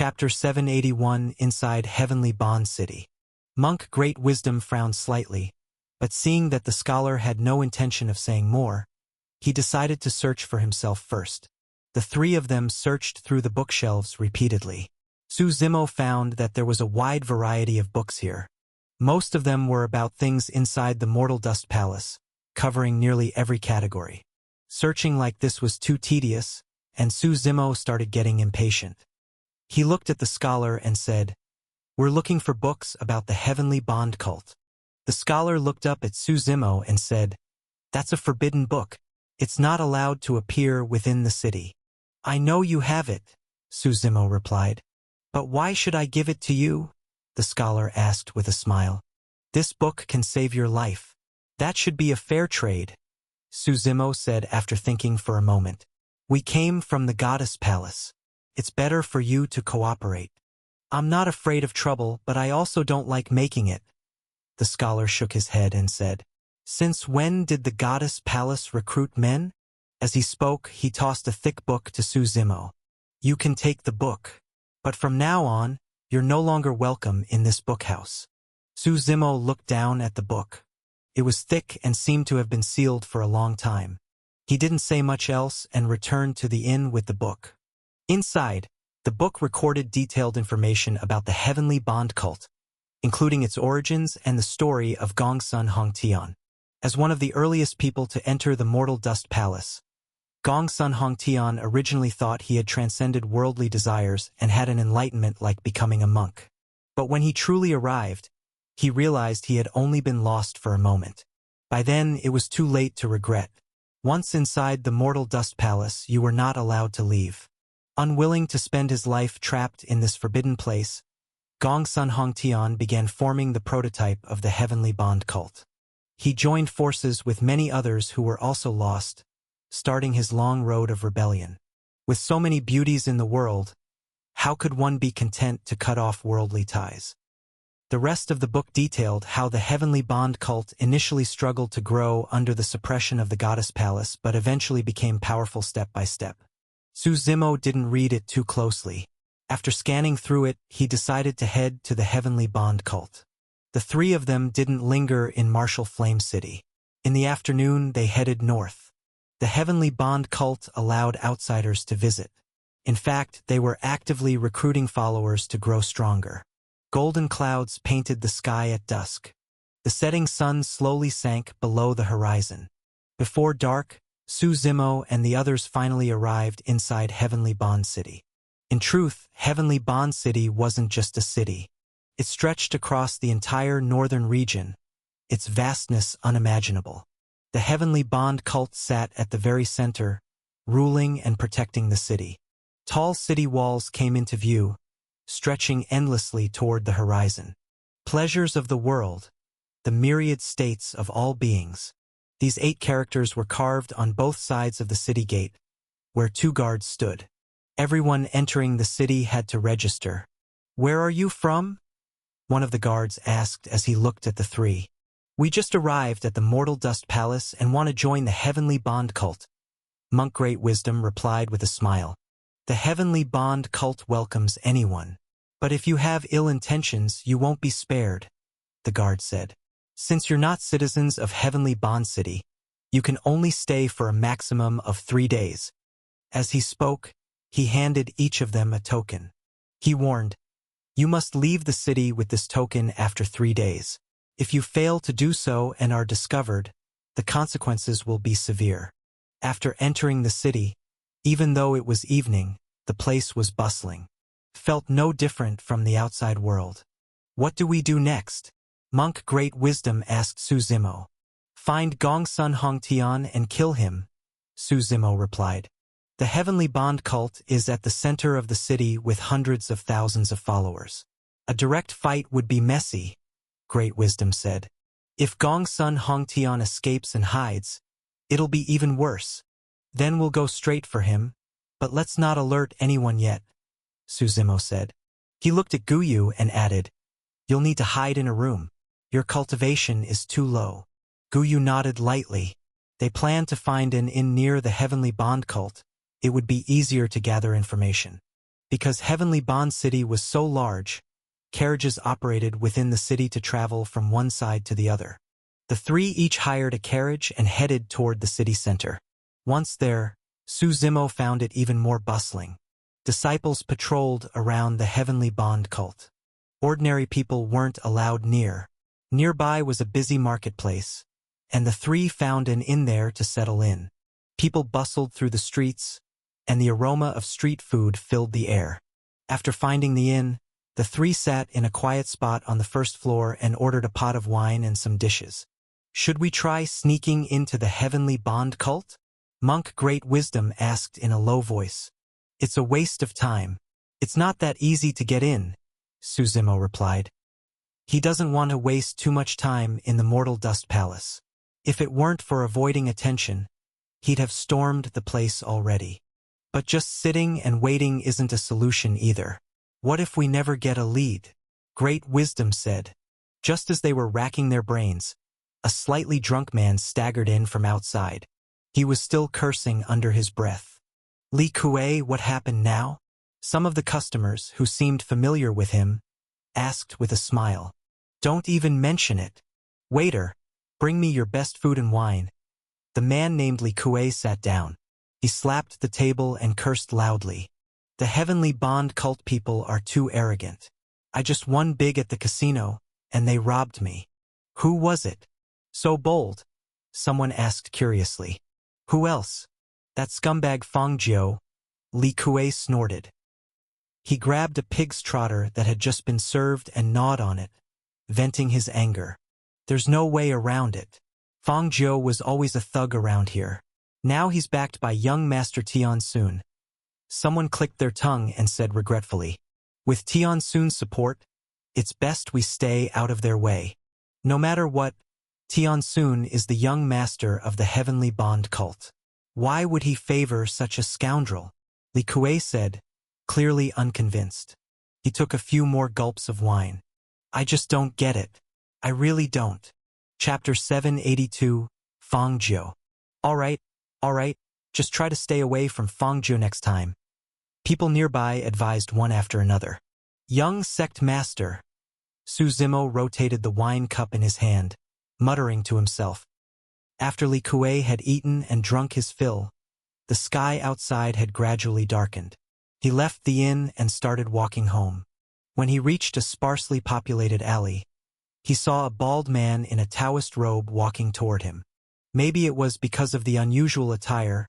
Chapter 781 Inside Heavenly Bond City. Monk Great Wisdom frowned slightly, but seeing that the scholar had no intention of saying more, he decided to search for himself first. The three of them searched through the bookshelves repeatedly. Suzimo found that there was a wide variety of books here. Most of them were about things inside the Mortal Dust Palace, covering nearly every category. Searching like this was too tedious, and Suzimo started getting impatient. He looked at the scholar and said, "We're looking for books about the Heavenly Bond cult." The scholar looked up at Suzimo and said, "That's a forbidden book. It's not allowed to appear within the city." "I know you have it," Suzimo replied. "But why should I give it to you?" the scholar asked with a smile. "This book can save your life. That should be a fair trade," Suzimo said after thinking for a moment. "We came from the Goddess Palace. It's better for you to cooperate." "I'm not afraid of trouble, but I also don't like making it." The scholar shook his head and said, "Since when did the Goddess Palace recruit men?" As he spoke, he tossed a thick book to Suzimo. "You can take the book, but from now on, you're no longer welcome in this bookhouse." Suzimo looked down at the book. It was thick and seemed to have been sealed for a long time. He didn't say much else and returned to the inn with the book. Inside, the book recorded detailed information about the Heavenly Bond cult, including its origins and the story of Gongsun Hongtian. As one of the earliest people to enter the Mortal Dust Palace, Gongsun Hongtian originally thought he had transcended worldly desires and had an enlightenment like becoming a monk. But when he truly arrived, he realized he had only been lost for a moment. By then, it was too late to regret. Once inside the Mortal Dust Palace, you were not allowed to leave. Unwilling to spend his life trapped in this forbidden place, Gongsun Hongtian began forming the prototype of the Heavenly Bond cult. He joined forces with many others who were also lost, starting his long road of rebellion. With so many beauties in the world, how could one be content to cut off worldly ties? The rest of the book detailed how the Heavenly Bond cult initially struggled to grow under the suppression of the Goddess Palace but eventually became powerful step by step. Suzimo didn't read it too closely. After scanning through it, he decided to head to the Heavenly Bond cult. The three of them didn't linger in Martial Flame City. In the afternoon, they headed north. The Heavenly Bond cult allowed outsiders to visit. In fact, they were actively recruiting followers to grow stronger. Golden clouds painted the sky at dusk. The setting sun slowly sank below the horizon. Before dark, Suzimo and the others finally arrived inside Heavenly Bond City. In truth, Heavenly Bond City wasn't just a city. It stretched across the entire northern region, its vastness unimaginable. The Heavenly Bond cult sat at the very center, ruling and protecting the city. Tall city walls came into view, stretching endlessly toward the horizon. Pleasures of the world, the myriad states of all beings. These 8 characters were carved on both sides of the city gate, where 2 guards stood. Everyone entering the city had to register. "Where are you from?" one of the guards asked as he looked at the 3. "We just arrived at the Mortal Dust Palace and want to join the Heavenly Bond cult," Monk Great Wisdom replied with a smile. "The Heavenly Bond cult welcomes anyone. But if you have ill intentions, you won't be spared," the guard said. "Since you're not citizens of Heavenly Bond City, you can only stay for a maximum of 3 days." As he spoke, he handed each of them a token. He warned, "You must leave the city with this token after 3 days. If you fail to do so and are discovered, the consequences will be severe." After entering the city, even though it was evening, the place was bustling. Felt no different from the outside world. "What do we do next?" Monk Great Wisdom asked Suzimo. "Find Gongsun Hongtian and kill him," Suzimo replied. "The Heavenly Bond cult is at the center of the city with hundreds of thousands of followers. A direct fight would be messy," Great Wisdom said. "If Gongsun Hongtian escapes and hides, it'll be even worse. Then we'll go straight for him, but let's not alert anyone yet," Suzimo said. He looked at Guyu and added, "You'll need to hide in a room. Your cultivation is too low." Guyu nodded lightly. They planned to find an inn near the Heavenly Bond cult. It would be easier to gather information. Because Heavenly Bond City was so large, carriages operated within the city to travel from one side to the other. The three each hired a carriage and headed toward the city center. Once there, Su Zimo found it even more bustling. Disciples patrolled around the Heavenly Bond cult. Ordinary people weren't allowed near. Nearby was a busy marketplace, and the three found an inn there to settle in. People bustled through the streets, and the aroma of street food filled the air. After finding the inn, the three sat in a quiet spot on the first floor and ordered a pot of wine and some dishes. "Should we try sneaking into the Heavenly Bond cult?" Monk Great Wisdom asked in a low voice. "It's a waste of time. It's not that easy to get in," Su Zimo replied. He doesn't want to waste too much time in the Mortal Dust Palace. If it weren't for avoiding attention, he'd have stormed the place already. But just sitting and waiting isn't a solution either. "What if we never get a lead?" Great Wisdom said. Just as they were racking their brains, a slightly drunk man staggered in from outside. He was still cursing under his breath. "Li Kuei, what happened now?" Some of the customers, who seemed familiar with him, asked with a smile. "Don't even mention it. Waiter, bring me your best food and wine." The man named Li Kuei sat down. He slapped the table and cursed loudly. "The Heavenly Bond cult people are too arrogant. I just won big at the casino, and they robbed me." "Who was it so bold?" someone asked curiously. "Who else? That scumbag Fang Jiao," Li Kuei snorted. He grabbed a pig's trotter that had just been served and gnawed on it, venting his anger. There's no way around it. Fang Jiao was always a thug around here. Now he's backed by young Master Tian Sun. Someone clicked their tongue and said regretfully, "With Tian Sun's support, it's best we stay out of their way." No matter what, Tian Sun is the young master of the Heavenly Bond cult. Why would he favor such a scoundrel? Li Kuei said, clearly unconvinced. He took a few more gulps of wine. "I just don't get it. I really don't." Chapter 782, Fang Jiao. All right, just try to stay away from Fang Jiao next time. People nearby advised one after another. Young sect master. Su Zimo rotated the wine cup in his hand, muttering to himself. After Li Kuei had eaten and drunk his fill, the sky outside had gradually darkened. He left the inn and started walking home. When he reached a sparsely populated alley, he saw a bald man in a Taoist robe walking toward him. Maybe it was because of the unusual attire,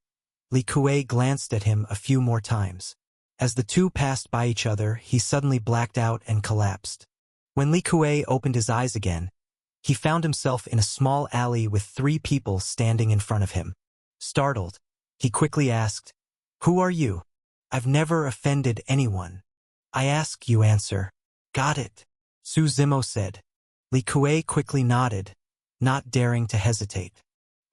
Li Kuei glanced at him a few more times. As the two passed by each other, he suddenly blacked out and collapsed. When Li Kuei opened his eyes again, he found himself in a small alley with three people standing in front of him. Startled, he quickly asked, "Who are you?" "I've never offended anyone. I ask, you answer." "Got it," Su Zimo said. Li Kuei quickly nodded, not daring to hesitate.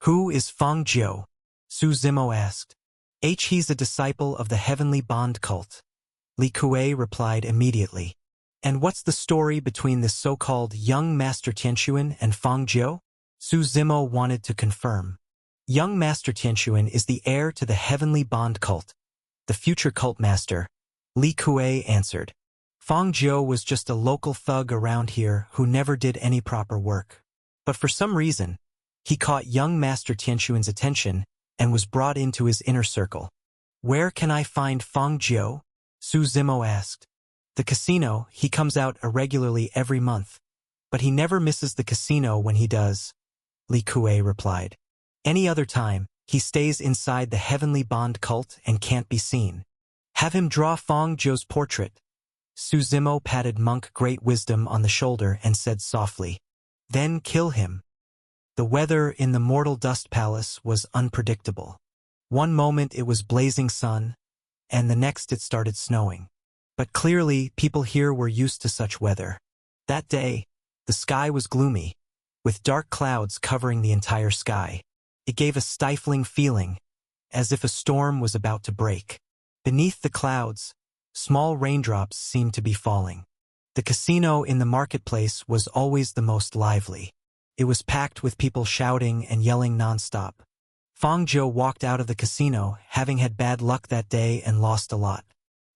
"Who is Fang Jiao?" Su Zimo asked. He's a disciple of the Heavenly Bond cult," Li Kuei replied immediately. "And what's the story between this so-called young Master Tianquan and Fang Jiao?" Su Zimo wanted to confirm. Young Master Tianquan is the heir to the Heavenly Bond cult, the future cult master, Li Kuei answered. Fang Jiao was just a local thug around here who never did any proper work. But for some reason, he caught young Master Tianquan's attention and was brought into his inner circle. "Where can I find Fang Jiao?" Su Zimo asked. "The casino. He comes out irregularly every month, but he never misses the casino when he does," Li Kuei replied. "Any other time, he stays inside the Heavenly Bond cult and can't be seen. Have him draw Fang Jiao's portrait." Su Zimo patted Monk Great Wisdom on the shoulder and said softly, "Then kill him." The weather in the Mortal Dust Palace was unpredictable. One moment it was blazing sun, and the next it started snowing. But clearly, people here were used to such weather. That day, the sky was gloomy, with dark clouds covering the entire sky. It gave a stifling feeling, as if a storm was about to break. Beneath the clouds, small raindrops seemed to be falling. The casino in the marketplace was always the most lively. It was packed with people shouting and yelling nonstop. Fang Jiao walked out of the casino, having had bad luck that day and lost a lot.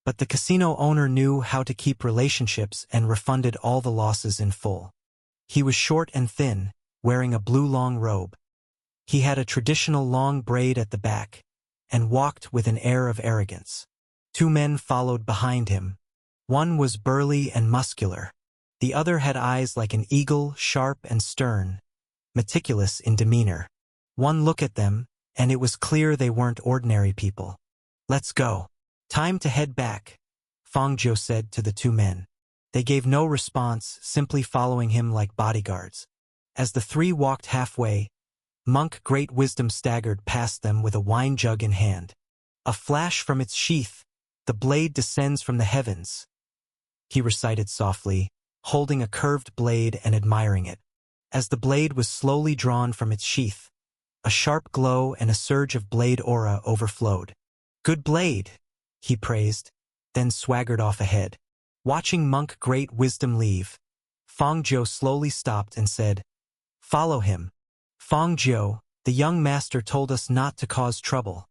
But the casino owner knew how to keep relationships and refunded all the losses in full. He was short and thin, wearing a blue long robe. He had a traditional long braid at the back, and walked with an air of arrogance. Two men followed behind him. One was burly and muscular. The other had eyes like an eagle, sharp and stern, meticulous in demeanor. One look at them, and it was clear they weren't ordinary people. "Let's go. Time to head back," Fang Zhou said to the two men. They gave no response, simply following him like bodyguards. As the three walked halfway, Monk Great Wisdom staggered past them with a wine jug in hand. "A flash from its sheath, the blade descends from the heavens," he recited softly, holding a curved blade and admiring it. As the blade was slowly drawn from its sheath, a sharp glow and a surge of blade aura overflowed. "Good blade," he praised, then swaggered off ahead. Watching Monk Great Wisdom leave, Fang Zhou slowly stopped and said, "Follow him." "Fang Zhou, the young master told us not to cause trouble,"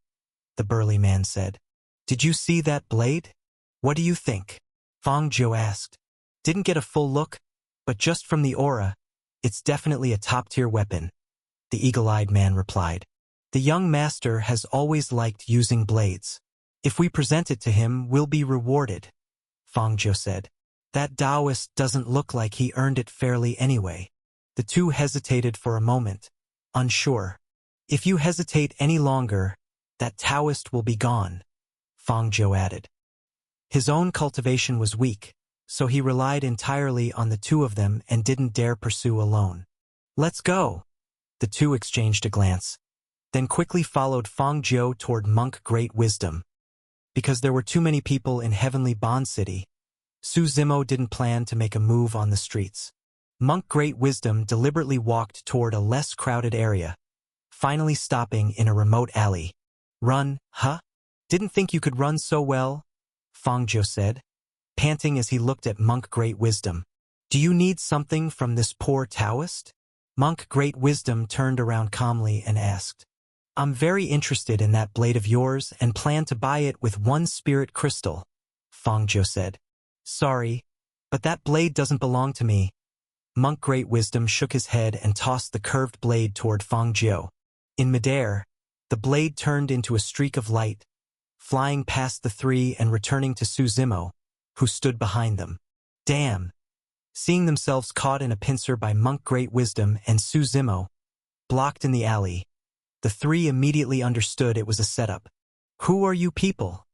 the burly man said. "Did you see that blade? What do you think?" Fang Zhou asked. "Didn't get a full look, but just from the aura, it's definitely a top-tier weapon," the eagle-eyed man replied. "The young master has always liked using blades. If we present it to him, we'll be rewarded," Fang Zhou said. "That Taoist doesn't look like he earned it fairly anyway." The two hesitated for a moment, unsure. "If you hesitate any longer, that Taoist will be gone," Fang Zhou added. His own cultivation was weak, so he relied entirely on the two of them and didn't dare pursue alone. "Let's go." The two exchanged a glance, then quickly followed Fang Zhou toward Monk Great Wisdom. Because there were too many people in Heavenly Bond City, Su Zimo didn't plan to make a move on the streets. Monk Great Wisdom deliberately walked toward a less crowded area, finally stopping in a remote alley. "Run, huh? Didn't think you could run so well," Fang Zhou said, panting as he looked at Monk Great Wisdom. "Do you need something from this poor Taoist?" Monk Great Wisdom turned around calmly and asked. "I'm very interested in that blade of yours and plan to buy it with one spirit crystal," Fang Zhou said. "Sorry, but that blade doesn't belong to me." Monk Great Wisdom shook his head and tossed the curved blade toward Fang Zhou. In midair, the blade turned into a streak of light, flying past the three and returning to Su Zimo, who stood behind them. "Damn!" Seeing themselves caught in a pincer by Monk Great Wisdom and Su Zimo, blocked in the alley, the three immediately understood it was a setup. "Who are you people?"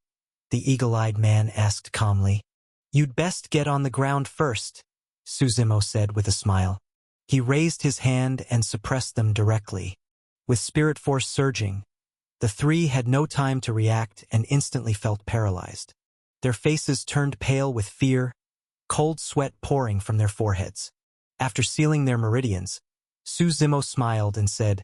the eagle-eyed man asked calmly. "You'd best get on the ground first," Su Zimo said with a smile. He raised his hand and suppressed them directly. With spirit force surging, the three had no time to react and instantly felt paralyzed. Their faces turned pale with fear, cold sweat pouring from their foreheads. After sealing their meridians, Su Zimo smiled and said,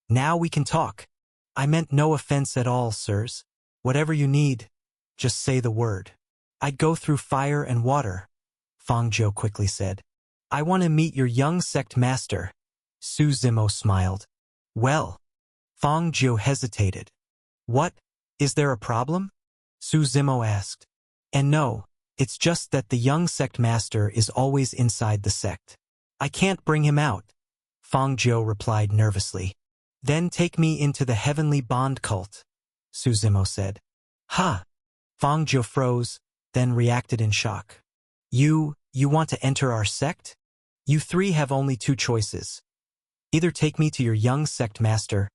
"Now we can talk. I meant no offense at all, sirs. Whatever you need, just say the word." "I'd go through fire and water," Fang Zhou quickly said. "I want to meet your young sect master," Su Zimo smiled. "Well," Fang Zhou hesitated. "What? Is there a problem?" Su Zimo asked. "And no, it's just that the young sect master is always inside the sect. I can't bring him out," Fang Zhou replied nervously. "Then take me into the Heavenly Bond cult," Su Zimo said. "Ha!" Fang Zhou froze, then reacted in shock. You want to enter our sect? You three have only two choices. Either take me to your young sect master,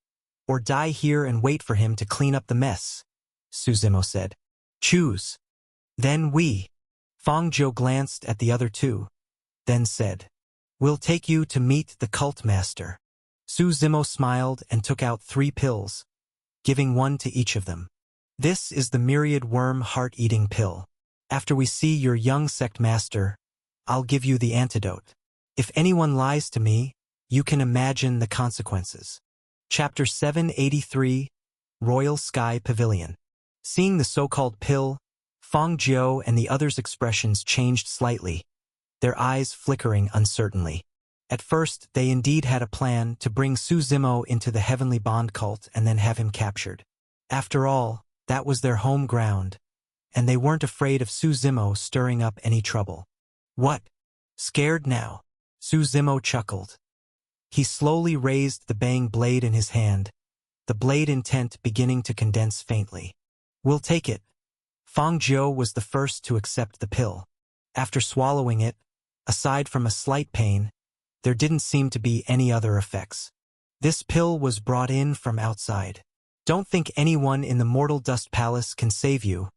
or die here and wait for him to clean up the mess," Su Zimo said. "Choose." "Then Fang Zhou glanced at the other two, then said, "We'll take you to meet the cult master." Su Zimo smiled and took out 3 pills, giving one to each of them. "This is the myriad worm heart-eating pill. After we see your young sect master, I'll give you the antidote. If anyone lies to me, you can imagine the consequences." Chapter 783, Royal Sky Pavilion. Seeing the so-called pill, Fang Zhou and the others' expressions changed slightly, their eyes flickering uncertainly. At first, they indeed had a plan to bring Su Zimo into the Heavenly Bond cult and then have him captured. After all, that was their home ground, and they weren't afraid of Su Zimo stirring up any trouble. What? Scared now? Su Zimo chuckled. He slowly raised the bang blade in his hand, the blade intent beginning to condense faintly. We'll take it. Fang Jiu was the first to accept the pill. After swallowing it, aside from a slight pain, there didn't seem to be any other effects. This pill was brought in from outside. Don't think anyone in the Mortal Dust Palace can save you,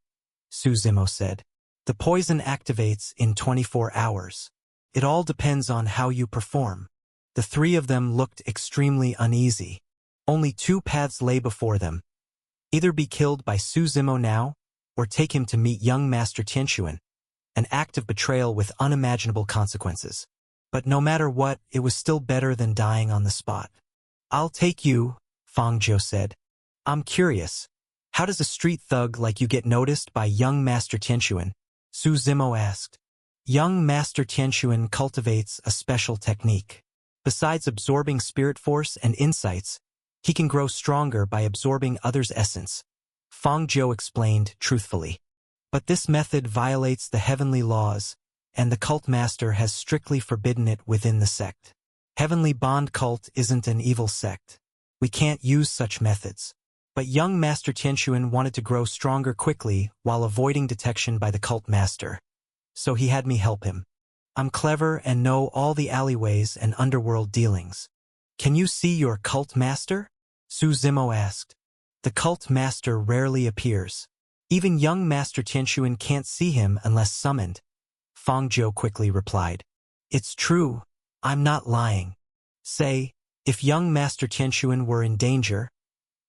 Su Zimo said. The poison activates in 24 hours. It all depends on how you perform. The three of them looked extremely uneasy. Only two paths lay before them. Either be killed by Su Zimo now, or take him to meet young Master Tianquan, an act of betrayal with unimaginable consequences. But no matter what, it was still better than dying on the spot. I'll take you, Fang Jiu said. I'm curious. How does a street thug like you get noticed by young Master Tianquan? Su Zimo asked. Young Master Tianquan cultivates a special technique. Besides absorbing spirit force and insights, he can grow stronger by absorbing others' essence, Fang Jiu explained truthfully. But this method violates the heavenly laws, and the cult master has strictly forbidden it within the sect. Heavenly Bond cult isn't an evil sect. We can't use such methods. But young Master Tianquan wanted to grow stronger quickly while avoiding detection by the cult master. So he had me help him. I'm clever and know all the alleyways and underworld dealings. Can you see your cult master? Su Zimo asked. The cult master rarely appears. Even young Master Tianquan can't see him unless summoned, Fang Jiu quickly replied. It's true, I'm not lying. Say, if young Master Tianquan were in danger,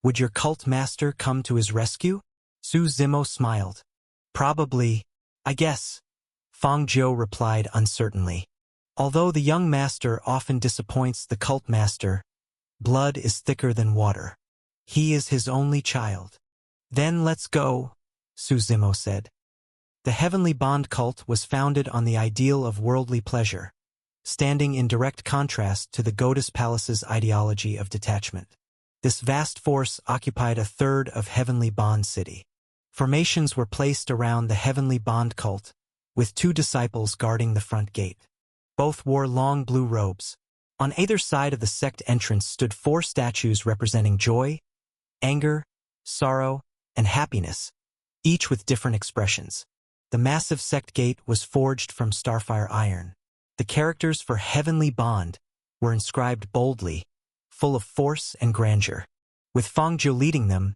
would your cult master come to his rescue? Su Zimo smiled. Probably, I guess, Fang Jiu replied uncertainly. Although the young master often disappoints the cult master, blood is thicker than water. He is his only child. Then let's go, Su Zimo said. The Heavenly Bond cult was founded on the ideal of worldly pleasure, standing in direct contrast to the Goddess Palace's ideology of detachment. This vast force occupied a third of Heavenly Bond City. Formations were placed around the Heavenly Bond cult, with two disciples guarding the front gate. Both wore long blue robes. On either side of the sect entrance stood 4 statues representing joy, anger, sorrow, and happiness, each with different expressions. The massive sect gate was forged from starfire iron. The characters for Heavenly Bond were inscribed boldly, full of force and grandeur. With Fang Jiu leading them,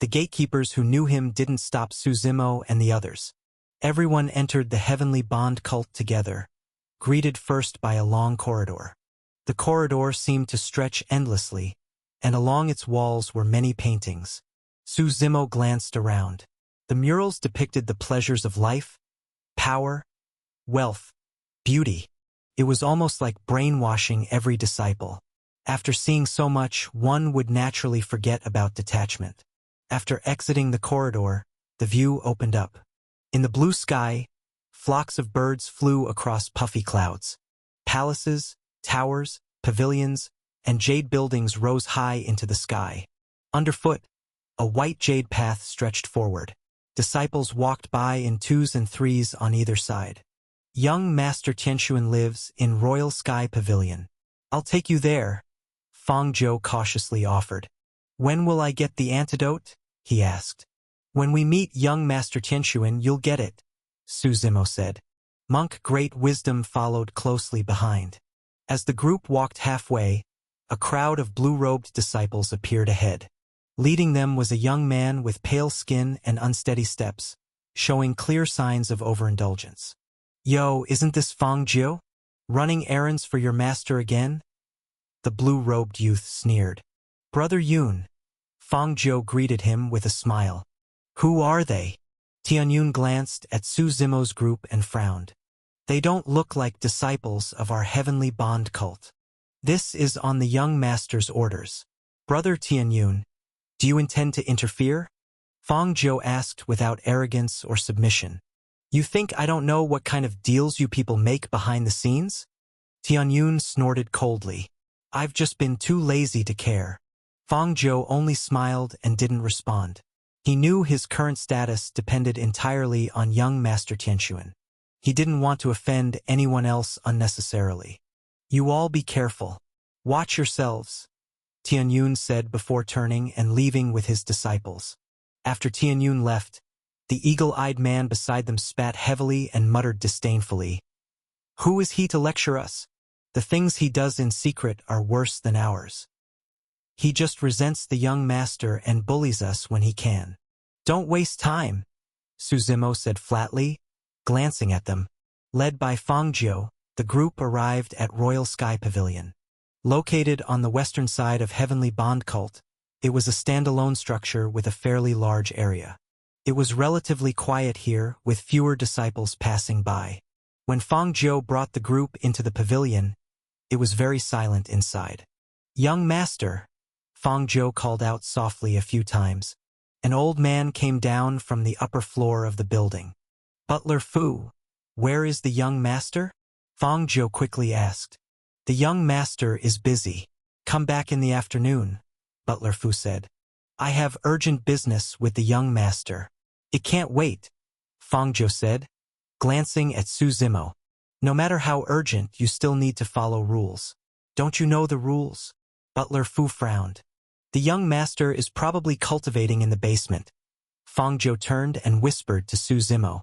the gatekeepers who knew him didn't stop Su Zimo and the others. Everyone entered the Heavenly Bond cult together, greeted first by a long corridor. The corridor seemed to stretch endlessly, and along its walls were many paintings. Su Zimo glanced around. The murals depicted the pleasures of life, power, wealth, beauty. It was almost like brainwashing every disciple. After seeing so much, one would naturally forget about detachment. After exiting the corridor, the view opened up. In the blue sky, flocks of birds flew across puffy clouds. Palaces, towers, pavilions, and jade buildings rose high into the sky. Underfoot, a white jade path stretched forward. Disciples walked by in 2s and 3s on either side. Young Master Tianquan lives in Royal Sky Pavilion. I'll take you there, Fang Jiu cautiously offered. When will I get the antidote? He asked. When we meet young Master Tianquan, you'll get it, Su Zimo said. Monk Great Wisdom followed closely behind. As the group walked halfway, a crowd of blue-robed disciples appeared ahead. Leading them was a young man with pale skin and unsteady steps, showing clear signs of overindulgence. Yo, isn't this Fang Jiu? Running errands for your master again? The blue-robed youth sneered. Brother Yun. Fang Jiu greeted him with a smile. Who are they? Tianyun glanced at Su Zimo's group and frowned. They don't look like disciples of our Heavenly Bond cult. This is on the young master's orders. Brother Tianyun, do you intend to interfere? Fang Jiu asked without arrogance or submission. You think I don't know what kind of deals you people make behind the scenes? Tianyun snorted coldly. I've just been too lazy to care. Fang Jiu only smiled and didn't respond. He knew his current status depended entirely on young Master Tianquan. He didn't want to offend anyone else unnecessarily. "You all be careful. Watch yourselves," Tianyun said before turning and leaving with his disciples. After Tianyun left, the eagle-eyed man beside them spat heavily and muttered disdainfully, "Who is he to lecture us? The things he does in secret are worse than ours. He just resents the young master and bullies us when he can." "Don't waste time," Su Zimo said flatly, glancing at them. Led by Fang Jiu, the group arrived at Royal Sky Pavilion. Located on the western side of Heavenly Bond Cult, it was a standalone structure with a fairly large area. It was relatively quiet here, with fewer disciples passing by. When Fang Jiu brought the group into the pavilion, it was very silent inside. "Young master," Fang Jiu called out softly a few times. An old man came down from the upper floor of the building. "Butler Fu, where is the young master?" Fang Jiu quickly asked. "The young master is busy. Come back in the afternoon," Butler Fu said. "I have urgent business with the young master." "It can't wait," Fang Jiu said, glancing at Su Zimo. "No matter how urgent, you still need to follow rules. Don't you know the rules?" Butler Fu frowned. "The young master is probably cultivating in the basement." Fang Jiu turned and whispered to Su Zimo.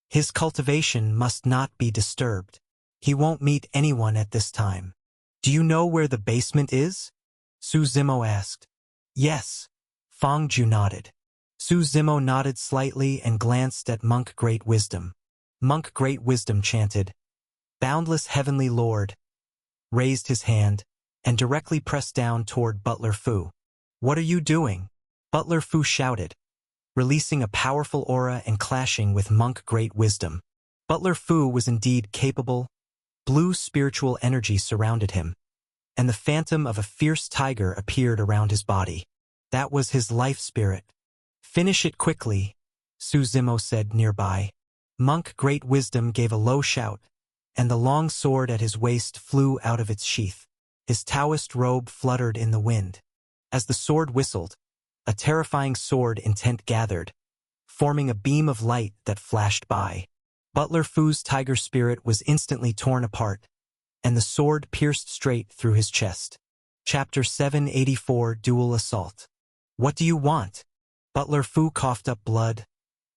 "His cultivation must not be disturbed. He won't meet anyone at this time." "Do you know where the basement is?" Su Zimo asked. "Yes." Fang Jiu nodded. Su Zimo nodded slightly and glanced at Monk Great Wisdom. Monk Great Wisdom chanted, "Boundless Heavenly Lord," raised his hand, and directly pressed down toward Butler Fu. "What are you doing?" Butler Fu shouted, releasing a powerful aura and clashing with Monk Great Wisdom. Butler Fu was indeed capable. Blue spiritual energy surrounded him, and the phantom of a fierce tiger appeared around his body. That was his life spirit. "Finish it quickly," Su Zimo said nearby. Monk Great Wisdom gave a low shout, and the long sword at his waist flew out of its sheath. His Taoist robe fluttered in the wind. As the sword whistled, a terrifying sword intent gathered, forming a beam of light that flashed by. Butler Fu's tiger spirit was instantly torn apart, and the sword pierced straight through his chest. Chapter 784 Dual Assault. "What do you want?" Butler Fu coughed up blood,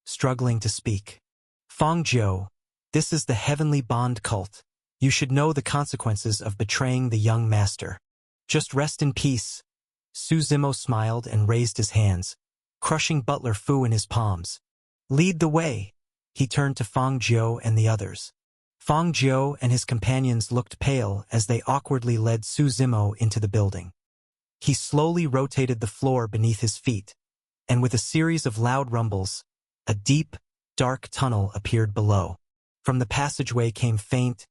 struggling to speak. "Fang Jiu, this is the Heavenly Bond Cult. You should know the consequences of betraying the young master. Just rest in peace." Su Zimo smiled and raised his hands, crushing Butler Fu in his palms. "Lead the way." He turned to Fang Jiu and the others. Fang Jiu and his companions looked pale as they awkwardly led Su Zimo into the building. He slowly rotated the floor beneath his feet, and with a series of loud rumbles, a deep, dark tunnel appeared below. From the passageway came faint,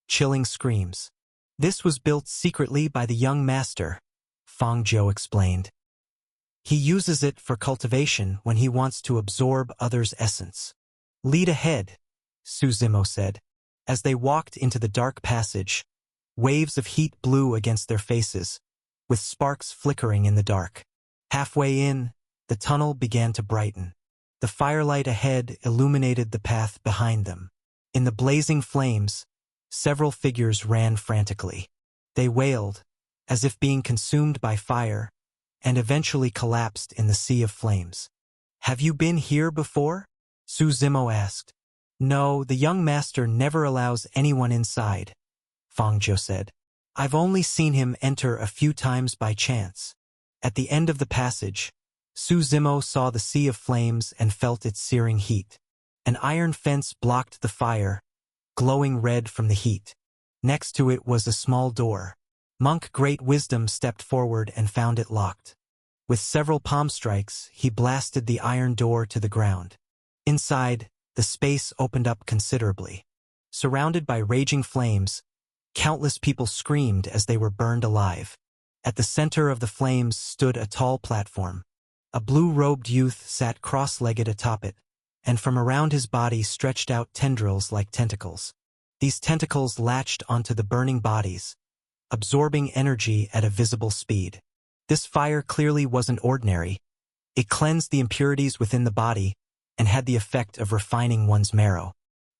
chilling screams. "This was built secretly by the young master," Fang Jiu explained. "He uses it for cultivation when he wants to absorb others' essence." "Lead ahead," Su Zimo said. As they walked into the dark passage, waves of heat blew against their faces, with sparks flickering in the dark. Halfway in, the tunnel began to brighten. The firelight ahead illuminated the path behind them. In the blazing flames, several figures ran frantically. They wailed, as if being consumed by fire, and eventually collapsed in the sea of flames. "Have you been here before?" Su Zimo asked. "No, the young master never allows anyone inside," Fang Jiu said. "I've only seen him enter a few times by chance." At the end of the passage, Su Zimo saw the sea of flames and felt its searing heat. An iron fence blocked the fire, glowing red from the heat. Next to it was a small door. Monk Great Wisdom stepped forward and found it locked. With several palm strikes, he blasted the iron door to the ground. Inside, the space opened up considerably. Surrounded by raging flames, countless people screamed as they were burned alive. At the center of the flames stood a tall platform. A blue-robed youth sat cross-legged atop it, and from around his body stretched out tendrils like tentacles. These tentacles latched onto the burning bodies, absorbing energy at a visible speed. This fire clearly wasn't ordinary. It cleansed the impurities within the body and had the effect of refining one's marrow.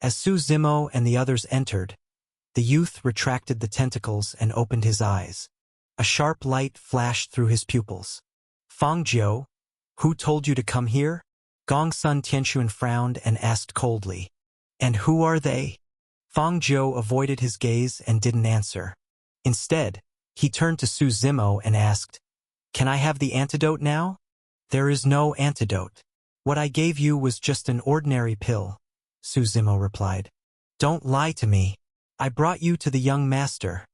As Su Zimo and the others entered, the youth retracted the tentacles and opened his eyes. A sharp light flashed through his pupils. Fang Jiu, who told you to come here? Gongsun Tianxuan frowned and asked coldly. And who are they? Fang Jiu avoided his gaze and didn't answer. Instead, he turned to Su Zimo and asked, "Can I have the antidote now?" "There is no antidote. What I gave you was just an ordinary pill," Su Zimo replied. "Don't lie to me. I brought you to the young master,"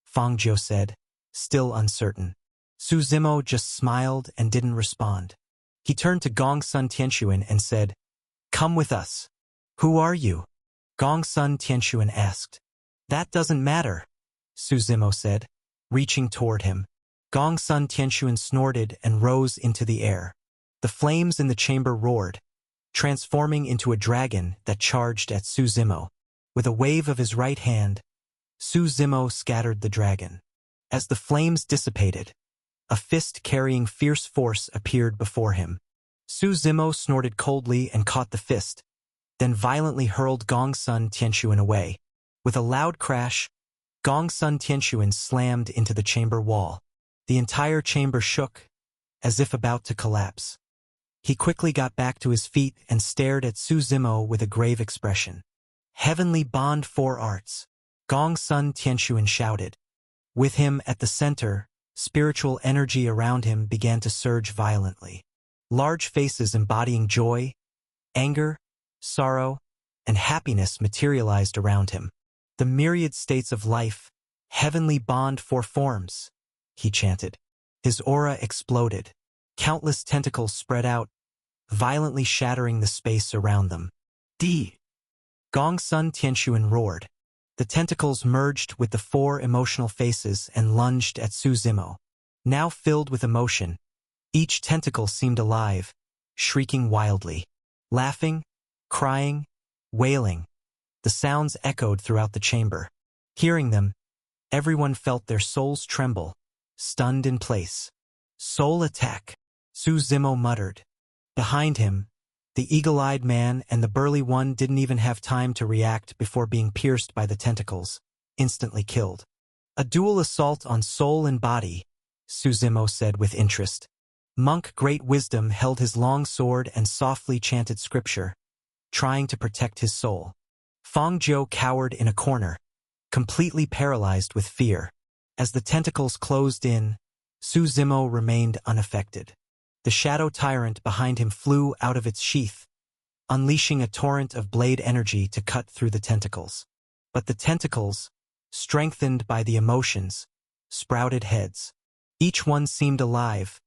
Fang Jiu said, still uncertain. Su Zimo just smiled and didn't respond. He turned to Gongsun Tianxuan and said, "Come with us." "Who are you?" Gongsun Tianxuan asked. "That doesn't matter," Su Zimo said, reaching toward him. Gongsun Tianxuan snorted and rose into the air. The flames in the chamber roared, transforming into a dragon that charged at Su Zimo. With a wave of his right hand, Su Zimo scattered the dragon. As the flames dissipated, a fist carrying fierce force appeared before him. Su Zimo snorted coldly and caught the fist, then violently hurled Gongsun Tianxuan away. With a loud crash, Gongsun Tianxuan slammed into the chamber wall. The entire chamber shook, as if about to collapse. He quickly got back to his feet and stared at Su Zimo with a grave expression. "Heavenly Bond 4 Arts," Gongsun Tianxuan shouted. With him at the center, spiritual energy around him began to surge violently. Large faces embodying joy, anger, sorrow, and happiness materialized around him. "The myriad states of life, heavenly bond 4 forms," he chanted. His aura exploded. Countless tentacles spread out, violently shattering the space around them. "D!" Gongsun Tianxuan roared. The tentacles merged with the 4 emotional faces and lunged at Su Zimo. Now filled with emotion, each tentacle seemed alive, shrieking wildly. Laughing, crying, wailing. The sounds echoed throughout the chamber. Hearing them, everyone felt their souls tremble, stunned in place. "Soul attack," Su Zimo muttered. Behind him, the eagle-eyed man and the burly one didn't even have time to react before being pierced by the tentacles, instantly killed. "A dual assault on soul and body," Su Zimo said with interest. Monk Great Wisdom held his long sword and softly chanted scripture, trying to protect his soul. Fang Jiu cowered in a corner, completely paralyzed with fear. As the tentacles closed in, Su Zimo remained unaffected. The shadow tyrant behind him flew out of its sheath, unleashing a torrent of blade energy to cut through the tentacles. But the tentacles, strengthened by the emotions, sprouted heads. Each one seemed alive,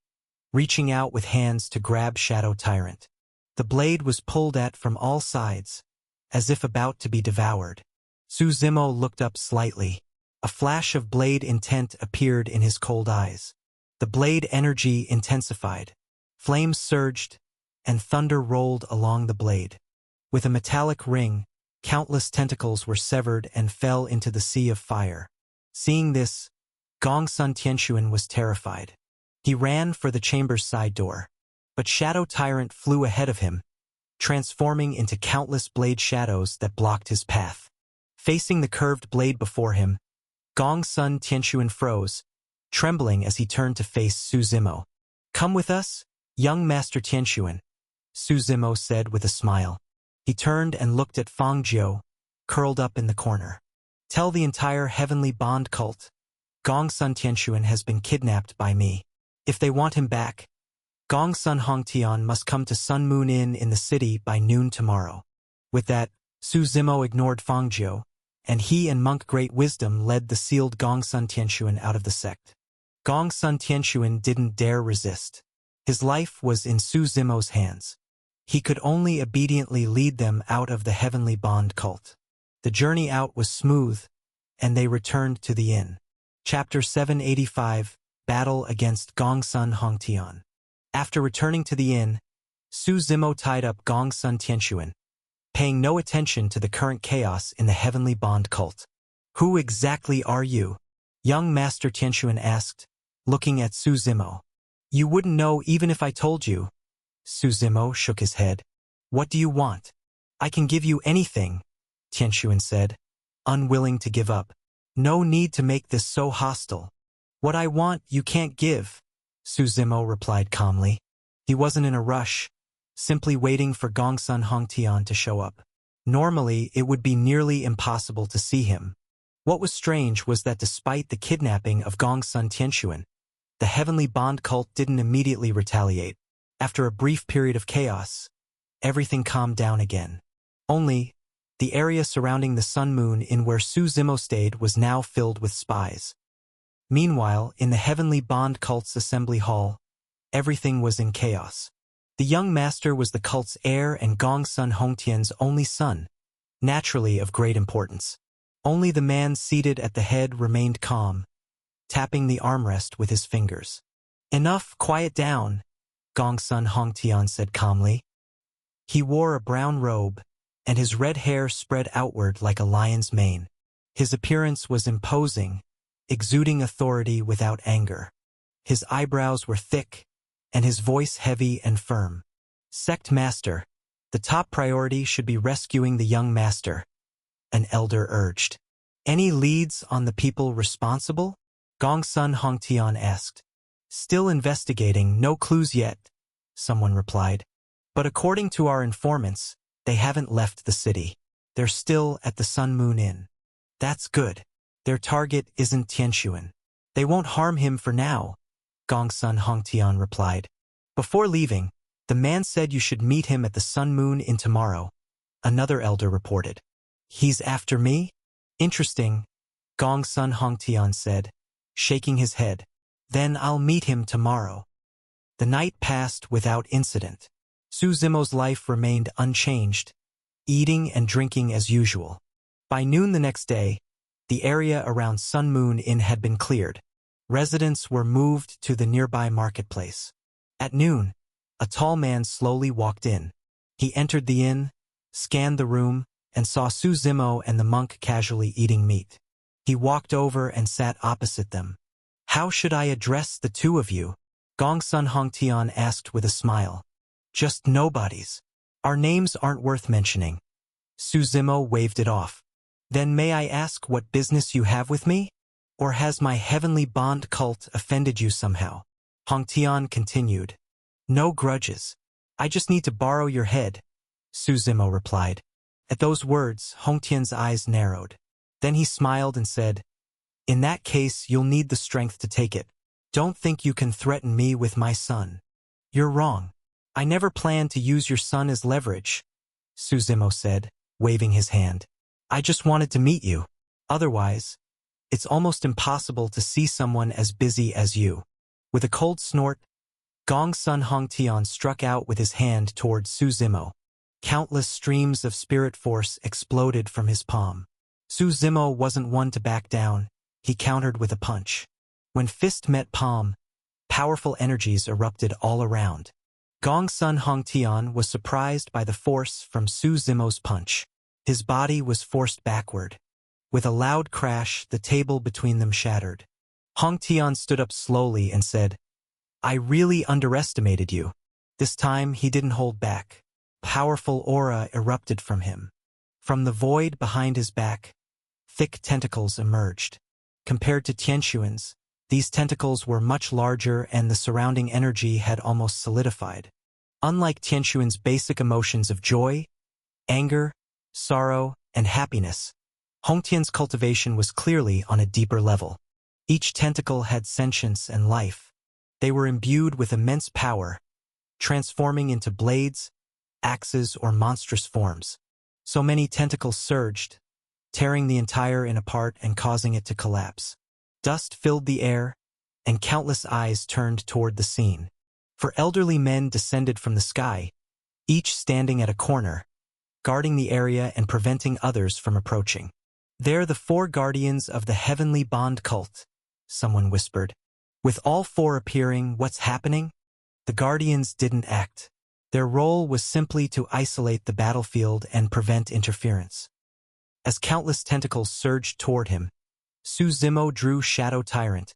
reaching out with hands to grab Shadow Tyrant. The blade was pulled at from all sides, as if about to be devoured. Su Zimo looked up slightly. A flash of blade intent appeared in his cold eyes. The blade energy intensified. Flames surged, and thunder rolled along the blade. With a metallic ring, countless tentacles were severed and fell into the sea of fire. Seeing this, Gongsun Tianxuan was terrified. He ran for the chamber's side door, but Shadow Tyrant flew ahead of him, transforming into countless blade shadows that blocked his path. Facing the curved blade before him, Gongsun Tianxuan froze, trembling as he turned to face Su Zimo. "Come with us, young Master Tianxuan," Su Zimo said with a smile. He turned and looked at Fang Jiu, curled up in the corner. "Tell the entire Heavenly Bond cult, Gongsun Tianxuan has been kidnapped by me. If they want him back, Gongsun Hongtian must come to Sun Moon Inn in the city by noon tomorrow." With that, Su Zimo ignored Fang Jiu, and he and Monk Great Wisdom led the sealed Gongsun Tianxuan out of the sect. Gongsun Tianxuan didn't dare resist. His life was in Su Zimo's hands. He could only obediently lead them out of the Heavenly Bond cult. The journey out was smooth, and they returned to the inn. Chapter 785, Battle against Gongsun Hongtian. After returning to the inn, Su Zimo tied up Gongsun Tianxuan, paying no attention to the current chaos in the Heavenly Bond cult. "Who exactly are you?" young Master Tianxuan asked, looking at Su Zimo. "You wouldn't know even if I told you," Suzimo shook his head. What do you want? I can give you anything, Tianxuan said, unwilling to give up. No need to make this so hostile. What I want you can't give, Suzimo replied calmly. He wasn't in a rush, simply waiting for Gongsun Hongtian to show up. Normally, it would be nearly impossible to see him. What was strange was that despite the kidnapping of Gongsun Tianxuan, the Heavenly Bond cult didn't immediately retaliate. After a brief period of chaos, everything calmed down again. Only, the area surrounding the Sun Moon Inn where Suzimo stayed was now filled with spies. Meanwhile, in the Heavenly Bond cult's assembly hall, everything was in chaos. The young master was the cult's heir and Gongsun Hongtian's only son, naturally of great importance. Only the man seated at the head remained calm, tapping the armrest with his fingers. Enough, quiet down, Gongsun Hongtian said calmly. He wore a brown robe, and his red hair spread outward like a lion's mane. His appearance was imposing, exuding authority without anger. His eyebrows were thick, and his voice heavy and firm. Sect Master, the top priority should be rescuing the young master, an elder urged. Any leads on the people responsible? Gongsun Hongtian asked. Still investigating, no clues yet, someone replied. But according to our informants, they haven't left the city. They're still at the Sun Moon Inn. That's good. Their target isn't Tianxuan. They won't harm him for now, Gongsun Hongtian replied. Before leaving, the man said you should meet him at the Sun Moon Inn tomorrow, another elder reported. He's after me? Interesting, Gongsun Hongtian said, shaking his head. Then I'll meet him tomorrow. The night passed without incident. Suzimo's life remained unchanged, eating and drinking as usual. By noon the next day, the area around Sun Moon Inn had been cleared. Residents were moved to the nearby marketplace. At noon, a tall man slowly walked in. He entered the inn, scanned the room, and saw Suzimo and the monk casually eating meat. He walked over and sat opposite them. How should I address the two of you? Gongsun Hongtian asked with a smile. Just nobodies. Our names aren't worth mentioning. Suzimo waved it off. Then may I ask what business you have with me? Or has my Heavenly Bond cult offended you somehow? Hongtian continued. No grudges. I just need to borrow your head, Suzimo replied. At those words, Hongtian's eyes narrowed. Then he smiled and said, In that case, you'll need the strength to take it. Don't think you can threaten me with my son. You're wrong. I never planned to use your son as leverage, Suzimo said, waving his hand. I just wanted to meet you. Otherwise, it's almost impossible to see someone as busy as you. With a cold snort, Gongsun Hongtian struck out with his hand toward Suzimo. Countless streams of spirit force exploded from his palm. Suzimo wasn't one to back down. He countered with a punch. When fist met palm, powerful energies erupted all around. Gongsun Hongtian was surprised by the force from Suzimo's punch. His body was forced backward. With a loud crash, the table between them shattered. Hongtian stood up slowly and said, I really underestimated you. This time he didn't hold back. Powerful aura erupted from him. From the void behind his back, thick tentacles emerged. Compared to Tianxuan's, these tentacles were much larger and the surrounding energy had almost solidified. Unlike Tianxuan's basic emotions of joy, anger, sorrow, and happiness, Hongtian's cultivation was clearly on a deeper level. Each tentacle had sentience and life. They were imbued with immense power, transforming into blades, axes, or monstrous forms. So many tentacles surged, tearing the entire inn apart and causing it to collapse. Dust filled the air, and countless eyes turned toward the scene. For elderly men descended from the sky, each standing at a corner, guarding the area and preventing others from approaching. They're the 4 guardians of the Heavenly Bond cult, someone whispered. With all 4 appearing, what's happening? The guardians didn't act. Their role was simply to isolate the battlefield and prevent interference. As countless tentacles surged toward him, Suzimo drew Shadow Tyrant,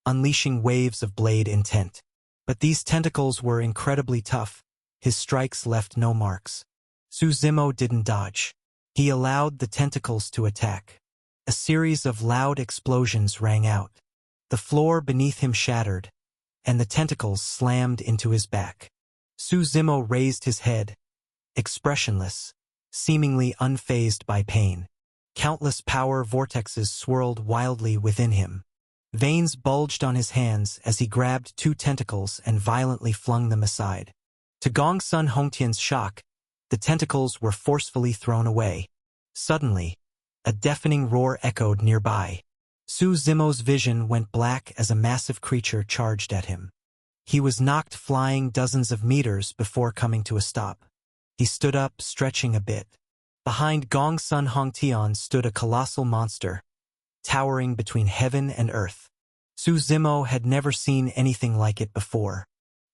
unleashing waves of blade intent. But these tentacles were incredibly tough. His strikes left no marks. Su Zimo didn't dodge. He allowed the tentacles to attack. A series of loud explosions rang out. The floor beneath him shattered, and the tentacles slammed into his back. Su Zimo raised his head, expressionless, seemingly unfazed by pain. Countless power vortexes swirled wildly within him. Veins bulged on his hands as he grabbed two tentacles and violently flung them aside. To Gongsun Hongtian's shock, the tentacles were forcefully thrown away. Suddenly, a deafening roar echoed nearby. Su Zimo's vision went black as a massive creature charged at him. He was knocked flying dozens of meters before coming to a stop. He stood up, stretching a bit. Behind Gongsun Hongtian stood a colossal monster, towering between heaven and earth. Su Zimo had never seen anything like it before.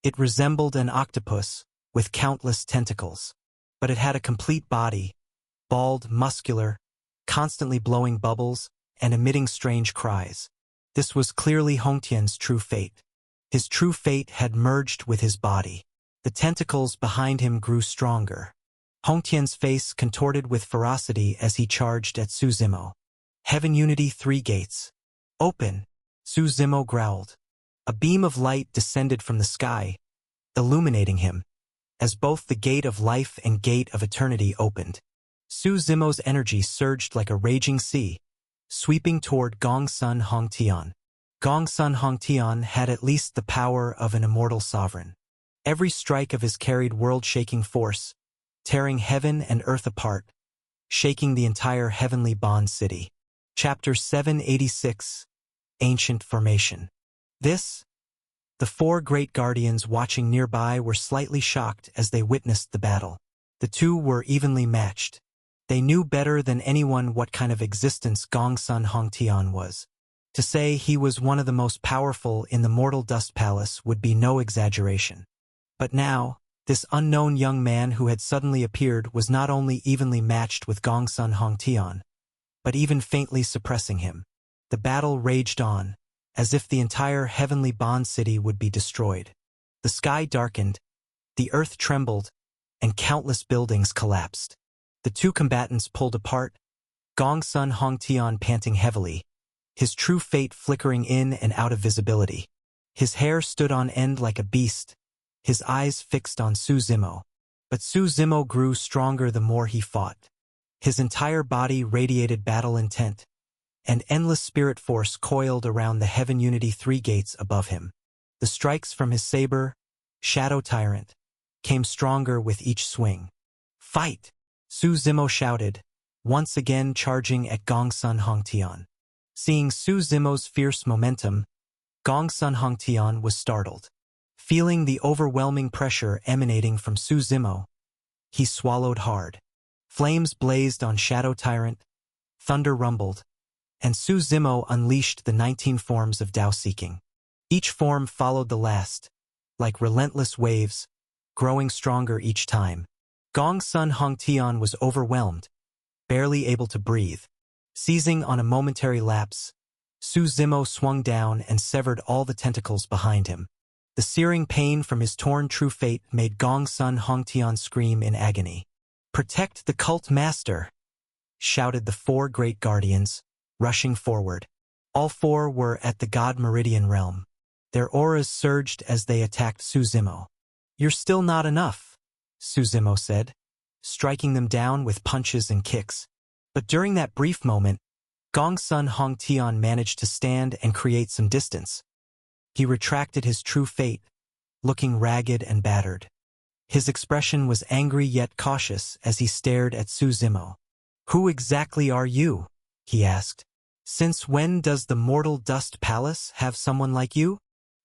It resembled an octopus, with countless tentacles. But it had a complete body, bald, muscular, constantly blowing bubbles, and emitting strange cries. This was clearly Hongtian's true fate. His true fate had merged with his body. The tentacles behind him grew stronger. Hongtian's face contorted with ferocity as he charged at Su Zimo. Heaven Unity 3 gates. Open, Su Zimo growled. A beam of light descended from the sky, illuminating him, as both the gate of life and gate of eternity opened. Su Zimo's energy surged like a raging sea, sweeping toward Gongsun Hongtian. Gongsun Hongtian had at least the power of an immortal sovereign. Every strike of his carried world-shaking force, tearing heaven and earth apart, shaking the entire heavenly bond city. Chapter 786, Ancient Formation. The four great guardians watching nearby were slightly shocked as they witnessed the battle. The two were evenly matched. They knew better than anyone what kind of existence Gongsun Hongtian was. To say he was one of the most powerful in the Mortal Dust Palace would be no exaggeration. But now, this unknown young man who had suddenly appeared was not only evenly matched with Gongsun Hongtian, but even faintly suppressing him. The battle raged on, as if the entire heavenly bond city would be destroyed. The sky darkened, the earth trembled, and countless buildings collapsed. The two combatants pulled apart, Gongsun Hongtian panting heavily, his true fate flickering in and out of visibility. His hair stood on end like a beast, his eyes fixed on Su Zimo. But Su Zimo grew stronger the more he fought. His entire body radiated battle intent, and endless spirit force coiled around the Heaven Unity 3 gates above him. The strikes from his saber, Shadow Tyrant, came stronger with each swing. Fight! Su Zimo shouted, once again charging at Gongsun Hongtian. Seeing Su Zimo's fierce momentum, Gongsun Hongtian was startled. Feeling the overwhelming pressure emanating from Su Zimo, he swallowed hard. Flames blazed on Shadow Tyrant, thunder rumbled, and Su Zimo unleashed the 19 forms of Dao Seeking. Each form followed the last, like relentless waves, growing stronger each time. Gongsun Hongtian was overwhelmed, barely able to breathe. Seizing on a momentary lapse, Su Zimo swung down and severed all the tentacles behind him. The searing pain from his torn true fate made Gongsun Hongtian scream in agony. "Protect the cult master!" shouted the four great guardians, rushing forward. All four were at the God Meridian realm. Their auras surged as they attacked Su Zimo. "You're still not enough," Su Zimo said, striking them down with punches and kicks. But during that brief moment, Gongsun Hongtian managed to stand and create some distance. He retracted his true fate, looking ragged and battered. His expression was angry yet cautious as he stared at Su Zimo. "Who exactly are you?" he asked. "Since when does the Mortal Dust Palace have someone like you?"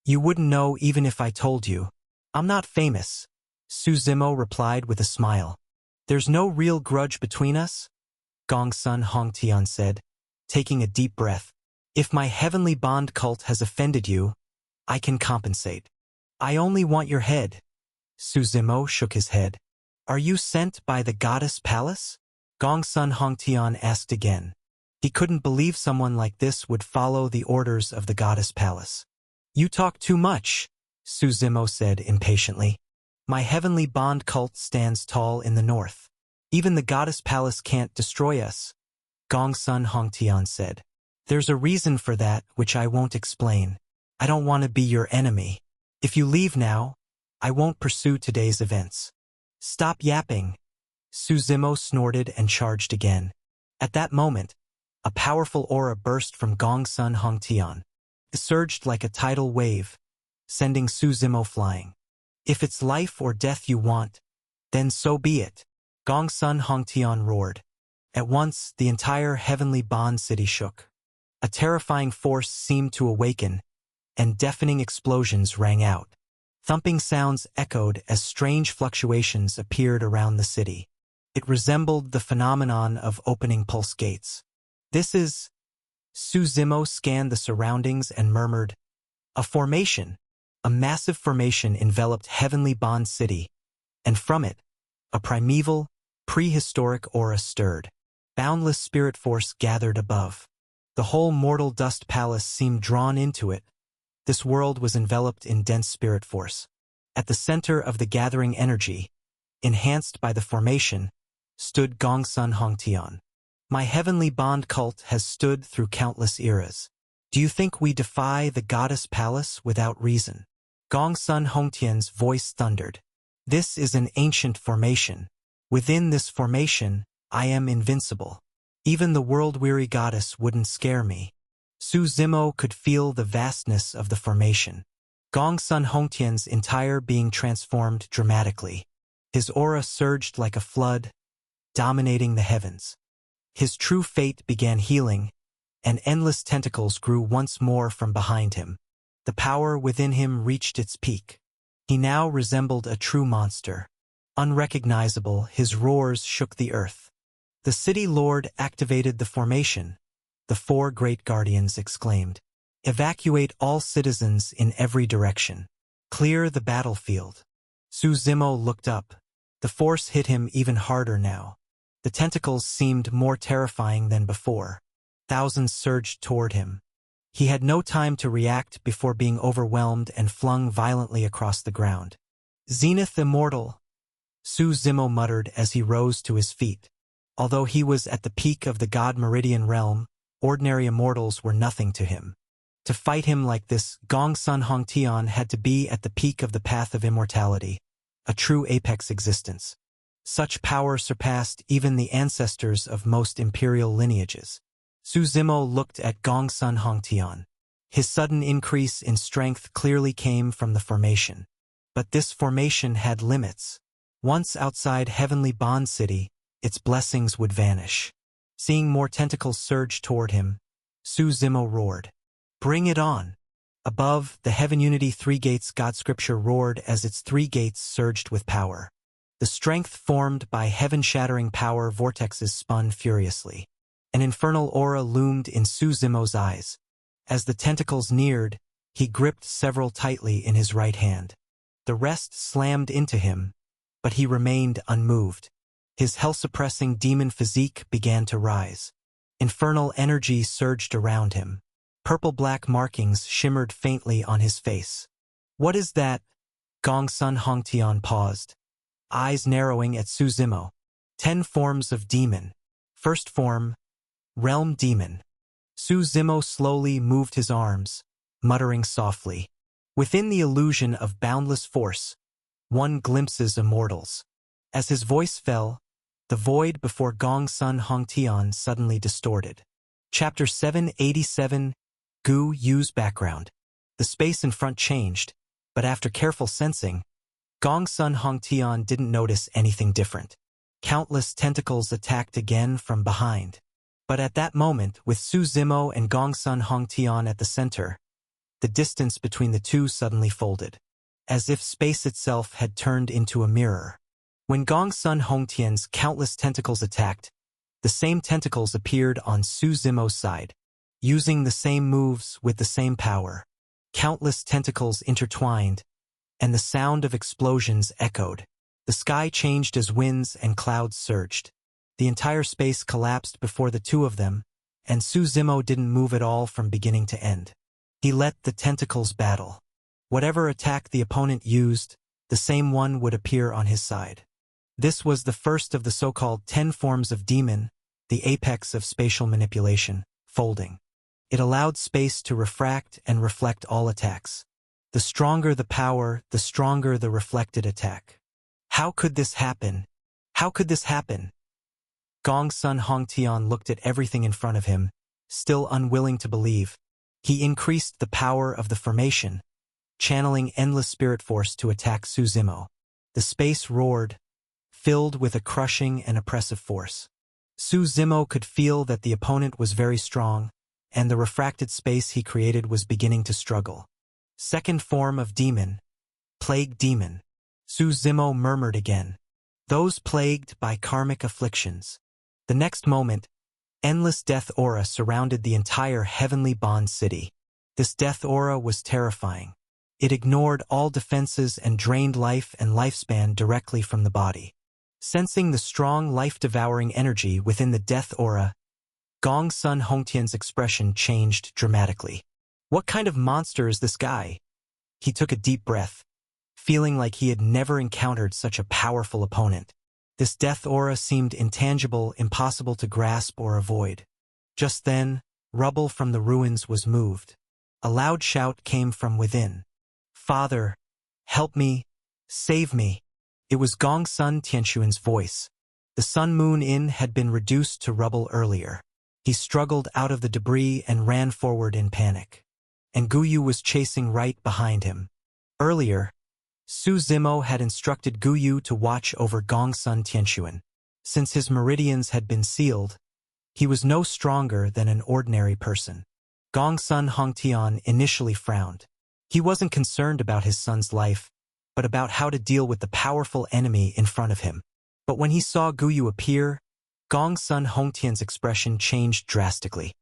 "You wouldn't know even if I told you. I'm not famous," Su Zimo replied with a smile. "There's no real grudge between us," Gongsun Hongtian said, taking a deep breath. "If my heavenly bond cult has offended you, I can compensate. I only want your head." Su Zimo shook his head. "Are you sent by the Goddess Palace?" Gongsun Hongtian asked again. He couldn't believe someone like this would follow the orders of the Goddess Palace. "You talk too much," Su Zimo said impatiently. My heavenly bond cult stands tall in the north. Even the goddess palace can't destroy us, Gongsun Hongtian said. There's a reason for that which I won't explain. I don't want to be your enemy. If you leave now, I won't pursue today's events. Stop yapping. Su Zimo snorted and charged again. At that moment, a powerful aura burst from Gongsun Hongtian. It surged like a tidal wave, sending Su Zimo flying. If it's life or death you want, then so be it, Gongsun Hongtian roared. At once, the entire heavenly Bond city shook. A terrifying force seemed to awaken, and deafening explosions rang out. Thumping sounds echoed as strange fluctuations appeared around the city. It resembled the phenomenon of opening pulse gates. This is... Su Zimo scanned the surroundings and murmured, a formation. A massive formation enveloped heavenly Bond city, and from it, a primeval, prehistoric aura stirred. Boundless spirit force gathered above. The whole mortal dust palace seemed drawn into it. This world was enveloped in dense spirit force. At the center of the gathering energy, enhanced by the formation, stood Gongsun Hongtian. My heavenly Bond cult has stood through countless eras. Do you think we defy the goddess palace without reason? Gongsun Hongtian's voice thundered. This is an ancient formation. Within this formation, I am invincible. Even the world-weary goddess wouldn't scare me. Su Zimo could feel the vastness of the formation. Gongsun Hongtian's entire being transformed dramatically. His aura surged like a flood, dominating the heavens. His true fate began healing, and endless tentacles grew once more from behind him. The power within him reached its peak. He now resembled a true monster. Unrecognizable, his roars shook the earth. The city lord activated the formation. The four great guardians exclaimed, evacuate all citizens in every direction. Clear the battlefield. Su Zimo looked up. The force hit him even harder now. The tentacles seemed more terrifying than before. Thousands surged toward him. He had no time to react before being overwhelmed and flung violently across the ground. Zenith Immortal, Su Zimo muttered as he rose to his feet. Although he was at the peak of the God Meridian realm, ordinary immortals were nothing to him. To fight him like this, Gongsun Hongtian had to be at the peak of the path of immortality, a true apex existence. Such power surpassed even the ancestors of most imperial lineages. Su Zimo looked at Gongsun Hongtian. His sudden increase in strength clearly came from the formation. But this formation had limits. Once outside Heavenly Bond City, its blessings would vanish. Seeing more tentacles surge toward him, Su Zimo roared, bring it on! Above, the Heaven Unity Three Gates God Scripture roared as its three gates surged with power. The strength formed by heaven-shattering power vortexes spun furiously. An infernal aura loomed in Su Zimo's eyes. As the tentacles neared, he gripped several tightly in his right hand. The rest slammed into him, but he remained unmoved. His hell-suppressing demon physique began to rise. Infernal energy surged around him. Purple-black markings shimmered faintly on his face. What is that? Gongsun Hongtian paused, eyes narrowing at Su Zimo. 10 forms of demon. First form, Realm Demon. Su Zimo slowly moved his arms, muttering softly. Within the illusion of boundless force, one glimpses immortals. As his voice fell, the void before Gongsun Hongtian suddenly distorted. Chapter 787, Gu Yu's background. The space in front changed, but after careful sensing, Gongsun Hongtian didn't notice anything different. Countless tentacles attacked again from behind. But at that moment, with Su Zimo and Gongsun Hongtian at the center, the distance between the two suddenly folded, as if space itself had turned into a mirror. When Gongsun Hongtian's countless tentacles attacked, the same tentacles appeared on Su Zimo's side, using the same moves with the same power. Countless tentacles intertwined, and the sound of explosions echoed. The sky changed as winds and clouds surged. The entire space collapsed before the two of them, and Su Zimo didn't move at all from beginning to end. He let the tentacles battle. Whatever attack the opponent used, the same one would appear on his side. This was the first of the so-called 10 forms of demon, the apex of spatial manipulation, folding. It allowed space to refract and reflect all attacks. The stronger the power, the stronger the reflected attack. How could this happen? How could this happen? Gongsun Hongtian looked at everything in front of him, still unwilling to believe. He increased the power of the formation, channeling endless spirit force to attack Su Zimo. The space roared, filled with a crushing and oppressive force. Su Zimo could feel that the opponent was very strong, and the refracted space he created was beginning to struggle. Second form of demon, plague demon. Su Zimo murmured again. Those plagued by karmic afflictions. The next moment, endless death aura surrounded the entire heavenly bond city. This death aura was terrifying. It ignored all defenses and drained life and lifespan directly from the body. Sensing the strong life-devouring energy within the death aura, Gongsun Hongtian's expression changed dramatically. What kind of monster is this guy? He took a deep breath, feeling like he had never encountered such a powerful opponent. This death aura seemed intangible, impossible to grasp or avoid. Just then, rubble from the ruins was moved. A loud shout came from within. "Father, help me, save me." It was Gongsun Tianxuan's voice. The Sun Moon Inn had been reduced to rubble earlier. He struggled out of the debris and ran forward in panic. And Guyu was chasing right behind him. Earlier, Su Zimo had instructed Guyu to watch over Gongsun Tianxuan. Since his meridians had been sealed, he was no stronger than an ordinary person. Gongsun Hongtian initially frowned. He wasn't concerned about his son's life, but about how to deal with the powerful enemy in front of him. But when he saw Guyu appear, Gongsun Hongtian's expression changed drastically.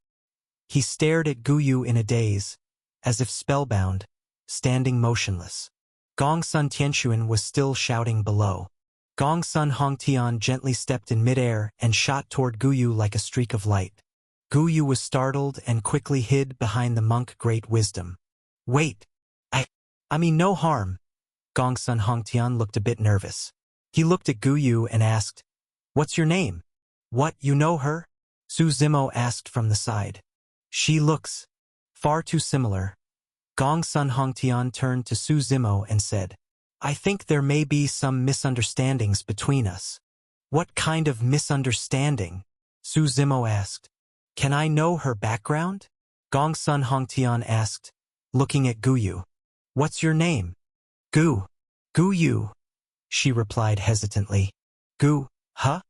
He stared at Guyu in a daze, as if spellbound, standing motionless. Gongsun Tianxuan was still shouting below. Gongsun Hongtian gently stepped in midair and shot toward Guyu like a streak of light. Guyu was startled and quickly hid behind the monk Great Wisdom. "Wait, I mean no harm." Gongsun Hongtian looked a bit nervous. He looked at Guyu and asked, "What's your name?" "What, you know her?" Su Zimo asked from the side. "She looks far too similar." Gongsun Hongtian turned to Su Zimo and said, "I think there may be some misunderstandings between us." "What kind of misunderstanding?" Su Zimo asked. "Can I know her background?" Gongsun Hongtian asked, looking at Guyu. "What's your name?" Guyu, she replied hesitantly. Huh?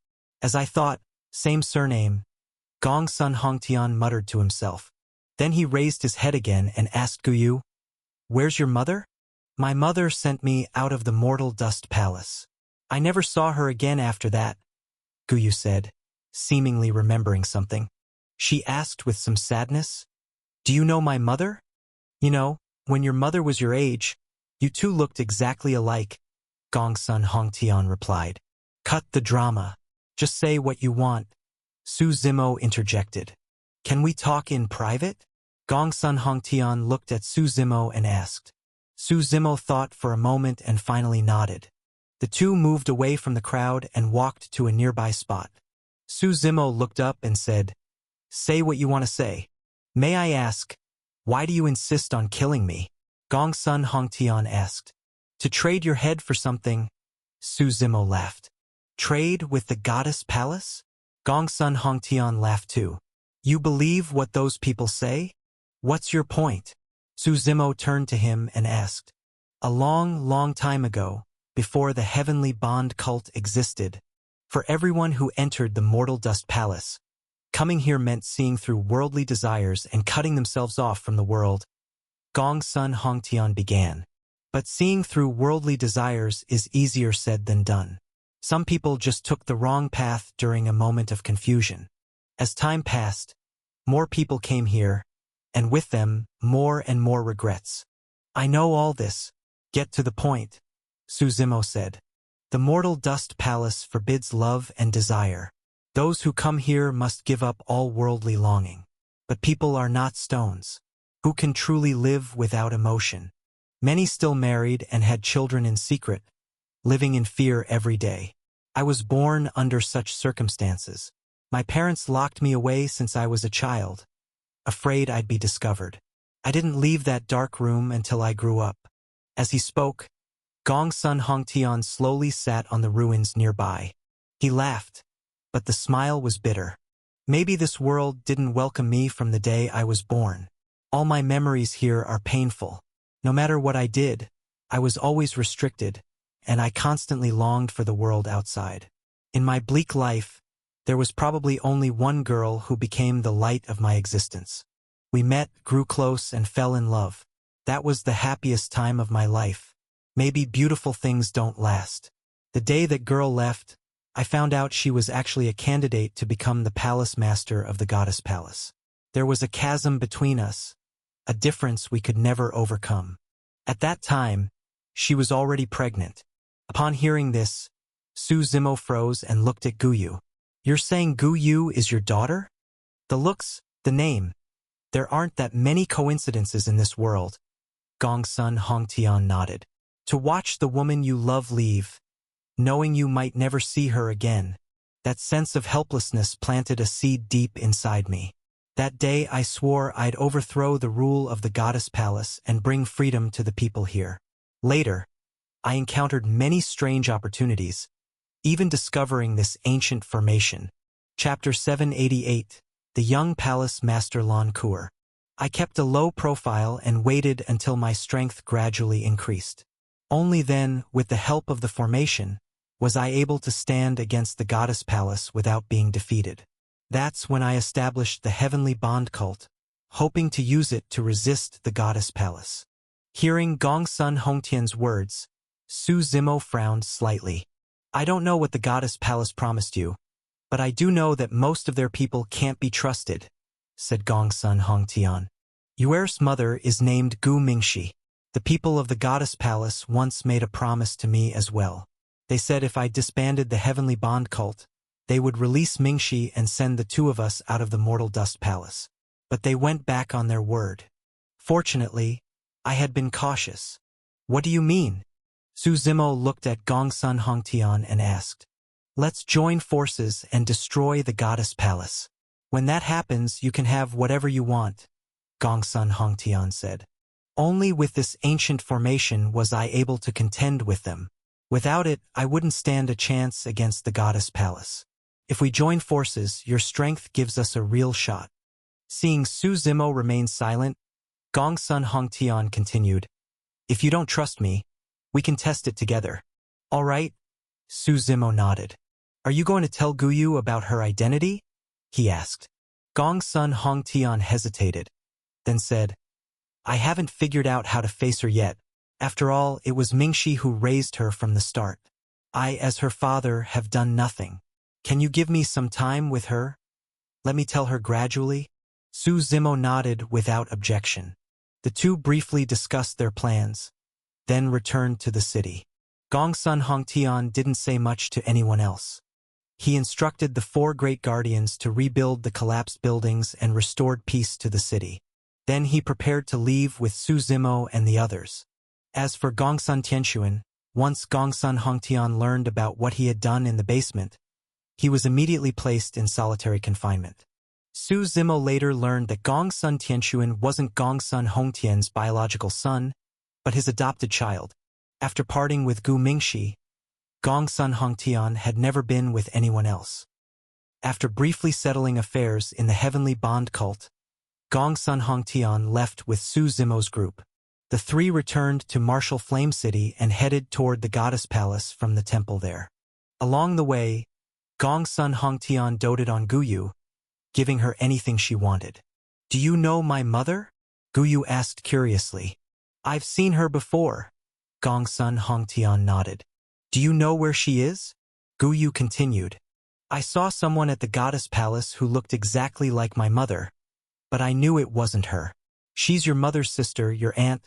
As I thought, same surname. Gongsun Hongtian muttered to himself. Then he raised his head again and asked Guyu, "Where's your mother?" "My mother sent me out of the Mortal Dust Palace. I never saw her again after that," Guyu said, seemingly remembering something. She asked with some sadness, "Do you know my mother? You know, when your mother was your age, you two looked exactly alike," Gongsun Hongtian replied. "Cut the drama. Just say what you want," Su Zimo interjected. "Can we talk in private?" Gongsun Hongtian looked at Su Zimo and asked. Su Zimo thought for a moment and finally nodded. The two moved away from the crowd and walked to a nearby spot. Su Zimo looked up and said, "Say what you want to say. May I ask, why do you insist on killing me?" Gongsun Hongtian asked. "To trade your head for something," Su Zimo laughed. "Trade with the Goddess Palace?" Gongsun Hongtian laughed too. "You believe what those people say? What's your point?" Su Zimo turned to him and asked. "A long time ago, before the Heavenly Bond cult existed, for everyone who entered the Mortal Dust Palace, coming here meant seeing through worldly desires and cutting themselves off from the world." Gongsun Hongtian began. "But seeing through worldly desires is easier said than done. Some people just took the wrong path during a moment of confusion. As time passed, more people came here, and with them, more and more regrets. I know all this. Get to the point," Su Zimo said. "The Mortal Dust Palace forbids love and desire. Those who come here must give up all worldly longing. But people are not stones. Who can truly live without emotion? Many still married and had children in secret, living in fear every day. I was born under such circumstances. My parents locked me away since I was a child, afraid I'd be discovered. I didn't leave that dark room until I grew up. As he spoke, Gongsun Hongtian slowly sat on the ruins nearby. He laughed, but the smile was bitter. Maybe this world didn't welcome me from the day I was born. All my memories here are painful. No matter what I did, I was always restricted, and I constantly longed for the world outside. In my bleak life, there was probably only one girl who became the light of my existence. We met, grew close, and fell in love. That was the happiest time of my life. Maybe beautiful things don't last. The day that girl left, I found out she was actually a candidate to become the palace master of the goddess palace. There was a chasm between us, a difference we could never overcome. At that time, she was already pregnant. Upon hearing this, Su Zimo froze and looked at Guyu. You're saying Guyu is your daughter? The looks, the name. There aren't that many coincidences in this world. Gongsun Hongtian nodded. To watch the woman you love leave, knowing you might never see her again, that sense of helplessness planted a seed deep inside me. That day I swore I'd overthrow the rule of the goddess palace and bring freedom to the people here. Later, I encountered many strange opportunities, even discovering this ancient formation. Chapter 788, The Young Palace Master Lan Kuer. I kept a low profile and waited until my strength gradually increased. Only then, with the help of the formation, was I able to stand against the goddess palace without being defeated. That's when I established the Heavenly Bond cult, hoping to use it to resist the goddess palace. Hearing Gongsun Hongtian's words, Su Zimo frowned slightly. I don't know what the goddess palace promised you, but I do know that most of their people can't be trusted, said Gongsun Hongtian. Yuer's mother is named Gu Mingxi. The people of the goddess palace once made a promise to me as well. They said if I disbanded the Heavenly Bond cult, they would release Mingxi and send the two of us out of the Mortal Dust Palace. But they went back on their word. Fortunately, I had been cautious. What do you mean? Su Zimo looked at Gongsun Hongtian and asked. Let's join forces and destroy the goddess palace. When that happens, you can have whatever you want, Gongsun Hongtian said. Only with this ancient formation was I able to contend with them. Without it, I wouldn't stand a chance against the goddess palace. If we join forces, your strength gives us a real shot. Seeing Su Zimo remain silent, Gongsun Hongtian continued, If you don't trust me, we can test it together. All right? Su Zimo nodded. Are you going to tell Guyu about her identity? He asked. Gongsun Hongtian hesitated, then said, I haven't figured out how to face her yet. After all, it was Mingxi who raised her from the start. I, as her father, have done nothing. Can you give me some time with her? Let me tell her gradually? Su Zimo nodded without objection. The two briefly discussed their plans, then returned to the city. Gongsun Hongtian didn't say much to anyone else. He instructed the four great guardians to rebuild the collapsed buildings and restored peace to the city. Then he prepared to leave with Su Zimo and the others. As for Gongsun Tianxuan, once Gongsun Hongtian learned about what he had done in the basement, he was immediately placed in solitary confinement. Su Zimo later learned that Gongsun Tianxuan wasn't Gongsun Hongtian's biological son, but his adopted child. After parting with Gu Mingxi, Gongsun Hongtian had never been with anyone else. After briefly settling affairs in the Heavenly Bond cult, Gongsun Hongtian left with Su Zimo's group. The three returned to Martial Flame City and headed toward the Goddess Palace from the temple there. Along the way, Gongsun Hongtian doted on Guyu, giving her anything she wanted. Do you know my mother? Guyu asked curiously. I've seen her before. Gongsun Hongtian nodded. Do you know where she is? Guyu continued. I saw someone at the Goddess Palace who looked exactly like my mother, but I knew it wasn't her. She's your mother's sister, your aunt.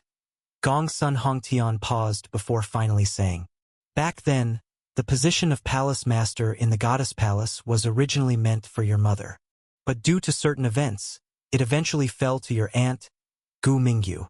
Gongsun Hongtian paused before finally saying. Back then, the position of palace master in the Goddess Palace was originally meant for your mother. But due to certain events, it eventually fell to your aunt, Gu Mingyu.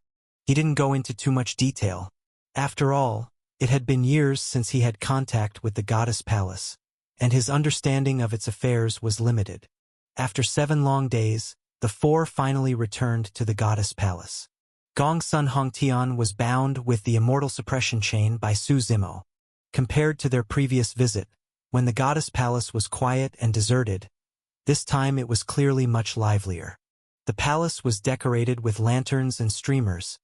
He didn't go into too much detail. After all, it had been years since he had contact with the goddess palace, and his understanding of its affairs was limited. After 7 long days, the 4 finally returned to the goddess palace. Gongsun Hongtian was bound with the immortal suppression chain by Su Zimo. Compared to their previous visit, when the goddess palace was quiet and deserted, this time it was clearly much livelier. The palace was decorated with lanterns and streamers,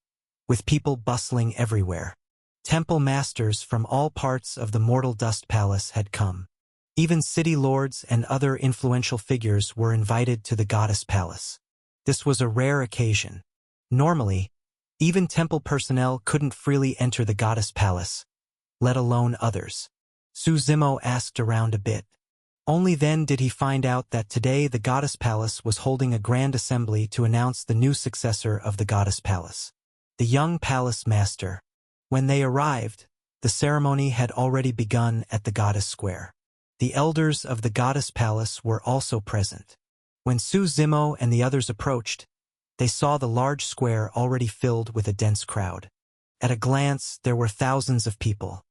with people bustling everywhere. Temple masters from all parts of the Mortal Dust Palace had come. Even city lords and other influential figures were invited to the goddess palace. This was a rare occasion. Normally, even temple personnel couldn't freely enter the goddess palace, let alone others. Su Zimo asked around a bit. Only then did he find out that today the goddess palace was holding a grand assembly to announce the new successor of the goddess palace, the young palace master. When they arrived, the ceremony had already begun at the goddess square. The elders of the goddess palace were also present. When Su Zimo and the others approached, they saw the large square already filled with a dense crowd. At a glance, there were thousands of people.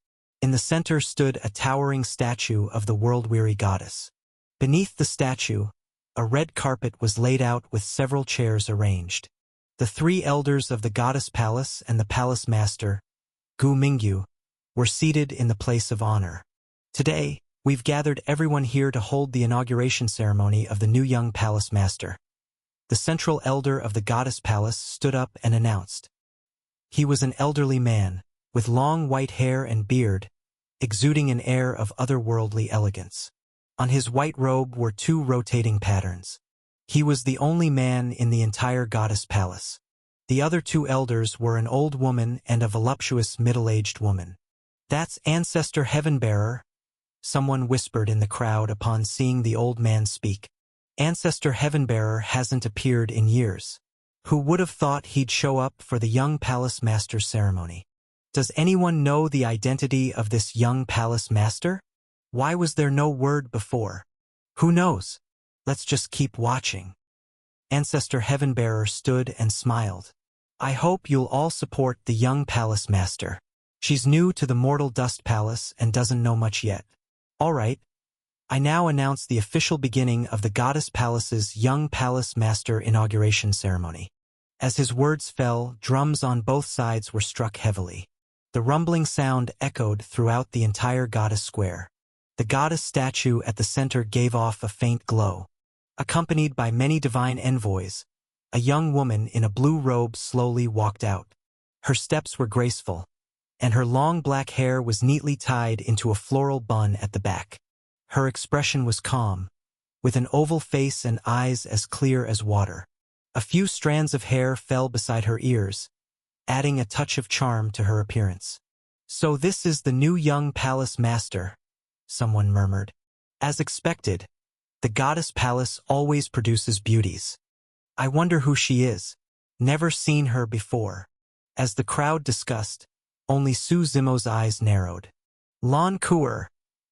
In the center stood a towering statue of the world-weary goddess. Beneath the statue, a red carpet was laid out with several chairs arranged. The 3 elders of the goddess palace and the palace master, Gu Mingyu, were seated in the place of honor. Today, we've gathered everyone here to hold the inauguration ceremony of the new young palace master. The central elder of the goddess palace stood up and announced. He was an elderly man, with long white hair and beard, exuding an air of otherworldly elegance. On his white robe were 2 rotating patterns. He was the only man in the entire goddess palace. The other 2 elders were an old woman and a voluptuous middle-aged woman. "That's Ancestor Heavenbearer," someone whispered in the crowd upon seeing the old man speak. Ancestor Heavenbearer hasn't appeared in years. Who would have thought he'd show up for the young palace master's ceremony? Does anyone know the identity of this young palace master? Why was there no word before? Who knows? Let's just keep watching. Ancestor Heavenbearer stood and smiled. "I hope you'll all support the young palace master. She's new to the Mortal Dust Palace and doesn't know much yet. All right. I now announce the official beginning of the Goddess Palace's Young Palace Master Inauguration Ceremony." As his words fell, drums on both sides were struck heavily. The rumbling sound echoed throughout the entire goddess square. The goddess statue at the center gave off a faint glow. Accompanied by many divine envoys, a young woman in a blue robe slowly walked out. Her steps were graceful, and her long black hair was neatly tied into a floral bun at the back. Her expression was calm, with an oval face and eyes as clear as water. A few strands of hair fell beside her ears, adding a touch of charm to her appearance. "So this is the new young palace master," someone murmured. "As expected, the goddess palace always produces beauties. I wonder who she is. Never seen her before." As the crowd discussed, only Su Zimo's eyes narrowed. "Lan Kuer,"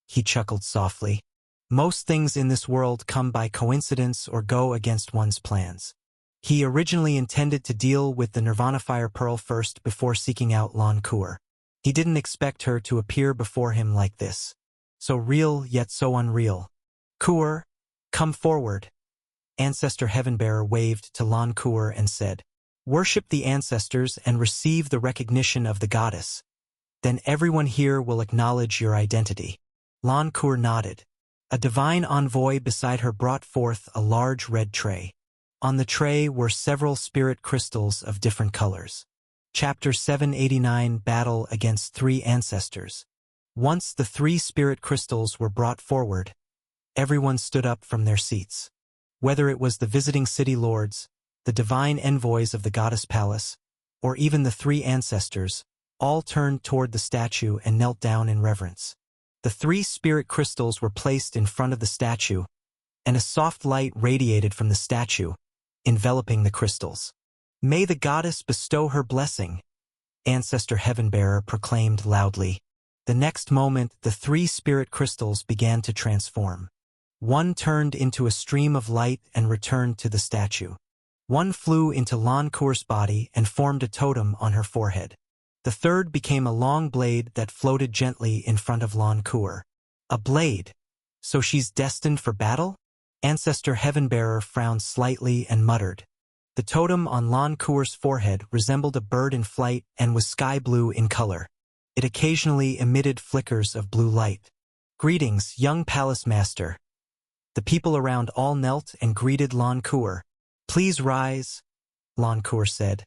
he chuckled softly. "Most things in this world come by coincidence or go against one's plans." He originally intended to deal with the Nirvana Fire Pearl first before seeking out Lan Kuer. He didn't expect her to appear before him like this. So real yet so unreal. "Kuer, come forward." Ancestor Heavenbearer waved to Lan Kuer and said, "Worship the ancestors and receive the recognition of the goddess. Then everyone here will acknowledge your identity." Lan Kuer nodded. A divine envoy beside her brought forth a large red tray. On the tray were several spirit crystals of different colors. Chapter 789 Battle Against 3 Ancestors. Once the 3 spirit crystals were brought forward, everyone stood up from their seats. Whether it was the visiting city lords, the divine envoys of the goddess palace, or even the 3 ancestors, all turned toward the statue and knelt down in reverence. The 3 spirit crystals were placed in front of the statue, and a soft light radiated from the statue, enveloping the crystals. "May the goddess bestow her blessing," Ancestor Heavenbearer proclaimed loudly. The next moment, the 3 spirit crystals began to transform. One turned into a stream of light and returned to the statue. One flew into Lan Kuer's body and formed a totem on her forehead. The third became a long blade that floated gently in front of Lan Kuer. A blade? So she's destined for battle? Ancestor Heavenbearer frowned slightly and muttered. The totem on Lan Kuer's forehead resembled a bird in flight and was sky blue in color. It occasionally emitted flickers of blue light. Greetings, young palace master. The people around all knelt and greeted Lan Kuer. Please rise, Lan Kuer said,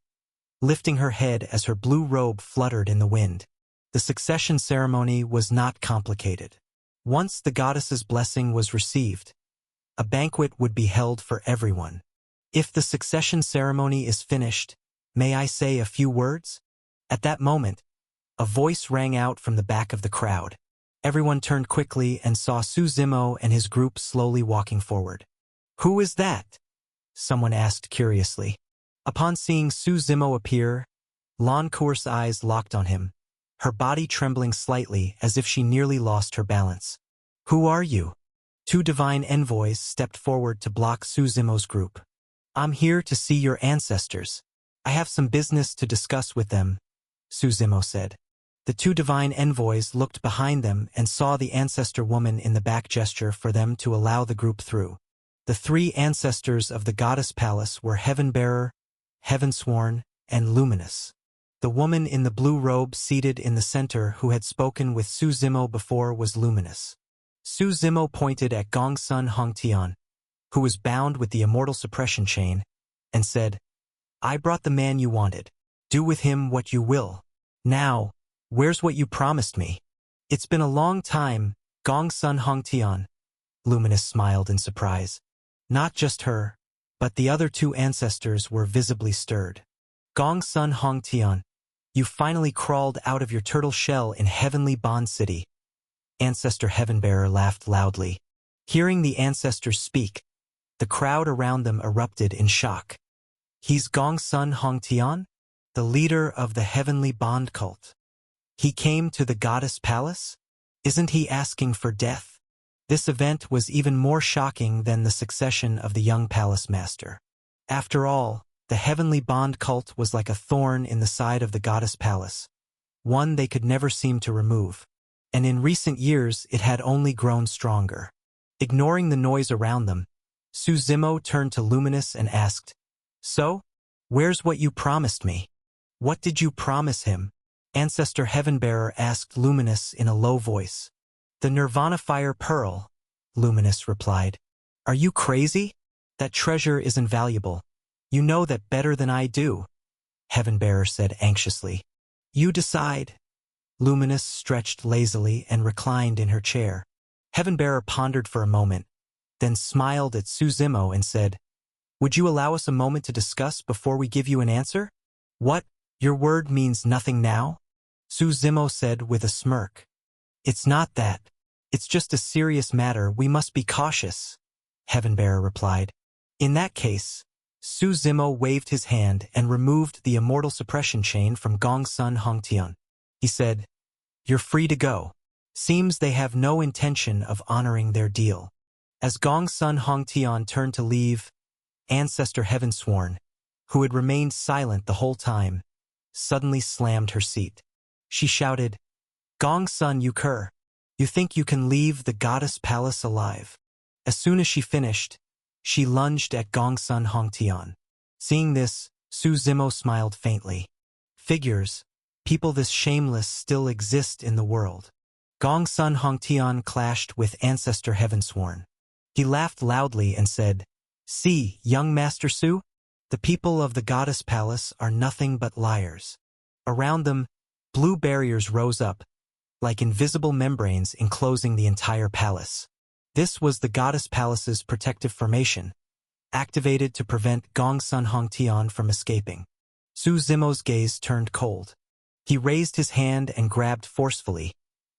lifting her head as her blue robe fluttered in the wind. The succession ceremony was not complicated. Once the goddess's blessing was received, a banquet would be held for everyone. If the succession ceremony is finished, may I say a few words? At that moment, a voice rang out from the back of the crowd. Everyone turned quickly and saw Su Zimo and his group slowly walking forward. Who is that? Someone asked curiously. Upon seeing Su Zimo appear, Lan Kuer's eyes locked on him, her body trembling slightly as if she nearly lost her balance. Who are you? Two divine envoys stepped forward to block Su Zimo's group. I'm here to see your ancestors. I have some business to discuss with them, Su Zimo said. The two divine envoys looked behind them and saw the ancestor woman in the back gesture for them to allow the group through. The three ancestors of the goddess palace were Heavenbearer, Heavensworn, and Luminous. The woman in the blue robe seated in the center who had spoken with Su Zimo before was Luminous. Su Zimo pointed at Gongsun Hongtian, who was bound with the immortal suppression chain, and said, I brought the man you wanted. Do with him what you will. Now, where's what you promised me? It's been a long time, Gongsun Hongtian. Luminous smiled in surprise. Not just her, but the other two ancestors were visibly stirred. Gongsun Hongtian, you finally crawled out of your turtle shell in Heavenly Bond City. Ancestor Heavenbearer laughed loudly. Hearing the ancestors speak, the crowd around them erupted in shock. He's Gongsun Hongtian, the leader of the Heavenly Bond cult. He came to the goddess palace? Isn't he asking for death? This event was even more shocking than the succession of the young palace master. After all, the Heavenly Bond cult was like a thorn in the side of the goddess palace, one they could never seem to remove. And in recent years it had only grown stronger. Ignoring the noise around them, Su Zimo turned to Luminous and asked, So, where's what you promised me? What did you promise him? Ancestor Heavenbearer asked Luminous in a low voice. The Nirvana Fire Pearl, Luminous replied. Are you crazy? That treasure is invaluable. You know that better than I do, Heavenbearer said anxiously. You decide. Luminous stretched lazily and reclined in her chair. Heavenbearer pondered for a moment, then smiled at Su Zimo and said, Would you allow us a moment to discuss before we give you an answer? What? Your word means nothing now? Su Zimo said with a smirk. It's not that. It's just a serious matter. We must be cautious, Heavenbearer replied. In that case, Su Zimo waved his hand and removed the immortal suppression chain from Gongsun Hongtian. He said, You're free to go. Seems they have no intention of honoring their deal. As Gongsun Hongtian turned to leave, Ancestor Heavensworn, who had remained silent the whole time, suddenly slammed her seat. She shouted, Gongsun Yukur, you think you can leave the goddess palace alive? As soon as she finished, she lunged at Gongsun Hongtian. Seeing this, Su Zimo smiled faintly. Figures, people this shameless still exist in the world. Gongsun Hongtian clashed with Ancestor Heavensworn. He laughed loudly and said, See, young Master Su, the people of the goddess palace are nothing but liars. Around them, blue barriers rose up, like invisible membranes enclosing the entire palace. This was the goddess palace's protective formation, activated to prevent Gongsun Hongtian from escaping. Su Zimo's gaze turned cold. He raised his hand and grabbed forcefully,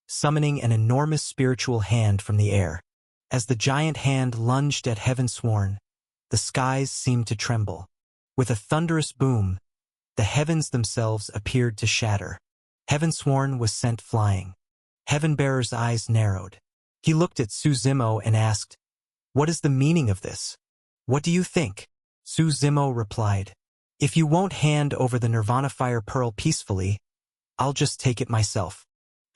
summoning an enormous spiritual hand from the air. As the giant hand lunged at Heavensworn, the skies seemed to tremble. With a thunderous boom, the heavens themselves appeared to shatter. Heavensworn was sent flying. Heavenbearer's eyes narrowed. He looked at Su Zimo and asked, What is the meaning of this? What do you think? Su Zimo replied, "If you won't hand over the Nirvana Fire Pearl peacefully, I'll just take it myself."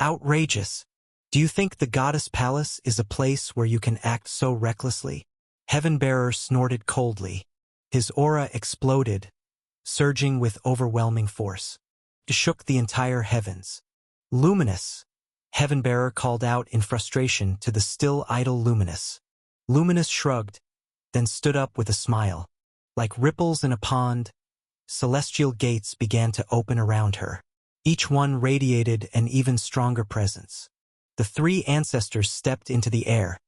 Outrageous. Do you think the Goddess Palace is a place where you can act so recklessly? Heavenbearer snorted coldly. His aura exploded, surging with overwhelming force. It shook the entire heavens. Luminous! Heavenbearer called out in frustration to the still idle Luminous. Luminous shrugged, then stood up with a smile. Like ripples in a pond, celestial gates began to open around her. Each one radiated an even stronger presence. The three ancestors stepped into the air,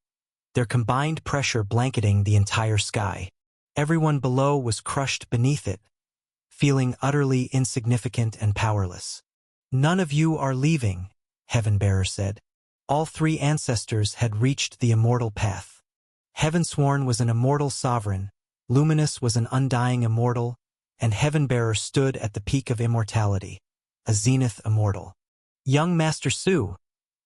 their combined pressure blanketing the entire sky. Everyone below was crushed beneath it, feeling utterly insignificant and powerless. "None of you are leaving," Heavenbearer said. All three ancestors had reached the immortal path. Heavensworn was an immortal sovereign, Luminous was an undying immortal, and Heavenbearer stood at the peak of immortality, a zenith immortal. "Young Master Su,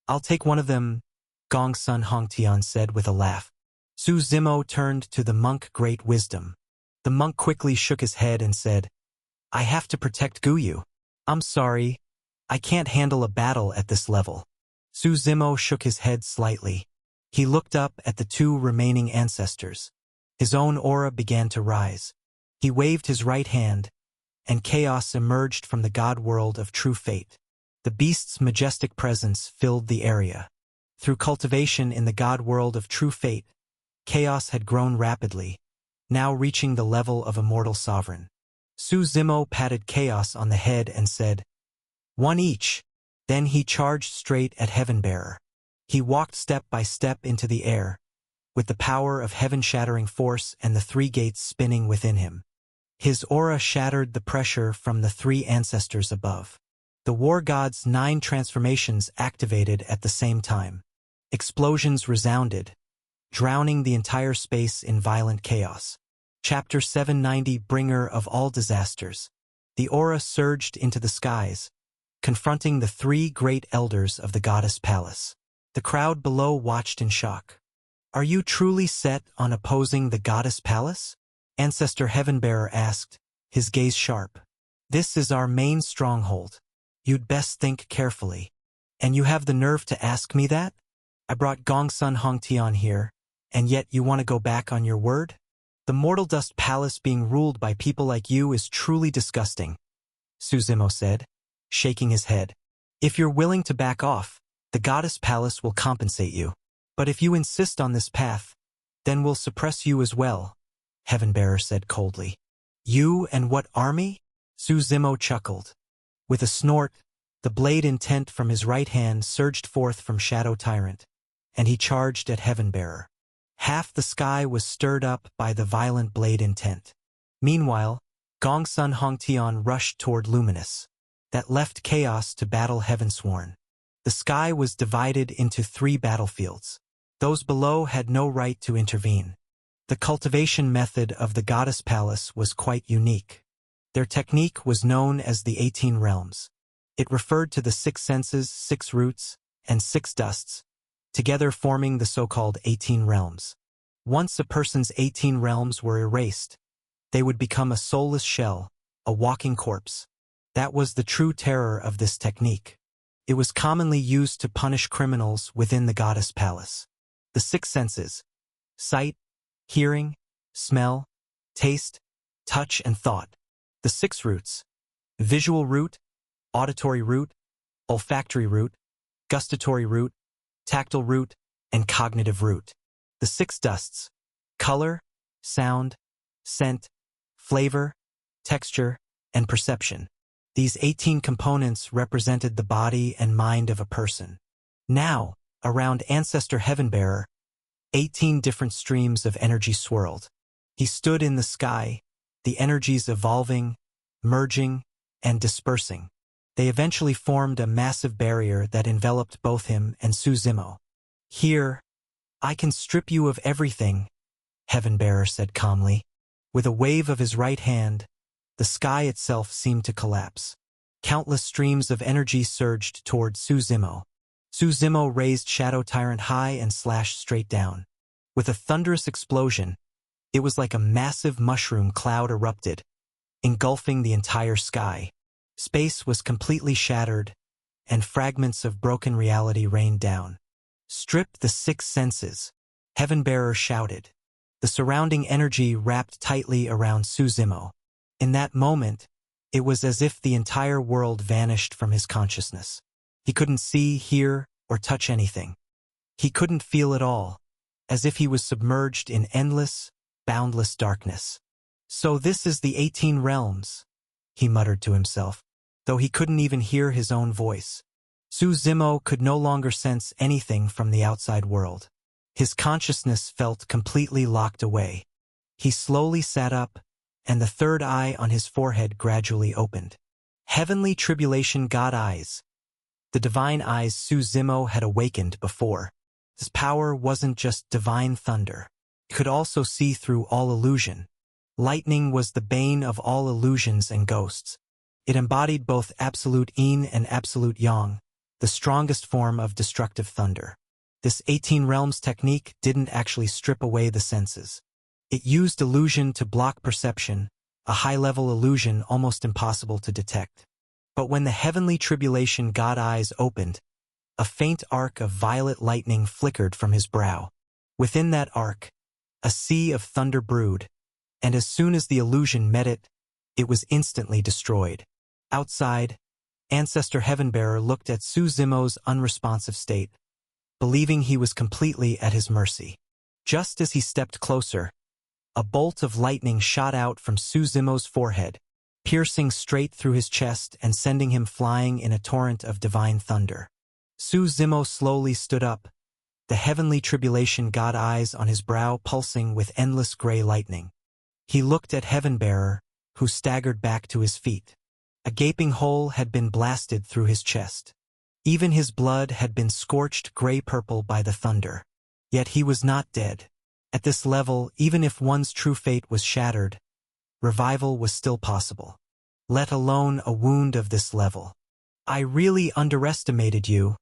I'll take one of them," Gongsun Hongtian said with a laugh. Su Zimo turned to the monk Great Wisdom. The monk quickly shook his head and said, "I have to protect Guyu. I'm sorry, I can't handle a battle at this level." Su Zimo shook his head slightly. He looked up at the two remaining ancestors. His own aura began to rise. He waved his right hand, and chaos emerged from the god world of true fate. The beast's majestic presence filled the area. Through cultivation in the god world of true fate, chaos had grown rapidly, now reaching the level of immortal sovereign. Su Zimo patted chaos on the head and said, "One each." Then he charged straight at Heavenbearer. He walked step by step into the air, with the power of heaven-shattering force and the three gates spinning within him. His aura shattered the pressure from the three ancestors above. The war god's 9 transformations activated at the same time. Explosions resounded, drowning the entire space in violent chaos. Chapter 790, Bringer of All Disasters. The aura surged into the skies, confronting the 3 great elders of the Goddess Palace. The crowd below watched in shock. "Are you truly set on opposing the Goddess Palace?" Ancestor Heavenbearer asked, his gaze sharp. "This is our main stronghold. You'd best think carefully. And you have the nerve to ask me that? I brought Gongsun Hongtian here, and yet you want to go back on your word? The Mortal Dust Palace being ruled by people like you is truly disgusting," Su Zimo said, shaking his head. "If you're willing to back off, the Goddess Palace will compensate you. But if you insist on this path, then we'll suppress you as well," Heavenbearer said coldly. "You and what army?" Su Zimo chuckled. With a snort, the blade intent from his right hand surged forth from Shadow Tyrant, and he charged at Heavenbearer. Half the sky was stirred up by the violent blade intent. Meanwhile, Gongsun Hongtian rushed toward Luminous. That left chaos to battle Heavensworn. The sky was divided into 3 battlefields. Those below had no right to intervene. The cultivation method of the Goddess Palace was quite unique. Their technique was known as the 18 Realms. It referred to the 6 senses, 6 roots, and 6 dusts, together forming the so-called 18 Realms. Once a person's 18 realms were erased, they would become a soulless shell, a walking corpse. That was the true terror of this technique. It was commonly used to punish criminals within the Goddess Palace. The 6 senses: sight, hearing, smell, taste, touch, and thought. The 6 roots: visual root, auditory root, olfactory root, gustatory root, tactile root, and cognitive root. The 6 dusts: color, sound, scent, flavor, texture, and perception. These 18 components represented the body and mind of a person. Now, around Ancestor Heavenbearer, 18 different streams of energy swirled. He stood in the sky, the energies evolving, merging, and dispersing. They eventually formed a massive barrier that enveloped both him and Su Zimo. "Here, I can strip you of everything," Heavenbearer said calmly. With a wave of his right hand, the sky itself seemed to collapse. Countless streams of energy surged toward Su Zimo. Su Zimo raised Shadow Tyrant high and slashed straight down. With a thunderous explosion, It was like a massive mushroom cloud erupted, engulfing the entire sky. Space was completely shattered, and fragments of broken reality rained down. "Strip the six senses," Heavenbearer shouted. The surrounding energy wrapped tightly around Suzimo. In that moment, it was as if the entire world vanished from his consciousness. He couldn't see, hear, or touch anything. He couldn't feel at all, as if he was submerged in endless, boundless darkness. "So this is the 18 realms," he muttered to himself, though he couldn't even hear his own voice. Suzimo could no longer sense anything from the outside world. His consciousness felt completely locked away. He slowly sat up, and the third eye on his forehead gradually opened. Heavenly Tribulation God Eyes. The divine eyes Suzimo had awakened before. His power wasn't just divine thunder. It could also see through all illusion. Lightning was the bane of all illusions and ghosts. It embodied both absolute yin and absolute yang, the strongest form of destructive thunder. This 18 realms technique didn't actually strip away the senses. It used illusion to block perception, a high-level illusion almost impossible to detect. But when the Heavenly Tribulation God Eyes opened, a faint arc of violet lightning flickered from his brow. Within that arc, a sea of thunder brewed, and as soon as the illusion met it, it was instantly destroyed. Outside, Ancestor Heavenbearer looked at Suzimo's unresponsive state, believing he was completely at his mercy. Just as he stepped closer, a bolt of lightning shot out from Suzimo's forehead, piercing straight through his chest and sending him flying in a torrent of divine thunder. Suzimo slowly stood up, the Heavenly Tribulation God Eyes on his brow pulsing with endless gray lightning. He looked at Heavenbearer, who staggered back to his feet. A gaping hole had been blasted through his chest. Even his blood had been scorched gray-purple by the thunder. Yet he was not dead. At this level, even if one's true fate was shattered, revival was still possible. Let alone a wound of this level. "I really underestimated you,"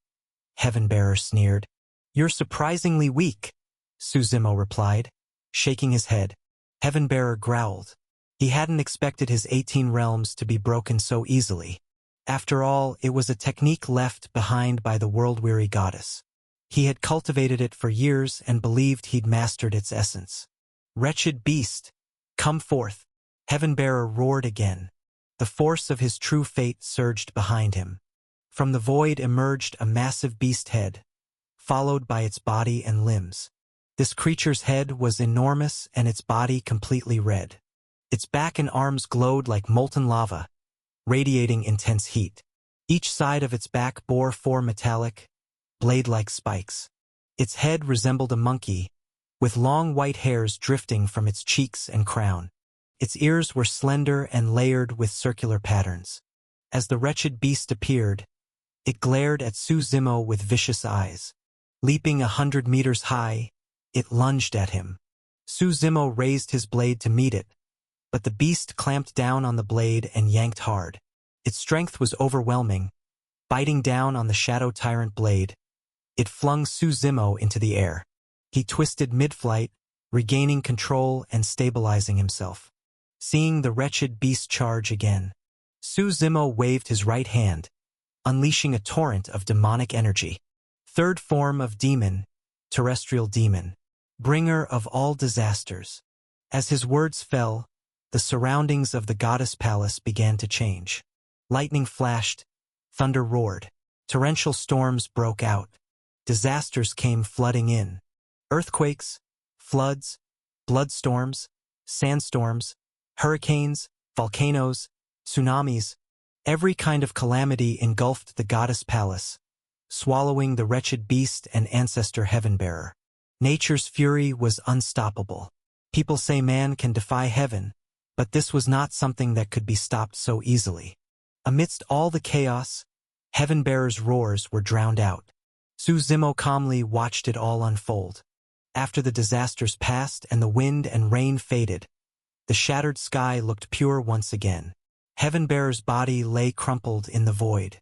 Heavenbearer sneered. "You're surprisingly weak," Suzimo replied, shaking his head. Heavenbearer growled. He hadn't expected his 18 realms to be broken so easily. After all, it was a technique left behind by the world-weary goddess. He had cultivated it for years and believed he'd mastered its essence. "Wretched beast, come forth," Heavenbearer roared again. The force of his true fate surged behind him. From the void emerged a massive beast head, followed by its body and limbs. This creature's head was enormous and its body completely red. Its back and arms glowed like molten lava, radiating intense heat. Each side of its back bore 4 metallic, blade-like spikes. Its head resembled a monkey, with long white hairs drifting from its cheeks and crown. Its ears were slender and layered with circular patterns. As the wretched beast appeared, it glared at Suzimo with vicious eyes. Leaping 100 meters high, it lunged at him. Suzimo raised his blade to meet it, but the beast clamped down on the blade and yanked hard. Its strength was overwhelming. Biting down on the Shadow Tyrant blade, it flung Suzimo into the air. He twisted mid-flight, regaining control and stabilizing himself. Seeing the wretched beast charge again, Suzimo waved his right hand, unleashing a torrent of demonic energy. Third form of demon, terrestrial demon, bringer of all disasters. As his words fell, the surroundings of the goddess palace began to change. Lightning flashed, thunder roared, torrential storms broke out. Disasters came flooding in. Earthquakes, floods, bloodstorms, sandstorms, hurricanes, volcanoes, tsunamis, every kind of calamity engulfed the goddess palace, swallowing the wretched beast and ancestor Heavenbearer. Nature's fury was unstoppable. People say man can defy heaven, but this was not something that could be stopped so easily. Amidst all the chaos, Heavenbearer's roars were drowned out. Suzimo calmly watched it all unfold. After the disasters passed and the wind and rain faded, the shattered sky looked pure once again. Heavenbearer's body lay crumpled in the void.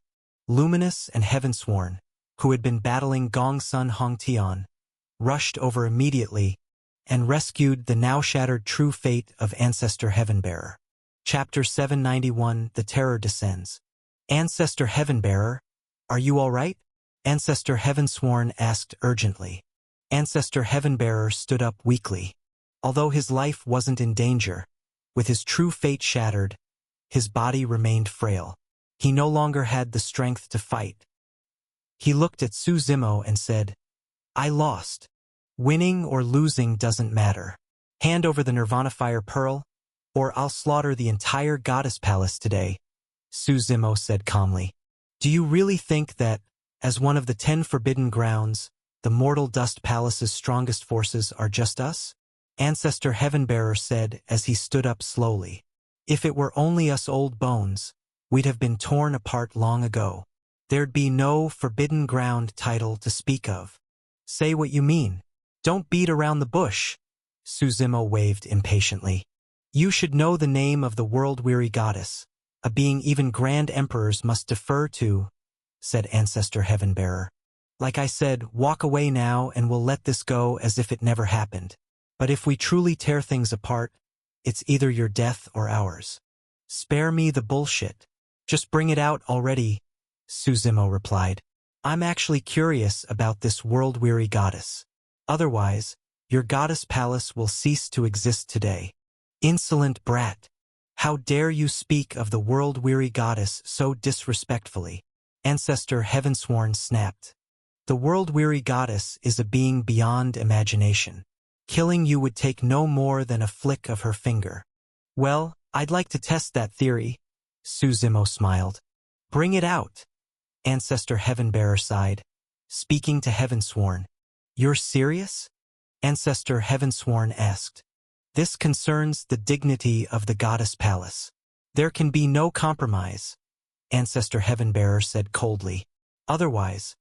Luminous and Heavensworn, who had been battling Gongsun Hongtian, rushed over immediately, and rescued the now-shattered true fate of Ancestor Heavenbearer. Chapter 791, The Terror Descends. Ancestor Heavenbearer, are you all right? Ancestor Heavensworn asked urgently. Ancestor Heavenbearer stood up weakly. Although his life wasn't in danger, with his true fate shattered, his body remained frail. He no longer had the strength to fight. He looked at Su Zimo and said, I lost. Winning or losing doesn't matter. Hand over the Nirvana Fire Pearl, or I'll slaughter the entire Goddess Palace today, Su Zimo said calmly. Do you really think that, as one of the 10 forbidden grounds, the Mortal Dust Palace's strongest forces are just us? Ancestor Heavenbearer said as he stood up slowly. If it were only us old bones, we'd have been torn apart long ago. There'd be no forbidden ground title to speak of. Say what you mean. Don't beat around the bush. Su Zimo waved impatiently. You should know the name of the world-weary goddess, a being even grand emperors must defer to, said Ancestor Heavenbearer. Like I said, walk away now and we'll let this go as if it never happened. But if we truly tear things apart, it's either your death or ours. Spare me the bullshit. Just bring it out already, Su Zimo replied. I'm actually curious about this world-weary goddess. Otherwise, your goddess palace will cease to exist today. Insolent brat. How dare you speak of the world-weary goddess so disrespectfully? Ancestor Heavensworn snapped. The world-weary goddess is a being beyond imagination. Killing you would take no more than a flick of her finger. Well, I'd like to test that theory, Su Zimo smiled. Bring it out. Ancestor Heavenbearer sighed, speaking to Heavensworn. You're serious? Ancestor Heavensworn asked. This concerns the dignity of the Goddess Palace. There can be no compromise, Ancestor Heavenbearer said coldly. Otherwise,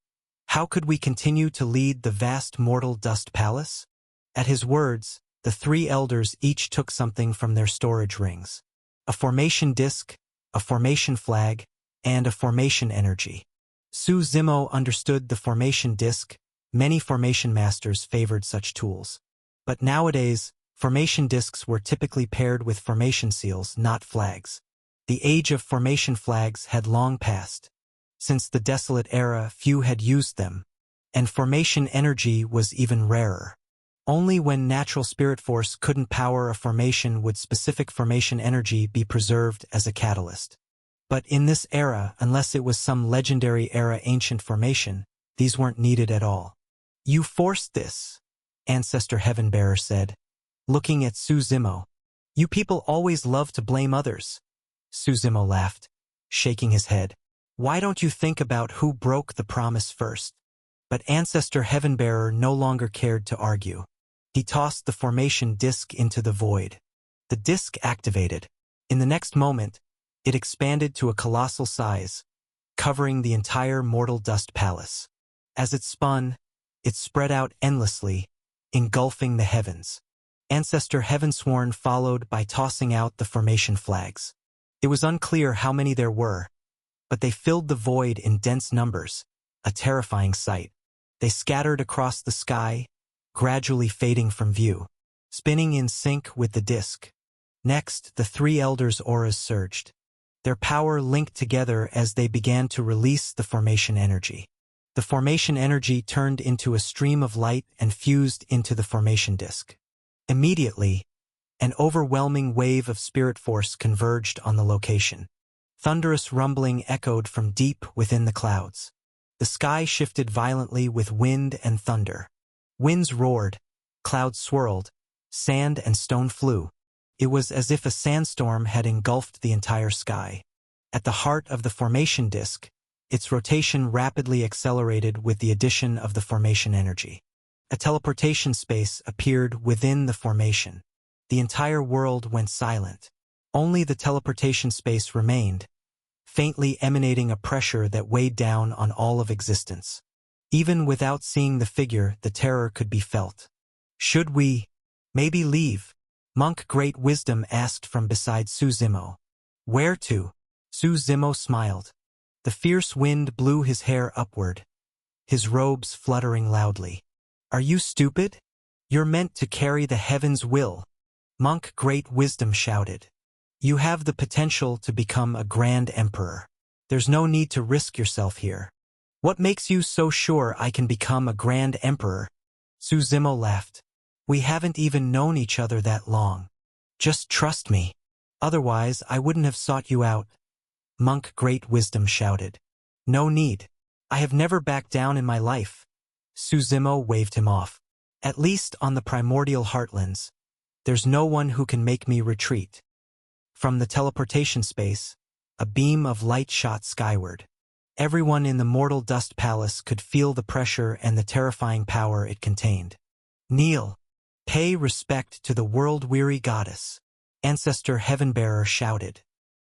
how could we continue to lead the vast Mortal Dust Palace? At his words, the 3 elders each took something from their storage rings. A formation disc, a formation flag, and a formation energy. Su Zimo understood the formation disc. Many formation masters favored such tools. But nowadays, formation discs were typically paired with formation seals, not flags. The age of formation flags had long passed. Since the Desolate Era, few had used them, and formation energy was even rarer. Only when natural spirit force couldn't power a formation would specific formation energy be preserved as a catalyst. But in this era, unless it was some legendary era ancient formation, these weren't needed at all. You forced this, Ancestor Heavenbearer said, looking at Su Zimo. You people always love to blame others. Su Zimo laughed, shaking his head. Why don't you think about who broke the promise first? But Ancestor Heavenbearer no longer cared to argue. He tossed the formation disc into the void. The disc activated. In the next moment, it expanded to a colossal size, covering the entire Mortal Dust Palace. As it spun, it spread out endlessly, engulfing the heavens. Ancestor Heavensworn followed by tossing out the formation flags. It was unclear how many there were, but they filled the void in dense numbers, a terrifying sight. They scattered across the sky, gradually fading from view, spinning in sync with the disc. Next, the 3 elders' auras surged. Their power linked together as they began to release the formation energy. The formation energy turned into a stream of light and fused into the formation disc. Immediately, an overwhelming wave of spirit force converged on the location. Thunderous rumbling echoed from deep within the clouds. The sky shifted violently with wind and thunder. Winds roared, clouds swirled, sand and stone flew. It was as if a sandstorm had engulfed the entire sky. At the heart of the formation disk, its rotation rapidly accelerated with the addition of the formation energy. A teleportation space appeared within the formation. The entire world went silent. Only the teleportation space remained, faintly emanating a pressure that weighed down on all of existence. Even without seeing the figure, the terror could be felt. Should we, maybe leave? Monk Great Wisdom asked from beside Su Zimo. Where to? Su Zimo smiled. The fierce wind blew his hair upward, his robes fluttering loudly. Are you stupid? You're meant to carry the heaven's will, Monk Great Wisdom shouted. You have the potential to become a grand emperor. There's no need to risk yourself here. What makes you so sure I can become a grand emperor? Su Zimo laughed. We haven't even known each other that long. Just trust me. Otherwise, I wouldn't have sought you out. Monk Great Wisdom shouted. No need. I have never backed down in my life. Su Zimo waved him off. At least on the primordial heartlands, there's no one who can make me retreat. From the teleportation space, a beam of light shot skyward. Everyone in the mortal dust palace could feel the pressure and the terrifying power it contained. Kneel. Pay respect to the world-weary goddess, Ancestor Heavenbearer shouted.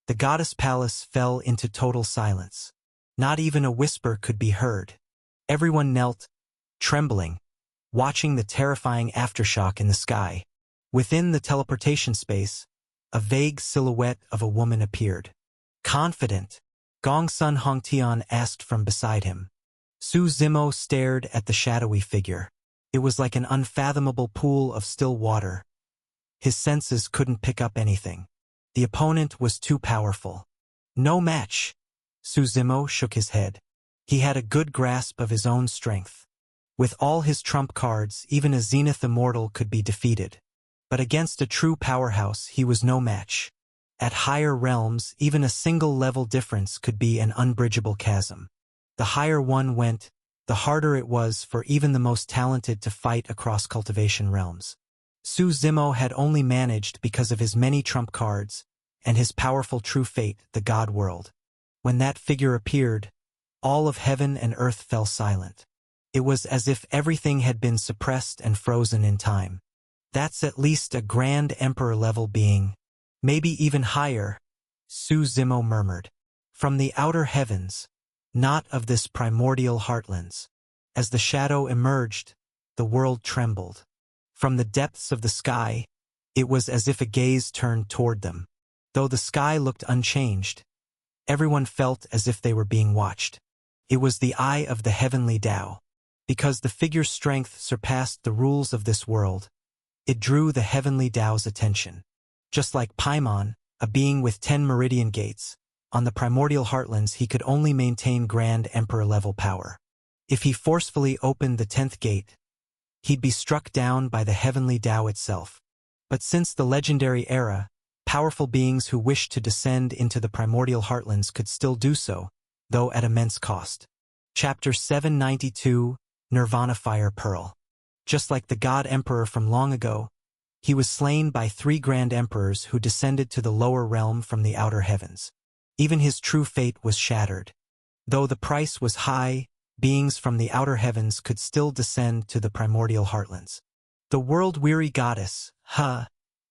The goddess palace fell into total silence. Not even a whisper could be heard. Everyone knelt, trembling, watching the terrifying aftershock in the sky. Within the teleportation space, a vague silhouette of a woman appeared. Confident, Gongsun Hongtian asked from beside him. Su Zimo stared at the shadowy figure. It was like an unfathomable pool of still water. His senses couldn't pick up anything. The opponent was too powerful. No match. Su Zimo shook his head. He had a good grasp of his own strength. With all his trump cards, even a Zenith Immortal could be defeated. But against a true powerhouse, he was no match. At higher realms, even a single level difference could be an unbridgeable chasm. The higher one went, the harder it was for even the most talented to fight across cultivation realms. Su Zimo had only managed because of his many trump cards and his powerful true fate, the God World. When that figure appeared, all of heaven and earth fell silent. It was as if everything had been suppressed and frozen in time. That's at least a grand emperor-level being. Maybe even higher, Su Zimo murmured. From the outer heavens, not of this primordial heartlands. As the shadow emerged, the world trembled. From the depths of the sky, it was as if a gaze turned toward them. Though the sky looked unchanged, everyone felt as if they were being watched. It was the eye of the heavenly Tao. Because the figure's strength surpassed the rules of this world, it drew the heavenly Tao's attention. Just like Paimon, a being with 10 meridian gates, on the primordial heartlands he could only maintain grand emperor-level power. If he forcefully opened the 10th gate, he'd be struck down by the heavenly Tao itself. But since the legendary era, powerful beings who wished to descend into the primordial heartlands could still do so, though at immense cost. Chapter 792, Nirvana Fire Pearl. Just like the God Emperor from long ago, he was slain by 3 grand emperors who descended to the lower realm from the outer heavens. Even his true fate was shattered. Though the price was high, beings from the outer heavens could still descend to the primordial heartlands. The world-weary goddess,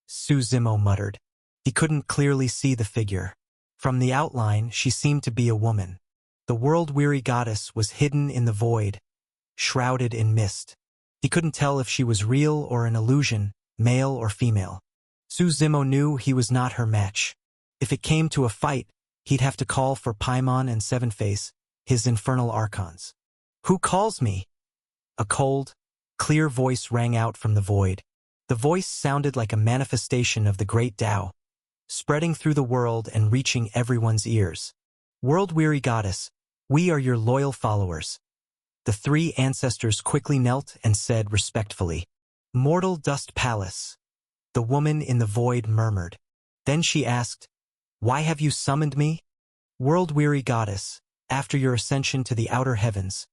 Su Zimo muttered. He couldn't clearly see the figure. From the outline, she seemed to be a woman. The world-weary goddess was hidden in the void, shrouded in mist. He couldn't tell if she was real or an illusion, male or female. Su Zimo knew he was not her match. If it came to a fight, he'd have to call for Paimon and Sevenface, his infernal archons. Who calls me? A cold, clear voice rang out from the void. The voice sounded like a manifestation of the great Tao, spreading through the world and reaching everyone's ears. World-weary goddess, we are your loyal followers. The 3 ancestors quickly knelt and said respectfully, Mortal Dust Palace. The woman in the void murmured. Then she asked, Why have you summoned me? World-weary goddess, after your ascension to the outer heavens,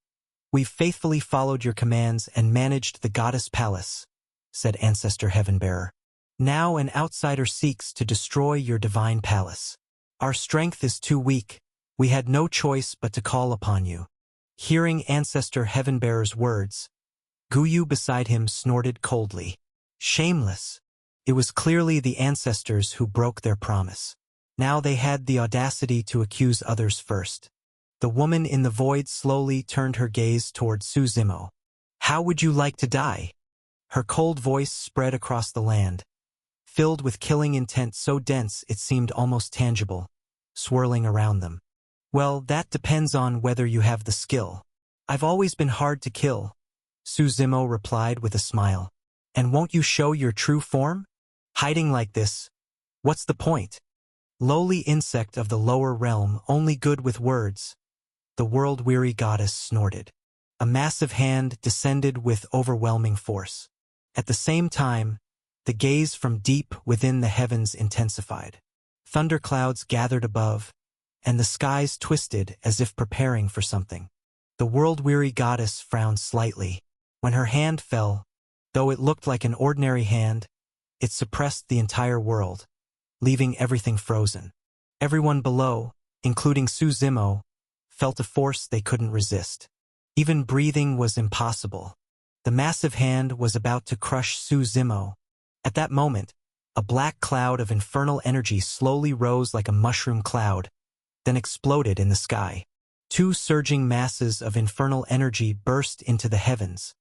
we've faithfully followed your commands and managed the goddess palace, said Ancestor Heavenbearer. Now an outsider seeks to destroy your divine palace. Our strength is too weak. We had no choice but to call upon you. Hearing Ancestor Heavenbearer's words, Guyu beside him snorted coldly. Shameless. It was clearly the ancestors who broke their promise. Now they had the audacity to accuse others first. The woman in the void slowly turned her gaze toward Su Zimo. How would you like to die? Her cold voice spread across the land, filled with killing intent so dense it seemed almost tangible, swirling around them. Well, that depends on whether you have the skill. I've always been hard to kill, Su Zimo replied with a smile. And won't you show your true form? Hiding like this, what's the point? Lowly insect of the lower realm, only good with words, the world-weary goddess snorted. A massive hand descended with overwhelming force. At the same time, the gaze from deep within the heavens intensified. Thunderclouds gathered above, and the skies twisted as if preparing for something. The world-weary goddess frowned slightly. When her hand fell, though it looked like an ordinary hand, it suppressed the entire world, leaving everything frozen. Everyone below, including Suzumo, felt a force they couldn't resist. Even breathing was impossible. The massive hand was about to crush Suzumo. At that moment, a black cloud of infernal energy slowly rose like a mushroom cloud, then exploded in the sky. Two surging masses of infernal energy burst into the heavens,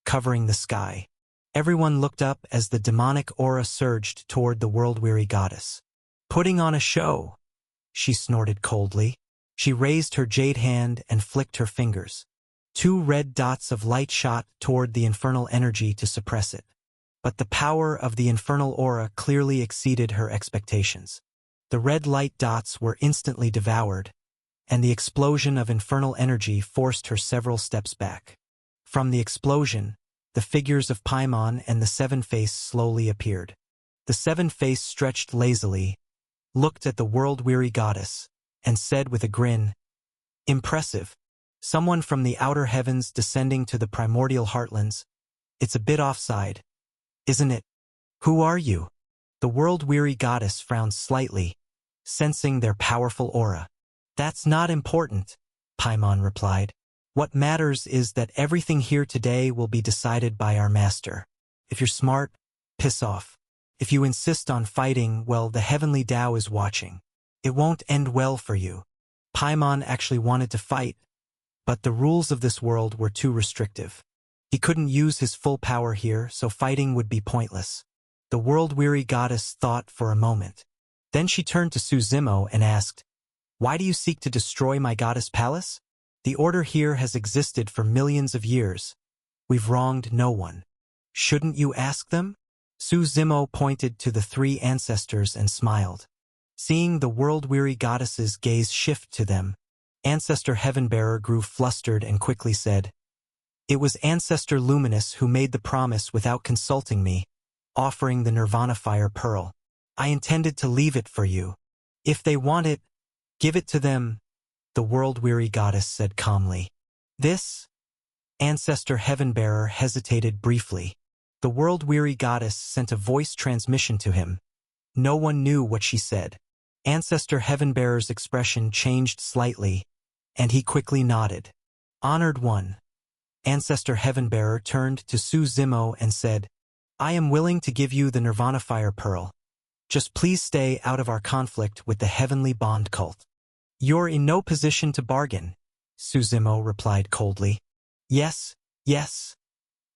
covering the sky. Everyone looked up as the demonic aura surged toward the world-weary goddess. "Putting on a show," she snorted coldly. She raised her jade hand and flicked her fingers. Two red dots of light shot toward the infernal energy to suppress it. But the power of the infernal aura clearly exceeded her expectations. The red light dots were instantly devoured, and the explosion of infernal energy forced her several steps back. From the explosion, the figures of Paimon and the Seven-Face slowly appeared. The Seven-Face stretched lazily, looked at the world-weary goddess, and said with a grin, "Impressive. Someone from the outer heavens descending to the primordial heartlands. It's a bit offside, isn't it? Who are you?" The world-weary goddess frowned slightly, sensing their powerful aura. "That's not important," Paimon replied. "What matters is that everything here today will be decided by our master. If you're smart, piss off. If you insist on fighting, well, the heavenly Tao is watching. It won't end well for you." Paimon actually wanted to fight, but the rules of this world were too restrictive. He couldn't use his full power here, so fighting would be pointless. The world-weary goddess thought for a moment. Then she turned to Suzumo and asked, "Why do you seek to destroy my goddess palace? The order here has existed for millions of years. We've wronged no one. Shouldn't you ask them?" Suzumo pointed to the three ancestors and smiled. Seeing the world-weary goddess's gaze shift to them, Ancestor Heavenbearer grew flustered and quickly said, "It was Ancestor Luminous who made the promise without consulting me, offering the Nirvana Fire Pearl. I intended to leave it for you. If they want it, give it to them," the world-weary goddess said calmly. "This?" Ancestor Heavenbearer hesitated briefly. The world-weary goddess sent a voice transmission to him. No one knew what she said. Ancestor Heavenbearer's expression changed slightly, and he quickly nodded. "Honored one." Ancestor Heavenbearer turned to Suzumo and said, "I am willing to give you the Nirvana Fire Pearl. Just please stay out of our conflict with the Heavenly Bond cult." "You're in no position to bargain," Suzumo replied coldly. "Yes, yes."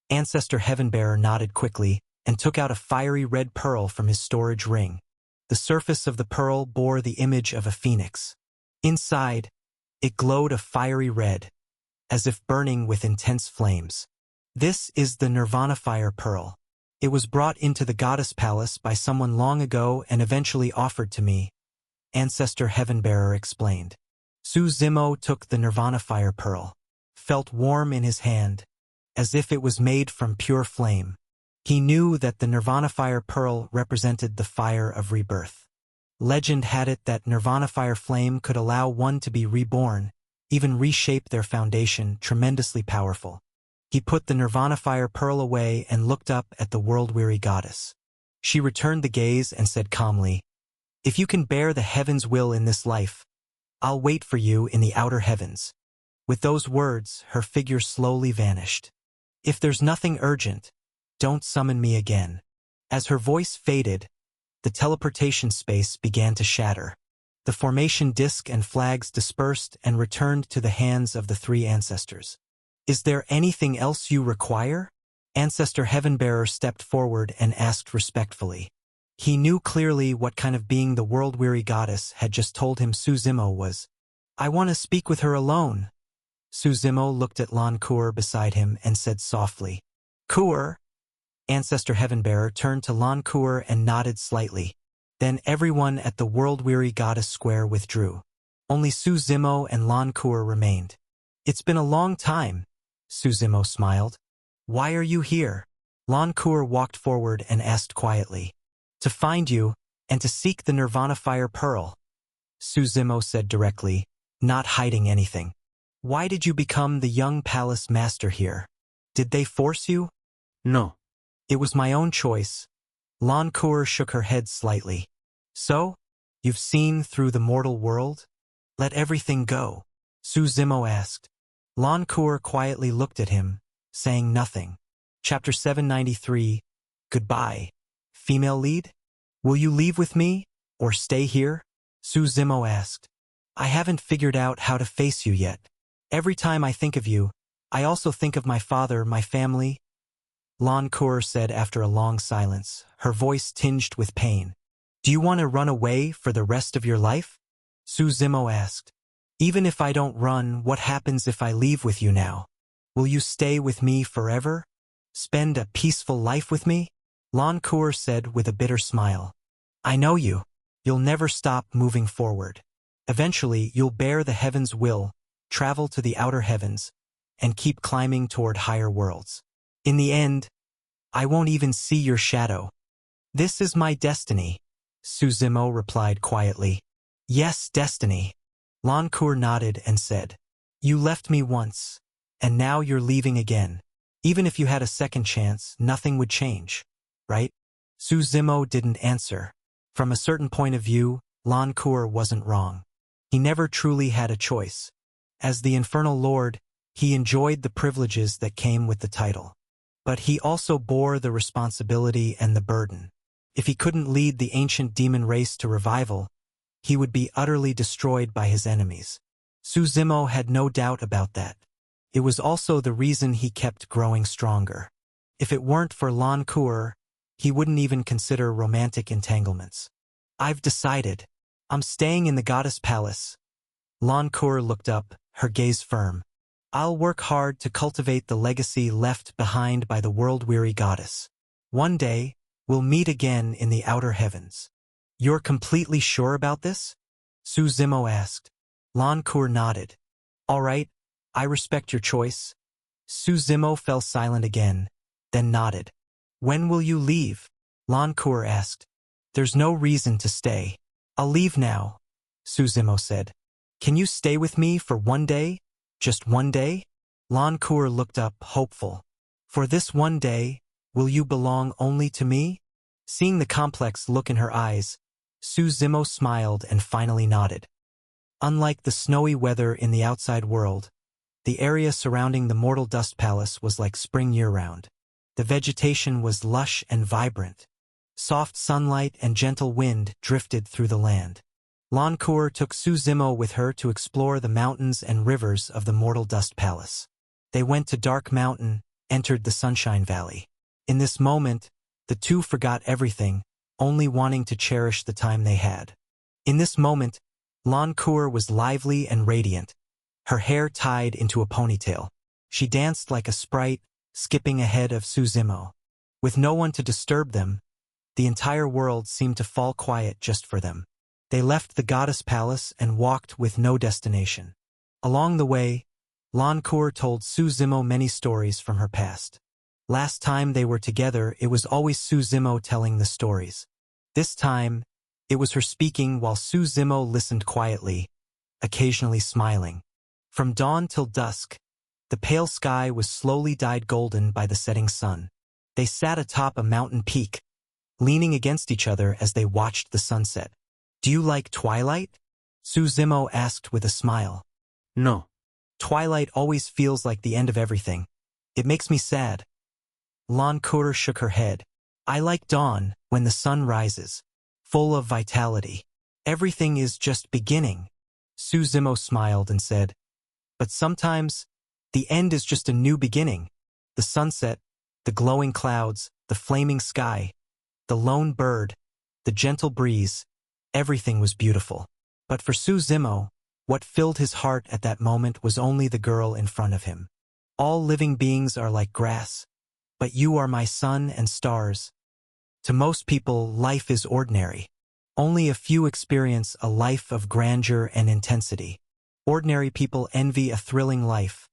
Ancestor Heavenbearer nodded quickly and took out a fiery red pearl from his storage ring. The surface of the pearl bore the image of a phoenix. Inside, it glowed a fiery red, as if burning with intense flames. "This is the Nirvana Fire Pearl. It was brought into the goddess palace by someone long ago and eventually offered to me," Ancestor Heavenbearer explained. Suzumo took the Nirvana Fire Pearl, felt warm in his hand, as if it was made from pure flame. He knew that the Nirvana Fire Pearl represented the fire of rebirth. Legend had it that Nirvana Fire Flame could allow one to be reborn, even reshape their foundation, tremendously powerful. He put the Nirvana Fire Pearl away and looked up at the world-weary goddess. She returned the gaze and said calmly, "If you can bear the heaven's will in this life, I'll wait for you in the outer heavens." With those words, her figure slowly vanished. "If there's nothing urgent, don't summon me again." As her voice faded, the teleportation space began to shatter. The formation disk and flags dispersed and returned to the hands of the three ancestors. "Is there anything else you require?" Ancestor Heavenbearer stepped forward and asked respectfully. He knew clearly what kind of being the world-weary goddess had just told him Suzumo was. "I want to speak with her alone." Suzumo looked at Lan Kur beside him and said softly, "Kur, Ancestor Heavenbearer turned to Lan Kuer and nodded slightly. Then everyone at the world-weary goddess square withdrew. Only Su Zimo and Lan Kuer remained. It's been a long time, Su Zimo smiled. Why are you here? Lan Kuer walked forward and asked quietly. To find you, and to seek the Nirvana Fire Pearl, Su Zimo said directly, not hiding anything. Why did you become the young palace master here? Did they force you? No. It was my own choice. Lan Kuer shook her head slightly. So? You've seen through the mortal world? Let everything go, Su Zimo asked. Lan Kuer quietly looked at him, saying nothing. Chapter 793, Goodbye. Female lead? Will you leave with me, or stay here? Su Zimo asked. I haven't figured out how to face you yet. Every time I think of you, I also think of my father, my family. Lan Kuer said after a long silence, her voice tinged with pain. Do you want to run away for the rest of your life? Su Zimo asked. Even if I don't run, what happens if I leave with you now? Will you stay with me forever? Spend a peaceful life with me? Lan Kuer said with a bitter smile. I know you. You'll never stop moving forward. Eventually, you'll bear the heaven's will, travel to the outer heavens, and keep climbing toward higher worlds. In the end, I won't even see your shadow. This is my destiny, Su Zimo replied quietly. Yes, destiny. Lan Kuer nodded and said, You left me once, and now you're leaving again. Even if you had a second chance, nothing would change, right? Su Zimo didn't answer. From a certain point of view, Lan Kuer wasn't wrong. He never truly had a choice. As the Infernal Lord, he enjoyed the privileges that came with the title. But he also bore the responsibility and the burden. If he couldn't lead the ancient demon race to revival, he would be utterly destroyed by his enemies. Su Zimo had no doubt about that. It was also the reason he kept growing stronger. If it weren't for Lan Kuer, he wouldn't even consider romantic entanglements. I've decided. I'm staying in the goddess palace. Lan Kuer looked up, her gaze firm. I'll work hard to cultivate the legacy left behind by the world-weary goddess. One day, we'll meet again in the outer heavens. You're completely sure about this? Su Zimo asked. Lan Kuer nodded. All right, I respect your choice. Su Zimo fell silent again, then nodded. When will you leave? Lan Kuer asked. There's no reason to stay. I'll leave now, Su Zimo said. Can you stay with me for one day? Just one day? Lan Kuer looked up, hopeful. For this one day, will you belong only to me? Seeing the complex look in her eyes, Su Zimo smiled and finally nodded. Unlike the snowy weather in the outside world, the area surrounding the Mortal Dust Palace was like spring year-round. The vegetation was lush and vibrant. Soft sunlight and gentle wind drifted through the land. Lan Kuer took Su Zimo with her to explore the mountains and rivers of the Mortal Dust Palace. They went to Dark Mountain, entered the Sunshine Valley. In this moment, the two forgot everything, only wanting to cherish the time they had. In this moment, Lan Kuer was lively and radiant, her hair tied into a ponytail. She danced like a sprite, skipping ahead of Su Zimo. With no one to disturb them, the entire world seemed to fall quiet just for them. They left the goddess palace and walked with no destination. Along the way, Lan Kuer told Su Zimo many stories from her past. Last time they were together, it was always Su Zimo telling the stories. This time, it was her speaking while Su Zimo listened quietly, occasionally smiling. From dawn till dusk, the pale sky was slowly dyed golden by the setting sun. They sat atop a mountain peak, leaning against each other as they watched the sunset. Do you like twilight? Su Zimo asked with a smile. No. Twilight always feels like the end of everything. It makes me sad. Lan Kuer shook her head. I like dawn, when the sun rises, full of vitality. Everything is just beginning. Su Zimo smiled and said, but sometimes, the end is just a new beginning. The sunset, the glowing clouds, the flaming sky, the lone bird, the gentle breeze, everything was beautiful. But for Su Zimo, what filled his heart at that moment was only the girl in front of him. All living beings are like grass. but you are my sun and stars. To most people, life is ordinary. Only a few experience a life of grandeur and intensity. Ordinary people envy a thrilling life,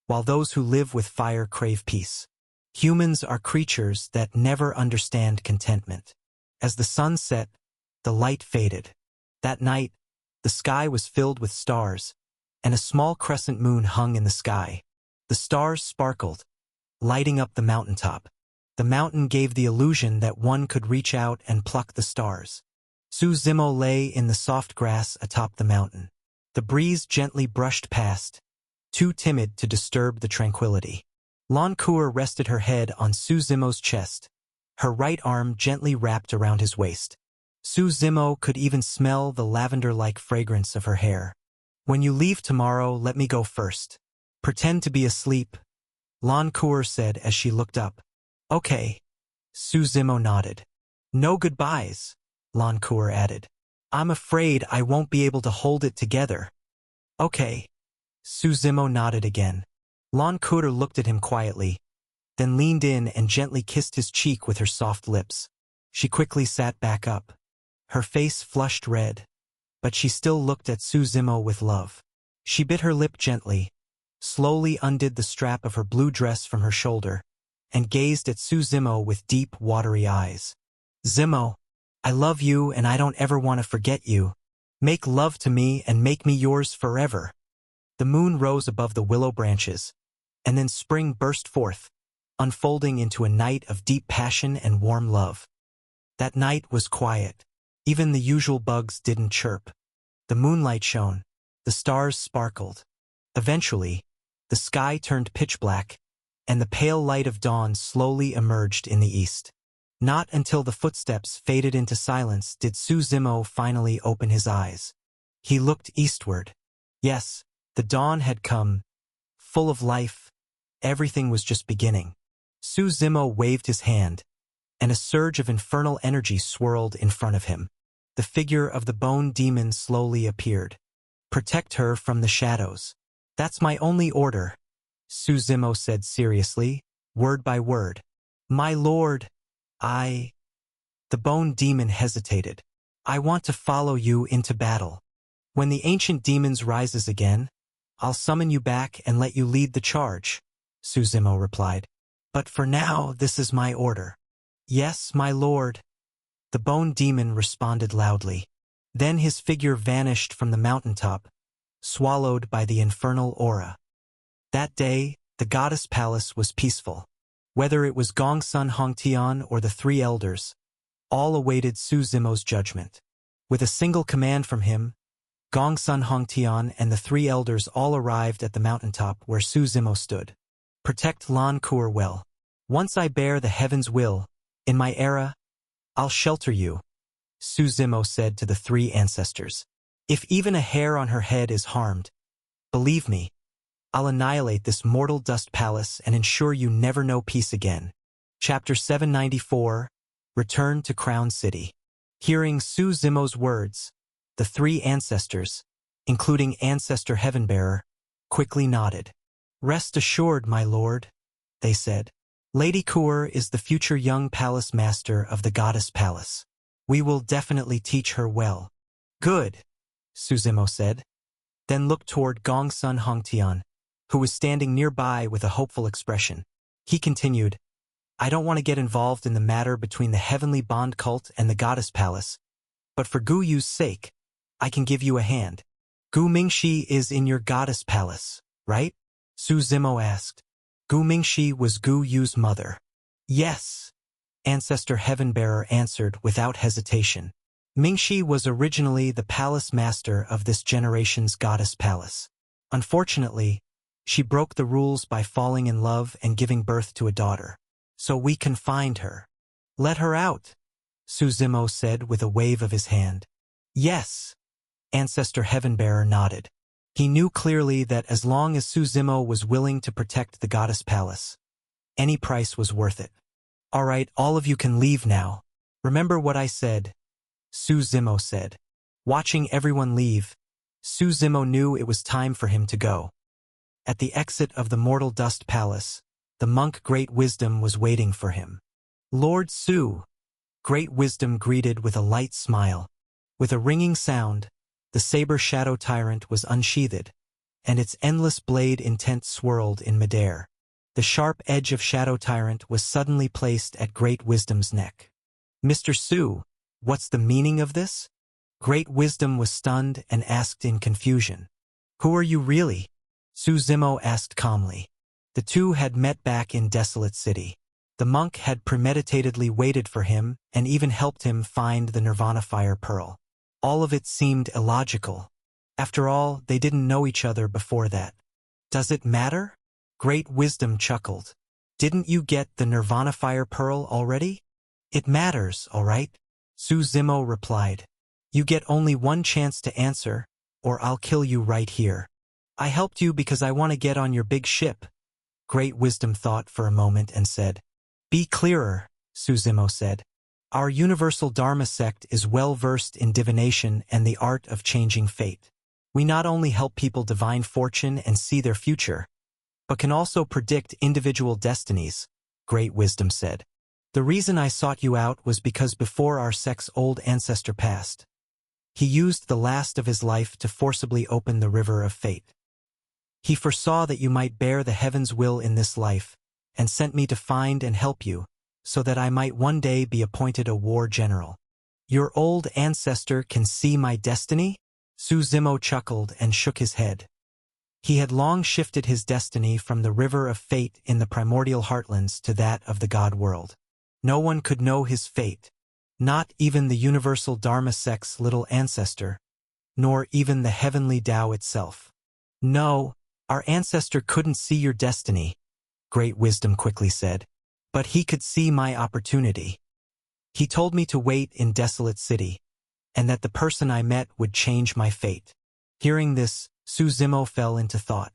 while those who live with fire crave peace. Humans are creatures that never understand contentment. As the sun set, the light faded. That night, the sky was filled with stars, and a small crescent moon hung in the sky. The stars sparkled, lighting up the mountaintop. The mountain gave the illusion that one could reach out and pluck the stars. Suzumo lay in the soft grass atop the mountain. The breeze gently brushed past, too timid to disturb the tranquility. Lancour rested her head on Suzumo's chest, her right arm gently wrapped around his waist. Suzumo could even smell the lavender-like fragrance of her hair. When you leave tomorrow, let me go first. Pretend to be asleep, Lancour said as she looked up. Okay. Suzumo nodded. No goodbyes, Lancour added. I'm afraid I won't be able to hold it together. Okay. Suzumo nodded again. Lancour looked at him quietly, then leaned in and gently kissed his cheek with her soft lips. She quickly sat back up. Her face flushed red, but she still looked at Suzumo with love. She bit her lip gently, slowly undid the strap of her blue dress from her shoulder, and gazed at Suzumo with deep, watery eyes. Zimo, I love you and I don't ever want to forget you. Make love to me and make me yours forever. The moon rose above the willow branches, and then spring burst forth, unfolding into a night of deep passion and warm love. That night was quiet. Even the usual bugs didn't chirp. The moonlight shone. The stars sparkled. Eventually, the sky turned pitch black, and the pale light of dawn slowly emerged in the east. Not until the footsteps faded into silence did Suzumo finally open his eyes. He looked eastward. Yes, the dawn had come, full of life. Everything was just beginning. Suzumo waved his hand, and a surge of infernal energy swirled in front of him. The figure of the bone demon slowly appeared. Protect her from the shadows. That's my only order, Suzumo said seriously, word by word. My lord, The bone demon hesitated. I want to follow you into battle. When the ancient demons rises again, I'll summon you back and let you lead the charge, Suzumo replied. But for now, this is my order. Yes, my lord. The bone demon responded loudly. Then his figure vanished from the mountaintop, swallowed by the infernal aura. That day, the goddess palace was peaceful. Whether it was Gongsun Hongtian or the three elders, all awaited Suzumo's judgment. With a single command from him, Gongsun Hongtian and the three elders all arrived at the mountaintop where Suzumo stood. Protect Lancour well. Once I bear the heaven's will, in my era, I'll shelter you, Suzumo said to the three ancestors. If even a hair on her head is harmed, believe me, I'll annihilate this mortal dust palace and ensure you never know peace again. Chapter 794, Return to Crown City. Hearing Suzumo's words, the three ancestors, including Ancestor Heavenbearer, quickly nodded. Rest assured, my lord, they said. Lady Cour is the future young palace master of the goddess palace. We will definitely teach her well. Good, Suzumo said, then looked toward Gongsun Hongtian, who was standing nearby with a hopeful expression. He continued, I don't want to get involved in the matter between the Heavenly Bond cult and the goddess palace, but for Gu Yu's sake, I can give you a hand. Gu Mingxi is in your goddess palace, right? Suzumo asked. Gu Mingxi was Gu Yu's mother. Yes, Ancestor Heavenbearer answered without hesitation. Mingxi was originally the palace master of this generation's goddess palace. Unfortunately, she broke the rules by falling in love and giving birth to a daughter. So we confined her. Let her out, Suzumo said with a wave of his hand. Yes, Ancestor Heavenbearer nodded. He knew clearly that as long as Suzumo was willing to protect the goddess palace, any price was worth it. All right, all of you can leave now. Remember what I said, Suzumo said. Watching everyone leave, Suzumo knew it was time for him to go. At the exit of the Mortal Dust Palace, the monk Great Wisdom was waiting for him. Lord Su, Great Wisdom greeted with a light smile. With a ringing sound, the saber Shadow Tyrant was unsheathed, and its endless blade intent swirled in midair. The sharp edge of Shadow Tyrant was suddenly placed at Great Wisdom's neck. Mr. Su, what's the meaning of this? Great Wisdom was stunned and asked in confusion. Who are you really? Su Zimo asked calmly. The two had met back in Desolate City. The monk had premeditatedly waited for him and even helped him find the Nirvana Fire Pearl. All of it seemed illogical. After all, they didn't know each other before that. Does it matter? Great Wisdom chuckled. Didn't you get the Nirvana Fire Pearl already? It matters, all right? Su Zimo replied. You get only one chance to answer, or I'll kill you right here. I helped you because I want to get on your big ship. Great Wisdom thought for a moment and said. Be clearer, Su Zimo said. Our Universal Dharma sect is well versed in divination and the art of changing fate. We not only help people divine fortune and see their future, but can also predict individual destinies, Great Wisdom said. The reason I sought you out was because before our sect's old ancestor passed, he used the last of his life to forcibly open the river of fate. He foresaw that you might bear the heaven's will in this life, and sent me to find and help you, so that I might one day be appointed a war general. Your old ancestor can see my destiny? Su Zimo chuckled and shook his head. He had long shifted his destiny from the river of fate in the primordial heartlands to that of the god world. No one could know his fate, not even the Universal Dharma sect's little ancestor, nor even the heavenly Tao itself. No, our ancestor couldn't see your destiny, Great Wisdom quickly said, but he could see my opportunity. He told me to wait in Desolate City, and that the person I met would change my fate. Hearing this, Su Zimo fell into thought.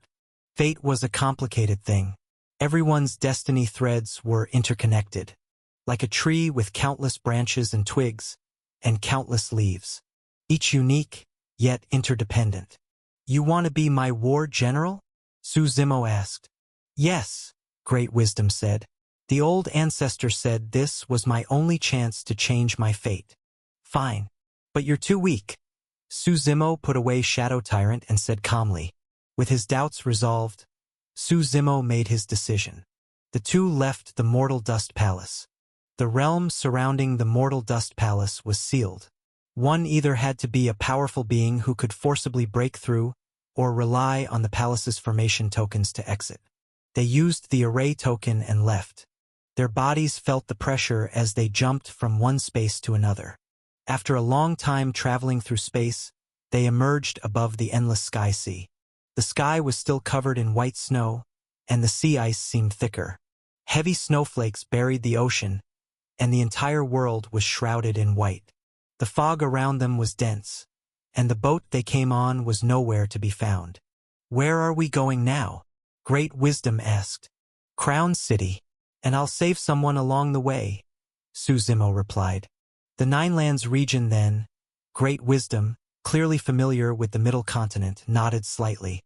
Fate was a complicated thing. Everyone's destiny threads were interconnected, like a tree with countless branches and twigs, and countless leaves, each unique, yet interdependent. You want to be my war general? Su Zimo asked. Yes, Great Wisdom said. The old ancestor said this was my only chance to change my fate. Fine, but you're too weak. Su Zimo put away Shadow Tyrant and said calmly. With his doubts resolved, Su Zimo made his decision. The two left the Mortal Dust Palace. The realm surrounding the Mortal Dust Palace was sealed. One either had to be a powerful being who could forcibly break through, or rely on the palace's formation tokens to exit. They used the array token and left. Their bodies felt the pressure as they jumped from one space to another. After a long time traveling through space, they emerged above the endless sky sea. The sky was still covered in white snow, and the sea ice seemed thicker. Heavy snowflakes buried the ocean, and the entire world was shrouded in white. The fog around them was dense, and the boat they came on was nowhere to be found. Where are we going now? Great Wisdom asked. Crown City, and I'll save someone along the way, Su Zimo replied. The Nine Lands region then, Great Wisdom, clearly familiar with the Middle Continent, nodded slightly.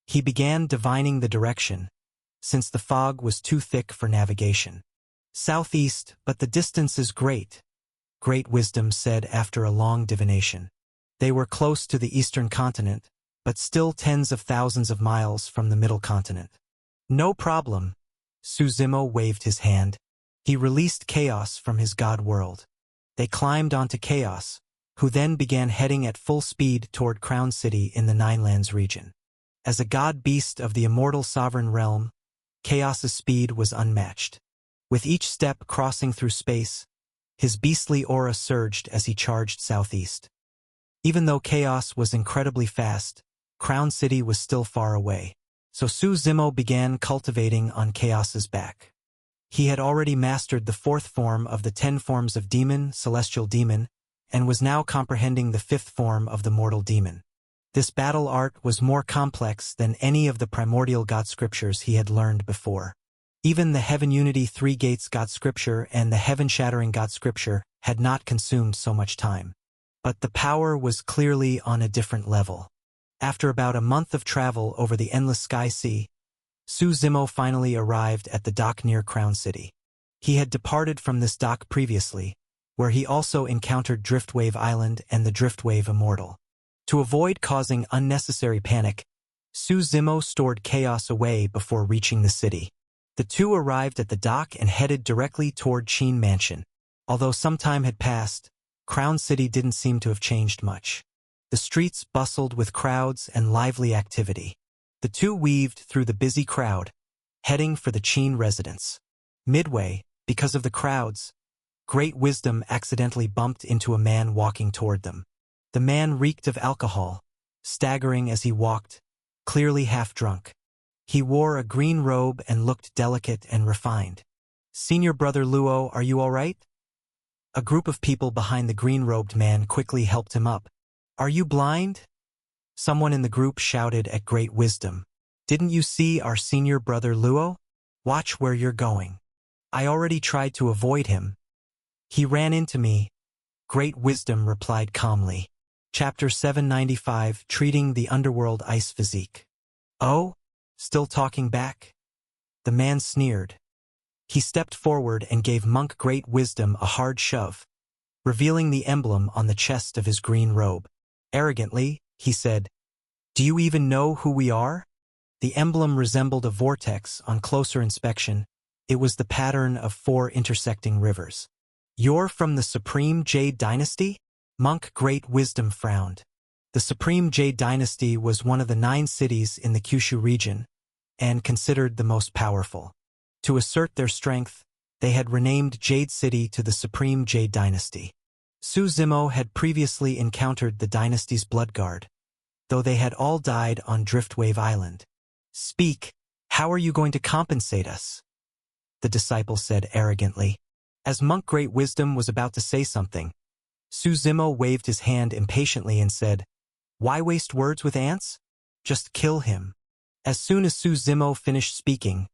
He began divining the direction, since the fog was too thick for navigation. Southeast, but the distance is great, Great Wisdom said after a long divination. They were close to the Eastern Continent, but still tens of thousands of miles from the Middle Continent. No problem. Su Zimo waved his hand. He released Chaos from his god world. They climbed onto Chaos, who then began heading at full speed toward Crown City in the Nine Lands region. As a god beast of the immortal sovereign realm, Chaos's speed was unmatched. With each step crossing through space, his beastly aura surged as he charged southeast. Even though Chaos was incredibly fast, Crown City was still far away, so Su Zimo began cultivating on Chaos's back. He had already mastered the fourth form of the 10 forms of demon, celestial demon, and was now comprehending the fifth form of the mortal demon. This battle art was more complex than any of the primordial god scriptures he had learned before. Even the Heaven Unity Three Gates god scripture and the Heaven Shattering god scripture had not consumed so much time. But the power was clearly on a different level. After about a month of travel over the endless sky sea, Su Zimo finally arrived at the dock near Crown City. He had departed from this dock previously, where he also encountered Driftwave Island and the Driftwave Immortal. To avoid causing unnecessary panic, Su Zimo stored chaos away before reaching the city. The two arrived at the dock and headed directly toward Qin Mansion. Although some time had passed, Crown City didn't seem to have changed much. The streets bustled with crowds and lively activity. The two weaved through the busy crowd, heading for the Qin residence. Midway, because of the crowds, Great Wisdom accidentally bumped into a man walking toward them. The man reeked of alcohol, staggering as he walked, clearly half drunk. He wore a green robe and looked delicate and refined. "Senior Brother Luo, are you all right?" A group of people behind the green-robed man quickly helped him up. "Are you blind?" Someone in the group shouted at Great Wisdom. "Didn't you see our senior brother Luo? Watch where you're going." "I already tried to avoid him. He ran into me," Great Wisdom replied calmly. Chapter 795, Treating the Underworld Ice Physique. "Oh? Still talking back?" The man sneered. He stepped forward and gave Monk Great Wisdom a hard shove, revealing the emblem on the chest of his green robe. Arrogantly, he said, "Do you even know who we are?" The emblem resembled a vortex. On closer inspection, it was the pattern of 4 intersecting rivers. "You're from the Supreme Jade Dynasty?" Monk Great Wisdom frowned. The Supreme Jade Dynasty was one of the 9 cities in the Kyushu region, and considered the most powerful. To assert their strength, they had renamed Jade City to the Supreme Jade Dynasty. Su Zimo had previously encountered the dynasty's blood guard, though they had all died on Driftwave Island. "Speak, how are you going to compensate us?" the disciple said arrogantly. As Monk Great Wisdom was about to say something, Su Zimo waved his hand impatiently and said, "Why waste words with ants? Just kill him." As soon as Su Zimo finished speaking,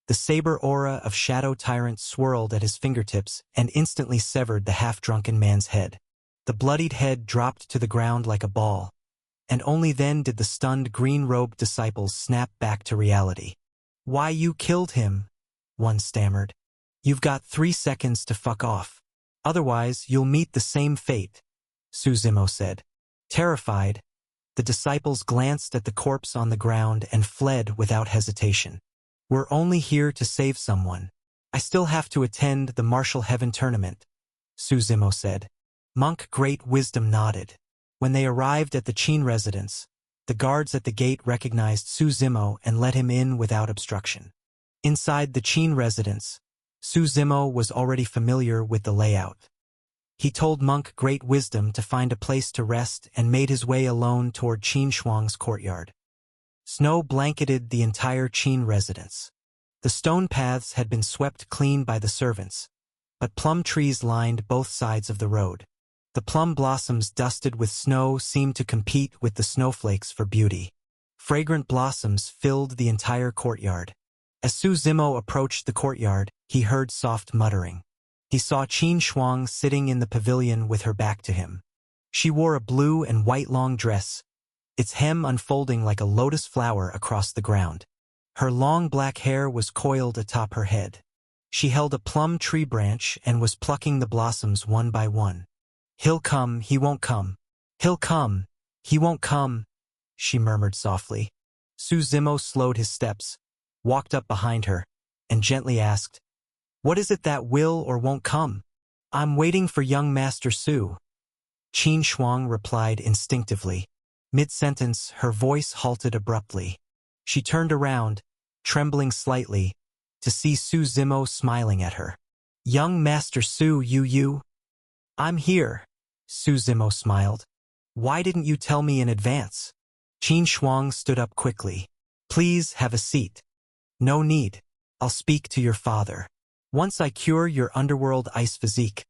the saber aura of Shadow Tyrant swirled at his fingertips and instantly severed the half-drunken man's head. The bloodied head dropped to the ground like a ball, and only then did the stunned green-robed disciples snap back to reality. "Why, you killed him," one stammered. "You've got 3 seconds to fuck off. Otherwise, you'll meet the same fate," Su Zimo said. Terrified, the disciples glanced at the corpse on the ground and fled without hesitation. "We're only here to save someone. I still have to attend the Martial Heaven tournament," Su Zimo said. Monk Great Wisdom nodded. When they arrived at the Qin residence, the guards at the gate recognized Su Zimo and let him in without obstruction. Inside the Qin residence, Su Zimo was already familiar with the layout. He told Monk Great Wisdom to find a place to rest and made his way alone toward Qin Shuang's courtyard. Snow blanketed the entire Qin residence. The stone paths had been swept clean by the servants, but plum trees lined both sides of the road. The plum blossoms dusted with snow seemed to compete with the snowflakes for beauty. Fragrant blossoms filled the entire courtyard. As Su Zimo approached the courtyard, he heard soft muttering. He saw Qin Shuang sitting in the pavilion with her back to him. She wore a blue and white long dress, its hem unfolding like a lotus flower across the ground. Her long black hair was coiled atop her head. She held a plum tree branch and was plucking the blossoms one by one. "He'll come, he won't come. He'll come, he won't come," she murmured softly. Su Zimo slowed his steps, walked up behind her, and gently asked, "What is it that will or won't come?" "I'm waiting for young Master Su," Qin Shuang replied instinctively. Mid-sentence, her voice halted abruptly. She turned around, trembling slightly, to see Su Zimo smiling at her. "Young Master Su, you? I'm here," Su Zimo smiled. "Why didn't you tell me in advance?" Qin Shuang stood up quickly. "Please have a seat." "No need. I'll speak to your father. Once I cure your underworld ice physique,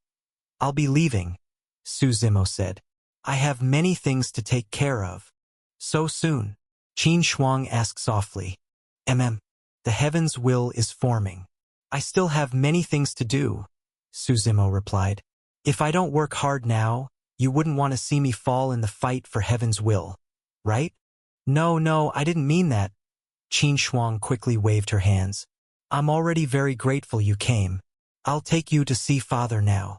I'll be leaving," Su Zimo said. "I have many things to take care of." "So soon?" Qin Shuang asked softly. The heaven's will is forming. I still have many things to do," Su Zimo replied. "If I don't work hard now, you wouldn't want to see me fall in the fight for heaven's will, right?" No, I didn't mean that," Qin Shuang quickly waved her hands. I'm already very grateful you came. I'll take you to see father now.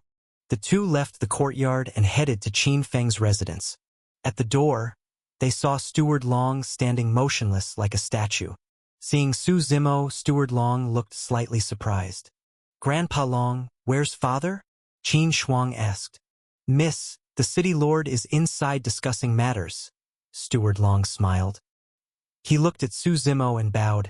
The two left the courtyard and headed to Qin Feng's residence. At the door, they saw Steward Long standing motionless like a statue. Seeing Su Zimo, Steward Long looked slightly surprised. Grandpa Long, where's father? Qin Shuang asked. Miss, the city lord is inside discussing matters. Steward Long smiled. He looked at Su Zimo and bowed.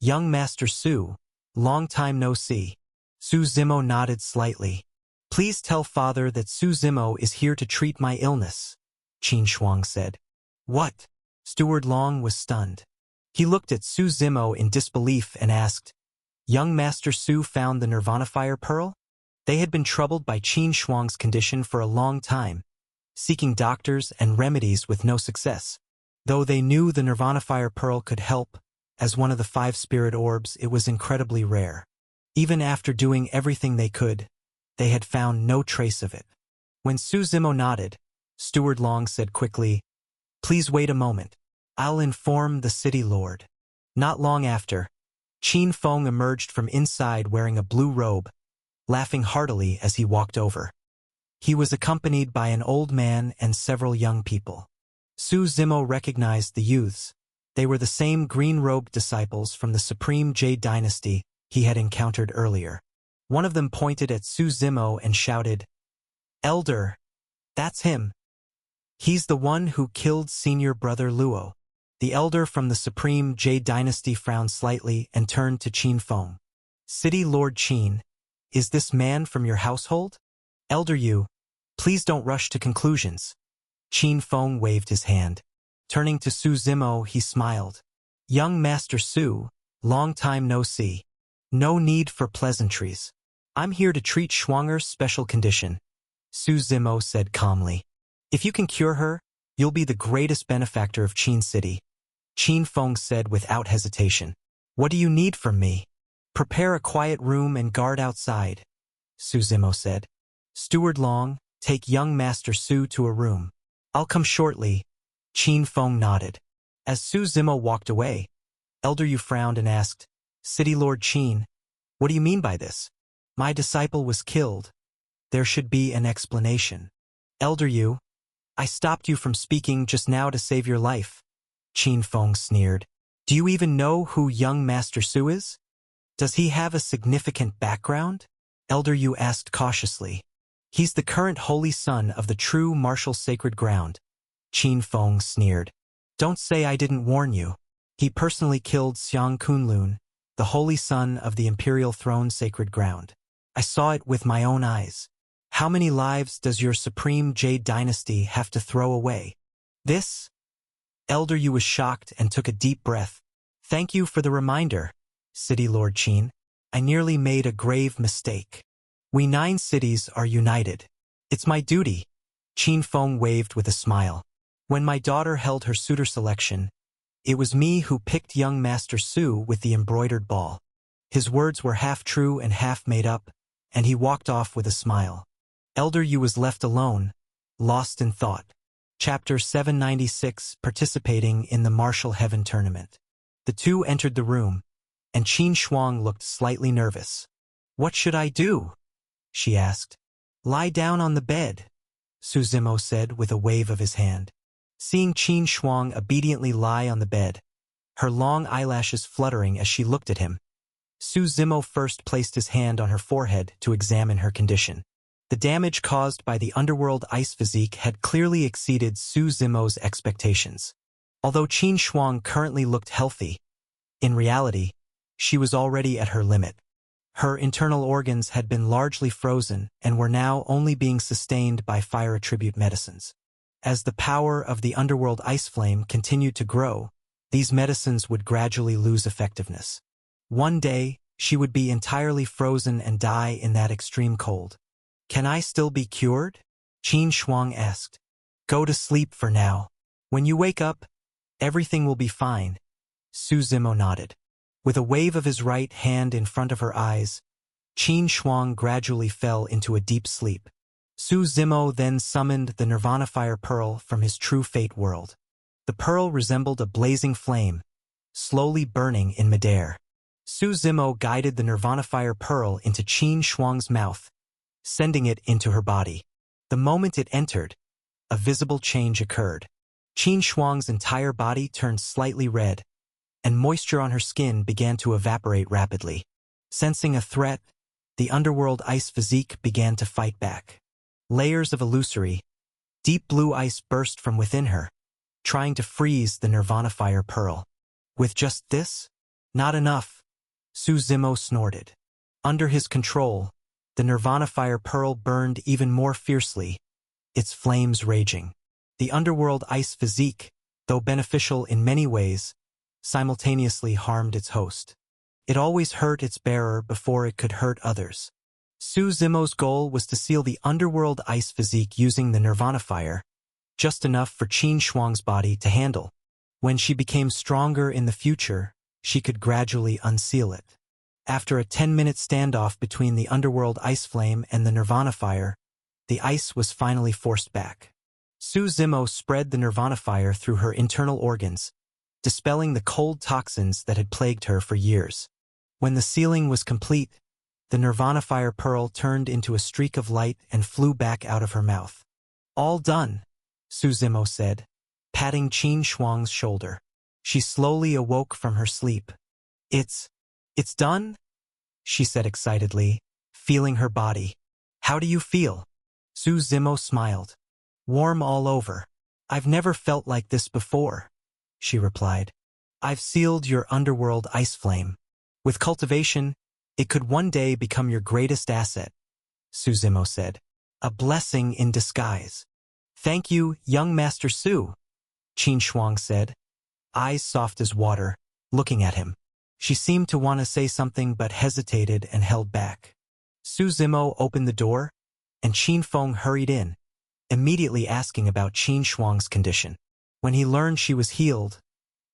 Young Master Su, long time no see. Su Zimo nodded slightly. Please tell father that Su Zimo is here to treat my illness, Qin Shuang said. What? Steward Long was stunned. He looked at Su Zimo in disbelief and asked, Young Master Su found the Nirvana Fire Pearl? They had been troubled by Qin Shuang's condition for a long time, seeking doctors and remedies with no success. Though they knew the Nirvana Fire Pearl could help, as one of the 5 spirit orbs, it was incredibly rare. Even after doing everything they could, they had found no trace of it. When Su Zimo nodded, Steward Long said quickly, Please wait a moment. I'll inform the city lord. Not long after, Qin Feng emerged from inside wearing a blue robe, laughing heartily as he walked over. He was accompanied by an old man and several young people. Su Zimo recognized the youths. They were the same green-robed disciples from the Supreme Jade Dynasty he had encountered earlier. One of them pointed at Su Zimo and shouted, Elder, that's him. He's the one who killed senior brother Luo. The elder from the Supreme Jade Dynasty frowned slightly and turned to Qin Feng. City Lord Qin, is this man from your household? Elder Yu, please don't rush to conclusions. Qin Feng waved his hand. Turning to Su Zimo, he smiled. Young Master Su, long time no see. No need for pleasantries. I'm here to treat Shuanger's special condition, Su Zimo said calmly. If you can cure her, you'll be the greatest benefactor of Qin City. Qin Feng said without hesitation. What do you need from me? Prepare a quiet room and guard outside, Su Zimo said. Steward Long, take young Master Su to a room. I'll come shortly. Qin Feng nodded. As Su Zimo walked away, Elder Yu frowned and asked, City Lord Qin, what do you mean by this? My disciple was killed. There should be an explanation. Elder Yu, I stopped you from speaking just now to save your life. Qin Feng sneered. Do you even know who young Master Su is? Does he have a significant background? Elder Yu asked cautiously. He's the current holy son of the true martial sacred ground. Qin Feng sneered. Don't say I didn't warn you. He personally killed Xiang Kunlun, the holy son of the imperial throne sacred ground. I saw it with my own eyes. How many lives does your Supreme Jade Dynasty have to throw away? This? Elder Yu was shocked and took a deep breath. Thank you for the reminder, City Lord Qin. I nearly made a grave mistake. We 9 cities are united. It's my duty. Qin Feng waved with a smile. When my daughter held her suitor selection, it was me who picked young Master Su with the embroidered ball. His words were half true and half made up, and he walked off with a smile. Elder Yu was left alone, lost in thought. Chapter 796, participating in the Martial Heaven Tournament. The two entered the room, and Qin Shuang looked slightly nervous. What should I do? She asked. Lie down on the bed, Su Zimo said with a wave of his hand. Seeing Qin Shuang obediently lie on the bed, her long eyelashes fluttering as she looked at him, Su Zimo first placed his hand on her forehead to examine her condition. The damage caused by the underworld ice physique had clearly exceeded Su Zimo's expectations. Although Qin Shuang currently looked healthy, in reality, she was already at her limit. Her internal organs had been largely frozen and were now only being sustained by fire attribute medicines. As the power of the underworld ice flame continued to grow, these medicines would gradually lose effectiveness. One day, she would be entirely frozen and die in that extreme cold. Can I still be cured? Qin Shuang asked. Go to sleep for now. When you wake up, everything will be fine. Su Zimo nodded. With a wave of his right hand in front of her eyes, Qin Shuang gradually fell into a deep sleep. Su Zimo then summoned the Nirvana Fire Pearl from his True Fate world. The pearl resembled a blazing flame, slowly burning in midair. Su Zimo guided the Nirvana Fire Pearl into Qin Shuang's mouth, sending it into her body. The moment it entered, a visible change occurred. Qin Shuang's entire body turned slightly red, and moisture on her skin began to evaporate rapidly. Sensing a threat, the underworld ice physique began to fight back. Layers of illusory, deep blue ice burst from within her, trying to freeze the Nirvana Fire Pearl. With just this? Not enough. Su Zimo snorted. Under his control, the Nirvana Fire Pearl burned even more fiercely, its flames raging. The underworld ice physique, though beneficial in many ways, simultaneously harmed its host. It always hurt its bearer before it could hurt others. Su Zimo's goal was to seal the underworld ice physique using the Nirvana Fire, just enough for Qin Shuang's body to handle. When she became stronger in the future, she could gradually unseal it. After a 10-minute standoff between the underworld ice flame and the Nirvana Fire, the ice was finally forced back. Su Zimo spread the Nirvana Fire through her internal organs, dispelling the cold toxins that had plagued her for years. When the sealing was complete, the Nirvana Fire Pearl turned into a streak of light and flew back out of her mouth. "All done," Su Zimo said, patting Qin Shuang's shoulder. She slowly awoke from her sleep. It's done?" she said excitedly, feeling her body. "How do you feel?" Su Zimo smiled. "Warm all over. I've never felt like this before," she replied. "I've sealed your underworld ice flame. With cultivation, it could one day become your greatest asset," Su Zimo said. "A blessing in disguise." "Thank you, young Master Su," Qin Shuang said, eyes soft as water, looking at him. She seemed to want to say something but hesitated and held back. Su Zimo opened the door, and Qin Feng hurried in, immediately asking about Qin Shuang's condition. When he learned she was healed,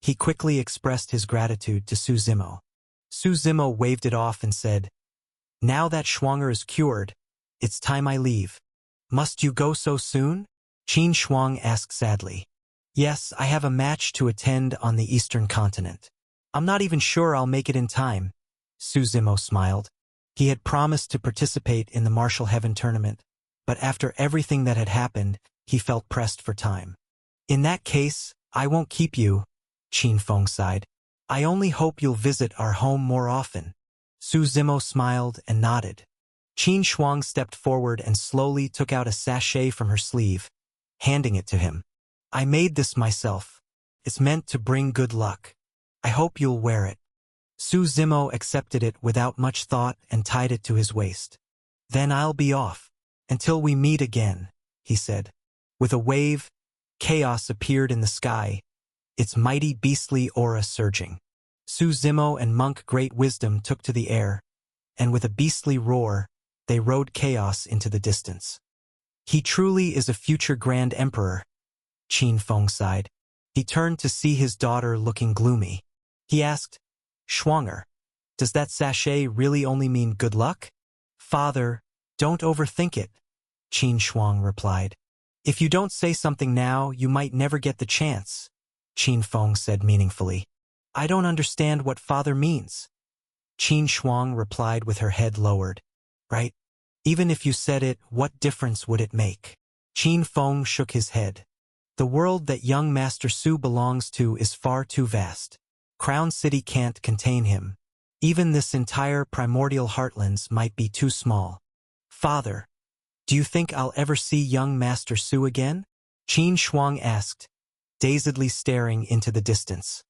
he quickly expressed his gratitude to Su Zimo. Su Zimo waved it off and said, "Now that Shuanger is cured, it's time I leave." "Must you go so soon?" Qin Shuang asked sadly. "Yes, I have a match to attend on the Eastern continent. I'm not even sure I'll make it in time," Su Zimo smiled. He had promised to participate in the Martial Heaven tournament, but after everything that had happened, he felt pressed for time. "In that case, I won't keep you," Qin Feng sighed. "I only hope you'll visit our home more often." Su Zimo smiled and nodded. Qin Shuang stepped forward and slowly took out a sachet from her sleeve, handing it to him. "I made this myself. It's meant to bring good luck. I hope you'll wear it." Su Zimo accepted it without much thought and tied it to his waist. "Then I'll be off. Until we meet again," he said. With a wave, chaos appeared in the sky, its mighty beastly aura surging. Su Zimo and Monk Great Wisdom took to the air, and with a beastly roar, they rode chaos into the distance. "He truly is a future Grand Emperor," Qin Feng sighed. He turned to see his daughter looking gloomy. He asked, "Shuanger, does that sachet really only mean good luck?" "Father, don't overthink it," Qin Shuang replied. "If you don't say something now, you might never get the chance," Qin Feng said meaningfully. "I don't understand what father means." Qin Shuang replied with her head lowered. "Right? Even if you said it, what difference would it make?" Qin Feng shook his head. "The world that young Master Su belongs to is far too vast. Crown City can't contain him. Even this entire primordial heartlands might be too small. Father, do you think I'll ever see young Master Su again?" Qin Shuang asked, dazedly staring into the distance.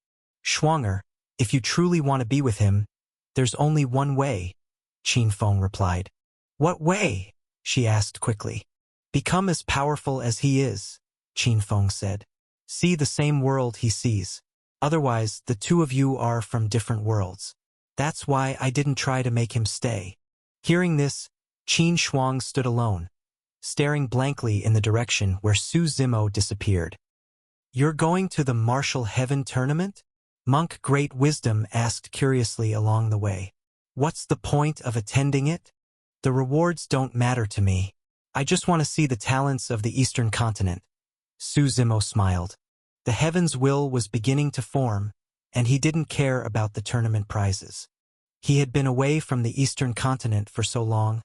"Shuanger, if you truly want to be with him, there's only one way," Qin Feng replied. "What way?" she asked quickly. "Become as powerful as he is," Qin Feng said. "See the same world he sees. Otherwise, the two of you are from different worlds. That's why I didn't try to make him stay." Hearing this, Qin Shuang stood alone, staring blankly in the direction where Su Zimo disappeared. "You're going to the Martial Heaven tournament?" Monk Great Wisdom asked curiously along the way. "What's the point of attending it?" "The rewards don't matter to me. I just want to see the talents of the Eastern continent." Su Zimo smiled. The heaven's will was beginning to form, and he didn't care about the tournament prizes. He had been away from the Eastern continent for so long,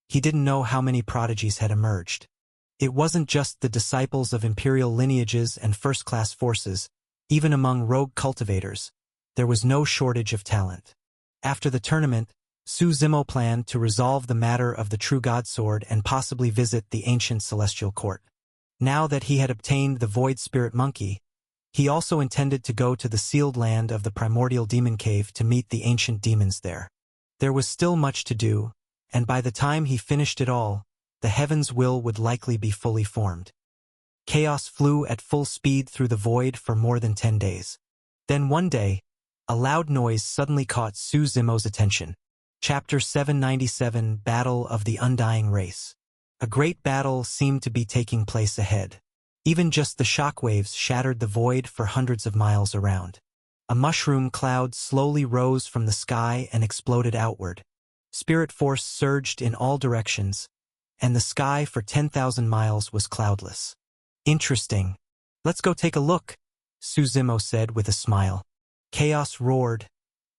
he didn't know how many prodigies had emerged. It wasn't just the disciples of imperial lineages and first-class forces, even among rogue cultivators, there was no shortage of talent. After the tournament, Su Zimo planned to resolve the matter of the true God Sword and possibly visit the ancient celestial court. Now that he had obtained the Void Spirit Monkey, he also intended to go to the sealed land of the primordial demon cave to meet the ancient demons there. There was still much to do, and by the time he finished it all, the heaven's will would likely be fully formed. Chaos flew at full speed through the void for more than 10 days. Then one day, a loud noise suddenly caught Su Zimo's attention. Chapter 797 Battle of the Undying Race. A great battle seemed to be taking place ahead. Even just the shockwaves shattered the void for hundreds of miles around. A mushroom cloud slowly rose from the sky and exploded outward. Spirit force surged in all directions, and the sky for 10,000 miles was cloudless. Interesting. Let's go take a look, Su Zimo said with a smile. Chaos roared,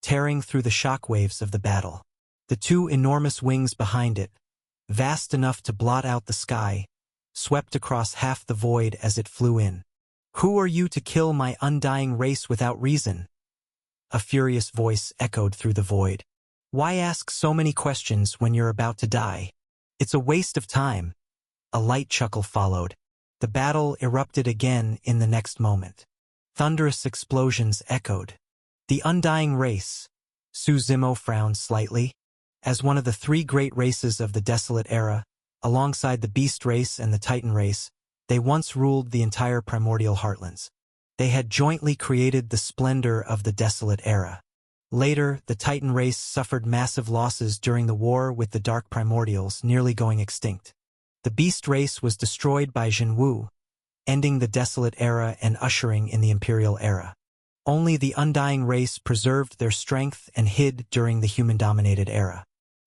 tearing through the shockwaves of the battle. The two enormous wings behind it, vast enough to blot out the sky, swept across half the void as it flew in. Who are you to kill my undying race without reason? A furious voice echoed through the void. Why ask so many questions when you're about to die? It's a waste of time. A light chuckle followed. The battle erupted again in the next moment. Thunderous explosions echoed. The undying race. Su Zimo frowned slightly. As one of the three great races of the Desolate Era, alongside the Beast race and the Titan race, they once ruled the entire primordial heartlands. They had jointly created the splendor of the Desolate Era. Later, the Titan race suffered massive losses during the war with the Dark Primordials, nearly going extinct. The Beast race was destroyed by Jinwu, ending the Desolate Era and ushering in the Imperial Era. Only the Undying race preserved their strength and hid during the human-dominated era.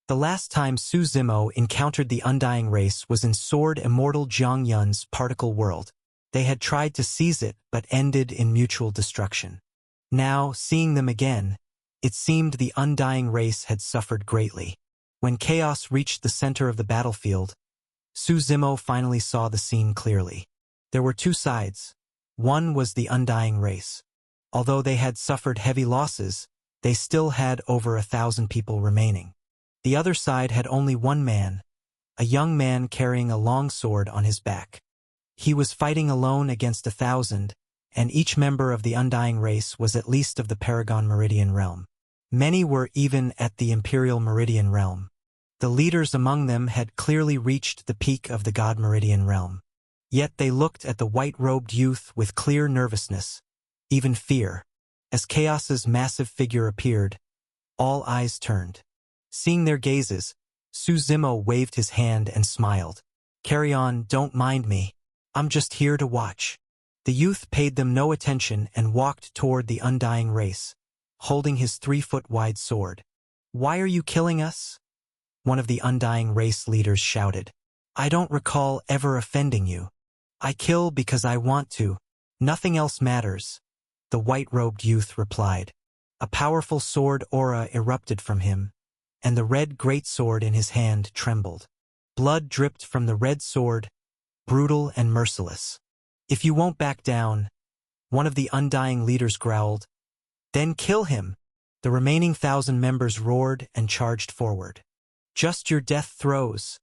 The last time Su Zimo encountered the Undying race was in Sword Immortal Jiang Yun's particle world. They had tried to seize it but ended in mutual destruction. Now, seeing them again, it seemed the Undying race had suffered greatly. When chaos reached the center of the battlefield, Su Zimo finally saw the scene clearly. There were two sides. One was the Undying race. Although they had suffered heavy losses, they still had over 1,000 people remaining. The other side had only one man, a young man carrying a long sword on his back. He was fighting alone against 1,000, and each member of the Undying race was at least of the Paragon Meridian realm. Many were even at the Imperial Meridian realm. The leaders among them had clearly reached the peak of the God Meridian realm. Yet they looked at the white-robed youth with clear nervousness, even fear. As Chaos's massive figure appeared, all eyes turned. Seeing their gazes, Su Zimo waved his hand and smiled. Carry on, don't mind me. I'm just here to watch. The youth paid them no attention and walked toward the Undying race, holding his 3-foot-wide sword. Why are you killing us? One of the Undying race leaders shouted. I don't recall ever offending you. I kill because I want to. Nothing else matters. The white-robed youth replied. A powerful sword aura erupted from him, and the red greatsword in his hand trembled. Blood dripped from the red sword, brutal and merciless. If you won't back down, one of the Undying leaders growled. Then kill him. The remaining 1,000 members roared and charged forward. Just your death throes.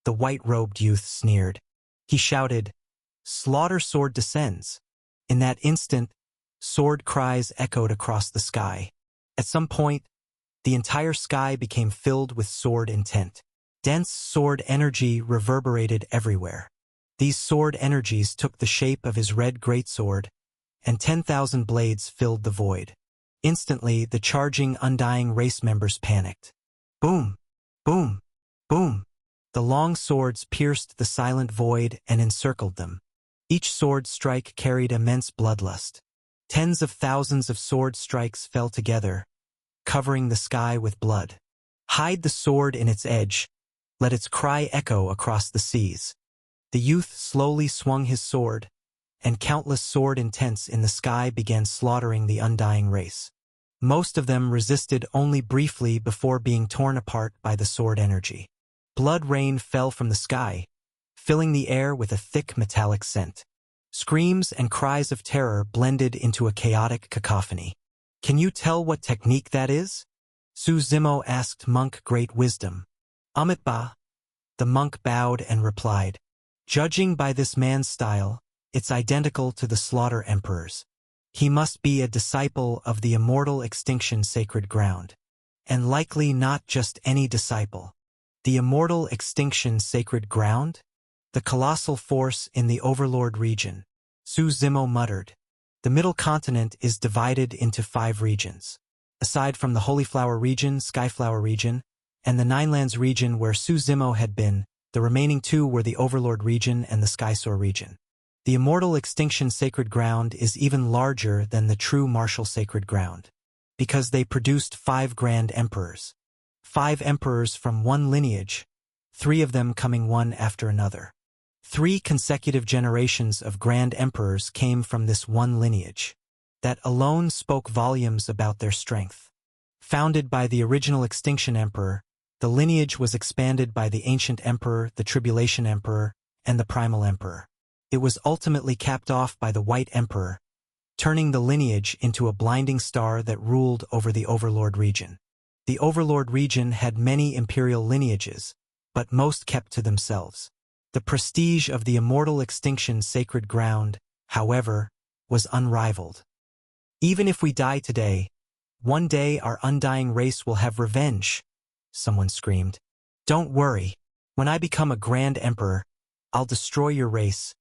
The white-robed youth sneered. He shouted, Slaughter sword descends. In that instant, sword cries echoed across the sky. At some point, the entire sky became filled with sword intent. Dense sword energy reverberated everywhere. These sword energies took the shape of his red greatsword, and 10,000 blades filled the void. Instantly, the charging Undying race members panicked. Boom! Boom! Boom! The long swords pierced the silent void and encircled them. Each sword strike carried immense bloodlust. Tens of thousands of sword strikes fell together, covering the sky with blood. Hide the sword in its edge. Let its cry echo across the seas. The youth slowly swung his sword, and countless sword intents in the sky began slaughtering the undying race. Most of them resisted only briefly before being torn apart by the sword energy. Blood rain fell from the sky, filling the air with a thick metallic scent. Screams and cries of terror blended into a chaotic cacophony. "Can you tell what technique that is?" Su Zimo asked Monk Great Wisdom. "Amitba." The monk bowed and replied, "Judging by this man's style, it's identical to the Slaughter Emperor's. He must be a disciple of the immortal extinction sacred ground. And likely not just any disciple. The immortal extinction sacred ground? The colossal force in the Overlord region." Su Zimo muttered. "The Middle Continent is divided into 5 regions. Aside from the Holy Flower region, Skyflower region, and the Ninelands region where Su Zimo had been, the remaining 2 were the Overlord region and the Skysoar region. The immortal extinction sacred ground is even larger than the true martial sacred ground, because they produced 5 grand emperors. 5 emperors from one lineage, 3 of them coming one after another. 3 consecutive generations of grand emperors came from this one lineage. That alone spoke volumes about their strength. Founded by the original Extinction Emperor, the lineage was expanded by the Ancient Emperor, the Tribulation Emperor, and the Primal Emperor. It was ultimately capped off by the White Emperor, turning the lineage into a blinding star that ruled over the Overlord region. The Overlord region had many imperial lineages, but most kept to themselves. The prestige of the immortal extinction sacred ground, however, was unrivaled. "Even if we die today, one day our undying race will have revenge," someone screamed. "Don't worry, when I become a grand emperor, I'll destroy your race."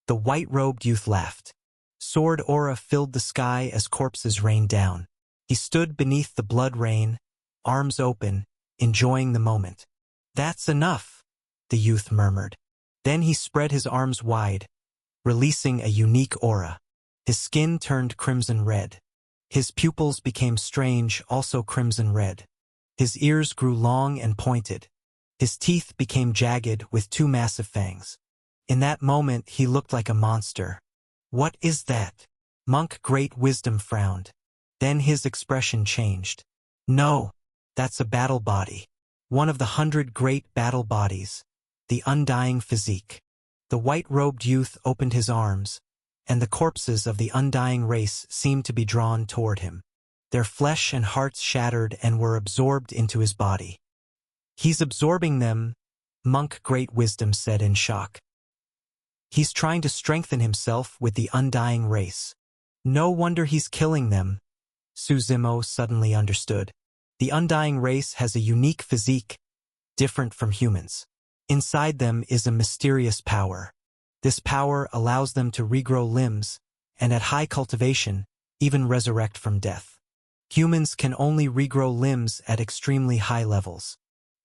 The white-robed youth laughed. Sword aura filled the sky as corpses rained down. He stood beneath the blood rain, arms open, enjoying the moment. "That's enough," the youth murmured. Then he spread his arms wide, releasing a unique aura. His skin turned crimson red. His pupils became strange, also crimson red. His ears grew long and pointed. His teeth became jagged with 2 massive fangs. In that moment he looked like a monster. "What is that?" Monk Great Wisdom frowned. Then his expression changed. "No, that's a battle body. One of the 100 great battle bodies. The undying physique." The white-robed youth opened his arms, and the corpses of the undying race seemed to be drawn toward him. Their flesh and hearts shattered and were absorbed into his body. "He's absorbing them," Monk Great Wisdom said in shock. "He's trying to strengthen himself with the undying race. No wonder he's killing them." Su Zimo suddenly understood. The undying race has a unique physique, different from humans. Inside them is a mysterious power. This power allows them to regrow limbs, and at high cultivation, even resurrect from death. Humans can only regrow limbs at extremely high levels.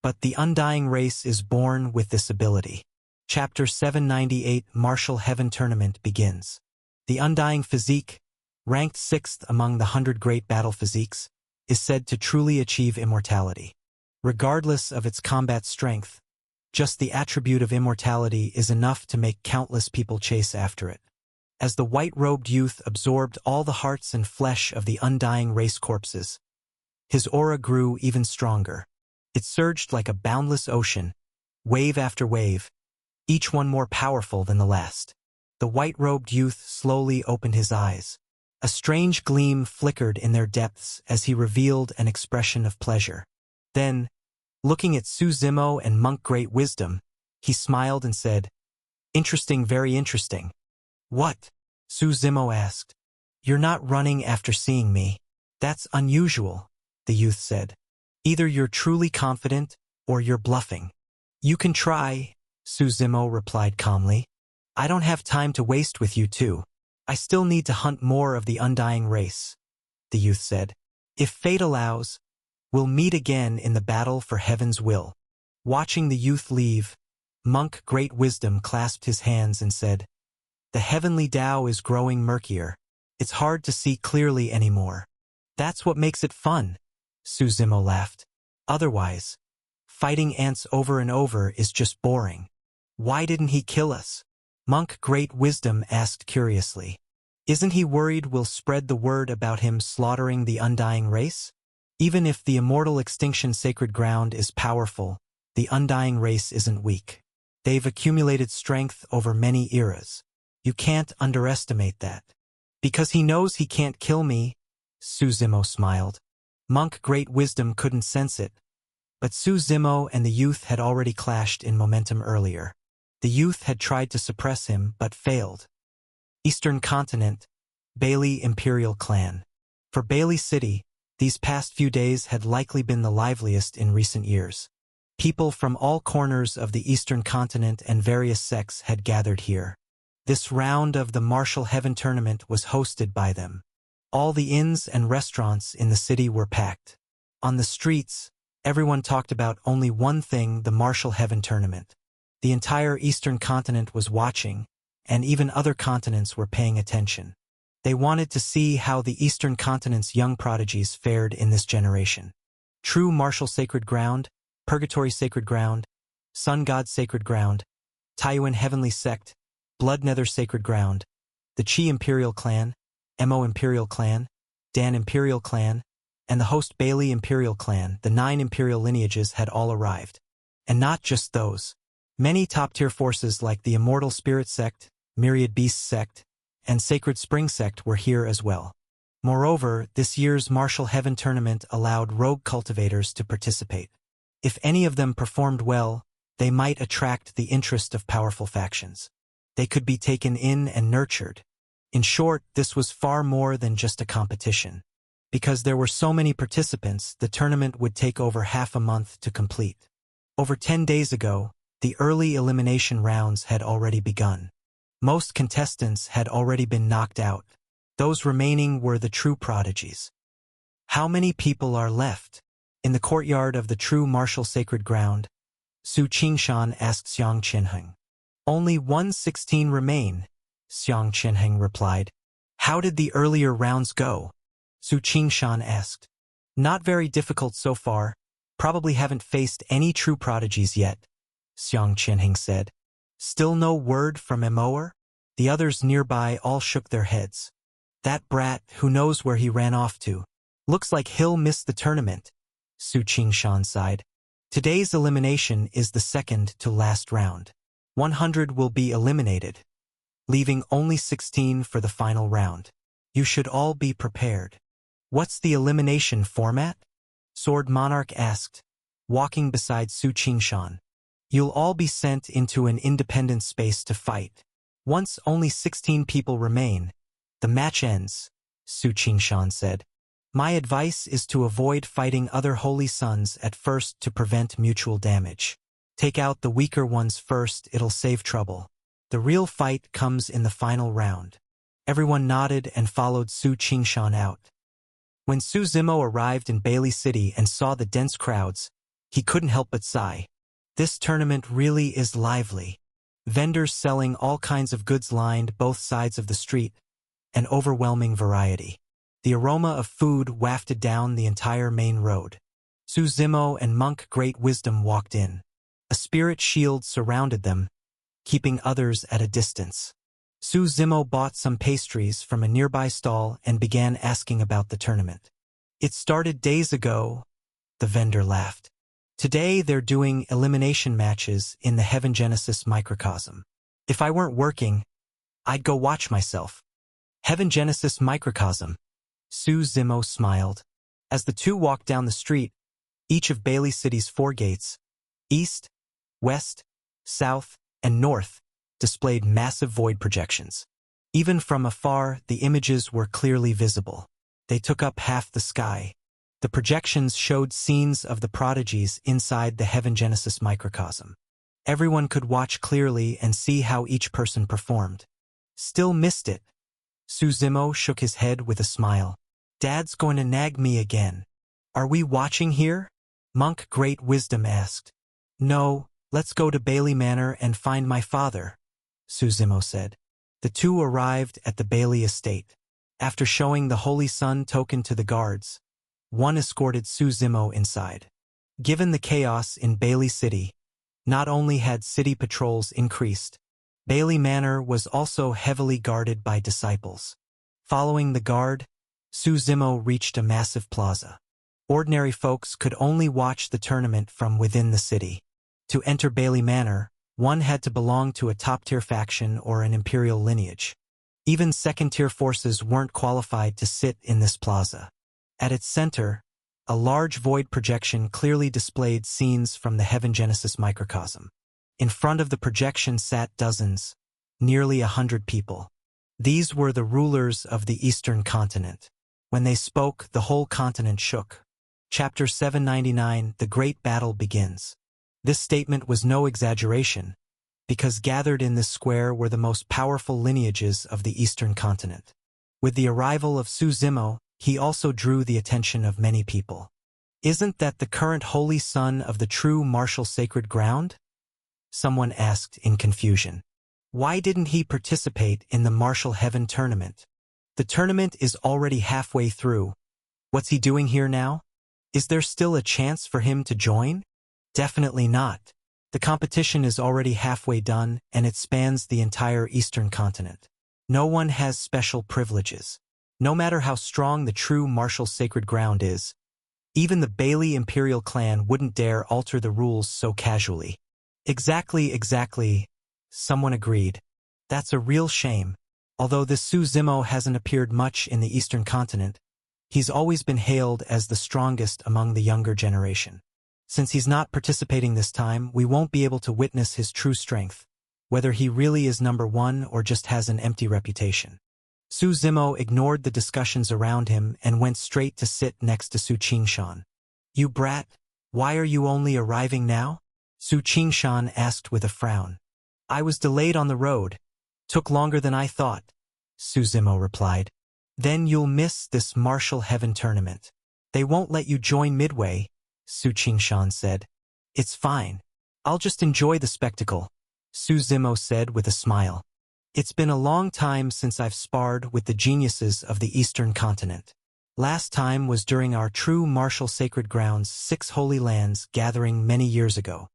But the undying race is born with this ability. Chapter 798 Martial Heaven Tournament begins. The undying physique, ranked 6th among the 100 great battle physiques, is said to truly achieve immortality. Regardless of its combat strength, just the attribute of immortality is enough to make countless people chase after it. As the white-robed youth absorbed all the hearts and flesh of the undying race corpses, his aura grew even stronger. It surged like a boundless ocean, wave after wave, each one more powerful than the last. The white-robed youth slowly opened his eyes. A strange gleam flickered in their depths as he revealed an expression of pleasure. Then, looking at Su Zimo and Monk Great Wisdom, he smiled and said, "Interesting, very interesting." "What?" Su Zimo asked. "You're not running after seeing me. That's unusual," the youth said. "Either you're truly confident, or you're bluffing." "You can try," Su Zimo replied calmly. "I don't have time to waste with you two. I still need to hunt more of the undying race," the youth said. "If fate allows, we'll meet again in the battle for heaven's will." Watching the youth leave, Monk Great Wisdom clasped his hands and said, "The heavenly Tao is growing murkier. It's hard to see clearly anymore." "That's what makes it fun," Su Zimo laughed. "Otherwise, fighting ants over and over is just boring. Why didn't he kill us?" Monk Great Wisdom asked curiously. Isn't he worried we'll spread the word about him slaughtering the undying race? Even if the immortal extinction sacred ground is powerful, the undying race isn't weak. They've accumulated strength over many eras. You can't underestimate that. Because he knows he can't kill me, Su Zimo smiled. Monk Great Wisdom couldn't sense it, but Su Zimo and the youth had already clashed in momentum earlier. The youth had tried to suppress him, but failed. Eastern Continent, Bailey Imperial Clan. For Bailey City, these past few days had likely been the liveliest in recent years. People from all corners of the Eastern Continent and various sects had gathered here. This round of the Martial Heaven tournament was hosted by them. All the inns and restaurants in the city were packed. On the streets, everyone talked about only one thing: the Martial Heaven tournament. The entire Eastern Continent was watching, and even other continents were paying attention. They wanted to see how the Eastern Continent's young prodigies fared in this generation. True Martial Sacred Ground, Purgatory Sacred Ground, Sun God Sacred Ground, Taiyuan Heavenly Sect, Blood Nether Sacred Ground, the Qi Imperial Clan, Mo Imperial Clan, Dan Imperial Clan, and the host Bailey Imperial Clan. The 9 imperial lineages had all arrived. And not just those. Many top-tier forces like the Immortal Spirit Sect, Myriad Beasts Sect, and Sacred Spring Sect were here as well. Moreover, this year's Martial Heaven tournament allowed rogue cultivators to participate. If any of them performed well, they might attract the interest of powerful factions. They could be taken in and nurtured. In short, this was far more than just a competition. Because there were so many participants, the tournament would take over half a month to complete. Over 10 days ago, the early elimination rounds had already begun. Most contestants had already been knocked out. Those remaining were the true prodigies. How many people are left? In the courtyard of the true Martial Sacred Ground, Su Qingshan asked Xiang Qinheng. Only 116 remain, Xiang Qinheng replied. How did the earlier rounds go? Su Qingshan asked. Not very difficult so far. Probably haven't faced any true prodigies yet, Xiang Qinheng said. Still no word from Emoer? The others nearby all shook their heads. That brat, who knows where he ran off to? Looks like he'll miss the tournament, Su Qingshan sighed. Today's elimination is the second to last round. 100 will be eliminated, leaving only 16 for the final round. You should all be prepared. What's the elimination format? Sword Monarch asked, walking beside Su Qingshan. You'll all be sent into an independent space to fight. Once only 16 people remain, the match ends, Su Qingshan said. My advice is to avoid fighting other holy sons at first to prevent mutual damage. Take out the weaker ones first, it'll save trouble. The real fight comes in the final round. Everyone nodded and followed Su Qingshan out. When Su Zimo arrived in Bailey City and saw the dense crowds, he couldn't help but sigh. This tournament really is lively. Vendors selling all kinds of goods lined both sides of the street, an overwhelming variety. The aroma of food wafted down the entire main road. Su Zimo and Monk Great Wisdom walked in. A spirit shield surrounded them, keeping others at a distance. Su Zimo bought some pastries from a nearby stall and began asking about the tournament. It started days ago, the vendor laughed. Today they're doing elimination matches in the Heaven Genesis microcosm. If I weren't working, I'd go watch myself. Heaven Genesis microcosm. Su Zimo smiled. As the two walked down the street, each of Bailey City's 4 gates, east, west, south, and north, displayed massive void projections. Even from afar, the images were clearly visible. They took up half the sky. The projections showed scenes of the prodigies inside the Heaven Genesis microcosm. Everyone could watch clearly and see how each person performed. Still missed it. Su Zimo shook his head with a smile. Dad's going to nag me again. Are we watching here? Monk Great Wisdom asked. No, let's go to Bailey Manor and find my father, Su Zimo said. The two arrived at the Bailey estate. After showing the Holy Sun token to the guards, one escorted Su Zimo inside. Given the chaos in Bailey City, not only had city patrols increased, Bailey Manor was also heavily guarded by disciples. Following the guard, Su Zimo reached a massive plaza. Ordinary folks could only watch the tournament from within the city. To enter Bailey Manor, one had to belong to a top-tier faction or an imperial lineage. Even second-tier forces weren't qualified to sit in this plaza. At its center, a large void projection clearly displayed scenes from the Heaven Genesis microcosm. In front of the projection sat dozens, nearly 100 people. These were the rulers of the Eastern continent. When they spoke, the whole continent shook. Chapter 799, The Great Battle Begins. This statement was no exaggeration, because gathered in this square were the most powerful lineages of the Eastern continent. With the arrival of Su Zimo, he also drew the attention of many people. Isn't that the current holy son of the true martial sacred ground? Someone asked in confusion. Why didn't he participate in the Martial Heaven tournament? The tournament is already halfway through. What's he doing here now? Is there still a chance for him to join? Definitely not. The competition is already halfway done, and it spans the entire Eastern continent. No one has special privileges. No matter how strong the true martial sacred ground is, even the Bailey Imperial clan wouldn't dare alter the rules so casually. Exactly, someone agreed. That's a real shame. Although this Su Zimo hasn't appeared much in the Eastern continent, he's always been hailed as the strongest among the younger generation. Since he's not participating this time, we won't be able to witness his true strength, whether he really is number one or just has an empty reputation. Su Zimo ignored the discussions around him and went straight to sit next to Su Qingshan. You brat, why are you only arriving now? Su Qingshan asked with a frown. I was delayed on the road. Took longer than I thought, Su Zimo replied. Then you'll miss this Martial Heaven tournament. They won't let you join midway, Su Qingshan said. It's fine. I'll just enjoy the spectacle, Su Zimo said with a smile. It's been a long time since I've sparred with the geniuses of the Eastern continent. Last time was during our true martial sacred grounds 6 Holy Lands gathering many years ago.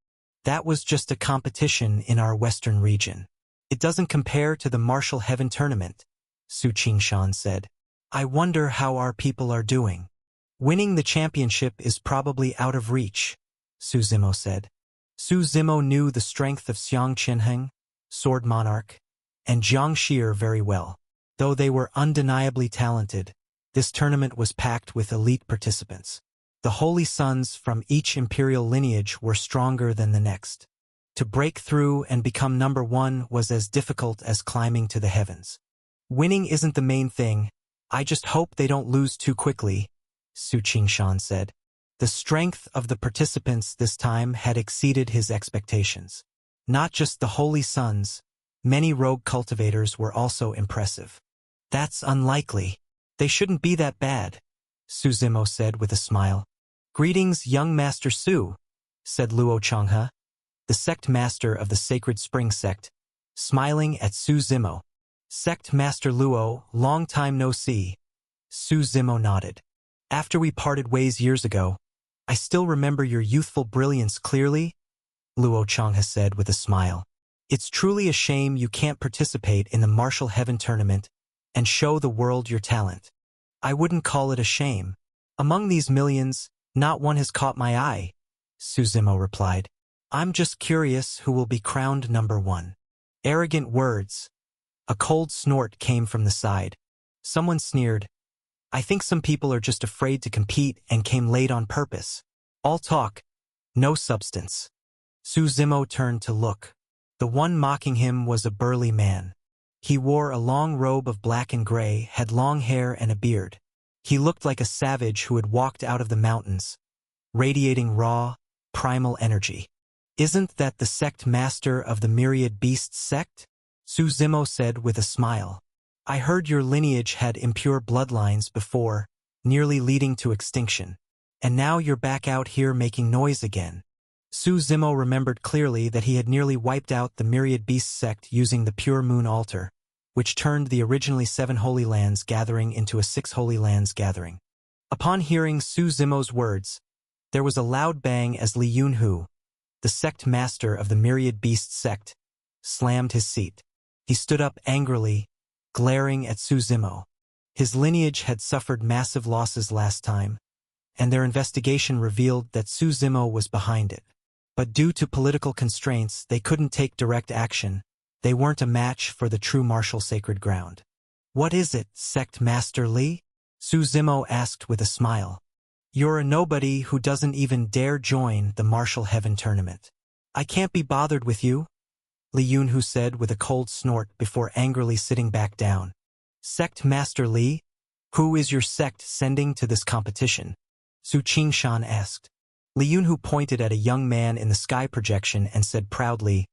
That was just a competition in our western region. It doesn't compare to the Martial Heaven tournament, Su Qingshan said. I wonder how our people are doing. Winning the championship is probably out of reach, Su Zimo said. Su Zimo knew the strength of Xiang Qinheng, Sword Monarch, and Jiang Shir very well. Though they were undeniably talented, this tournament was packed with elite participants. The holy sons from each imperial lineage were stronger than the next. To break through and become number one was as difficult as climbing to the heavens. Winning isn't the main thing. I just hope they don't lose too quickly, Su Qingshan said. The strength of the participants this time had exceeded his expectations. Not just the holy sons, many rogue cultivators were also impressive. That's unlikely. They shouldn't be that bad, Su Zimo said with a smile. Greetings, young Master Su, said Luo Changhe, the sect master of the Sacred Spring sect, smiling at Su Zimo. Sect Master Luo, long time no see. Su Zimo nodded. After we parted ways years ago, I still remember your youthful brilliance clearly, Luo Changhe said with a smile. It's truly a shame you can't participate in the Martial Heaven tournament and show the world your talent. I wouldn't call it a shame. Among these millions, not one has caught my eye, Su Zimo replied. I'm just curious who will be crowned number one. Arrogant words. A cold snort came from the side. Someone sneered. I think some people are just afraid to compete and came late on purpose. All talk, no substance. Su Zimo turned to look. The one mocking him was a burly man. He wore a long robe of black and gray, had long hair and a beard. He looked like a savage who had walked out of the mountains, radiating raw, primal energy. Isn't that the sect master of the Myriad Beasts sect? Su Zimo said with a smile. I heard your lineage had impure bloodlines before, nearly leading to extinction. And now you're back out here making noise again. Su Zimo remembered clearly that he had nearly wiped out the Myriad Beasts sect using the Pure Moon Altar, which turned the originally 7 Holy Lands gathering into a 6 Holy Lands gathering. Upon hearing Su Zimo's words, there was a loud bang as Li Yunhu, the sect master of the Myriad Beasts sect, slammed his seat. He stood up angrily, glaring at Su Zimo. His lineage had suffered massive losses last time, and their investigation revealed that Su Zimo was behind it. But due to political constraints, they couldn't take direct action. They weren't a match for the true martial sacred ground. "What is it, Sect Master Li?" Su Zimo asked with a smile. "You're a nobody who doesn't even dare join the martial heaven tournament. I can't be bothered with you," Li Yunhu said with a cold snort before angrily sitting back down. "Sect Master Li? Who is your sect sending to this competition?" Su Qingshan asked. Li Yunhu pointed at a young man in the sky projection and said proudly,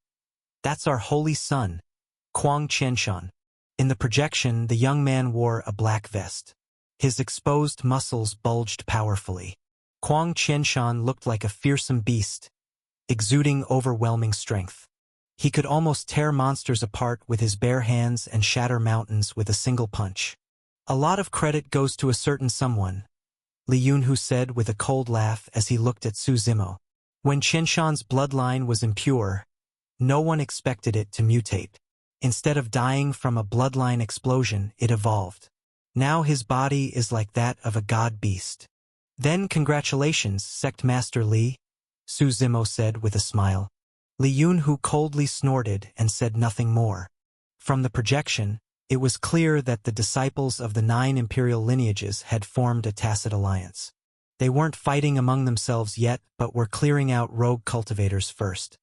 "That's our holy son, Kuang Qianshan." In the projection, the young man wore a black vest. His exposed muscles bulged powerfully. Kuang Qianshan looked like a fearsome beast, exuding overwhelming strength. He could almost tear monsters apart with his bare hands and shatter mountains with a single punch. "A lot of credit goes to a certain someone," Li Yunhu said with a cold laugh as he looked at Su Zimo. When Qianshan's bloodline was impure, no one expected it to mutate. Instead of dying from a bloodline explosion, it evolved. Now his body is like that of a god beast. "Then congratulations, Sect Master Li," Su Zimo said with a smile. Li Yunhu coldly snorted and said nothing more. From the projection, it was clear that the disciples of the 9 imperial lineages had formed a tacit alliance. They weren't fighting among themselves yet, but were clearing out rogue cultivators first.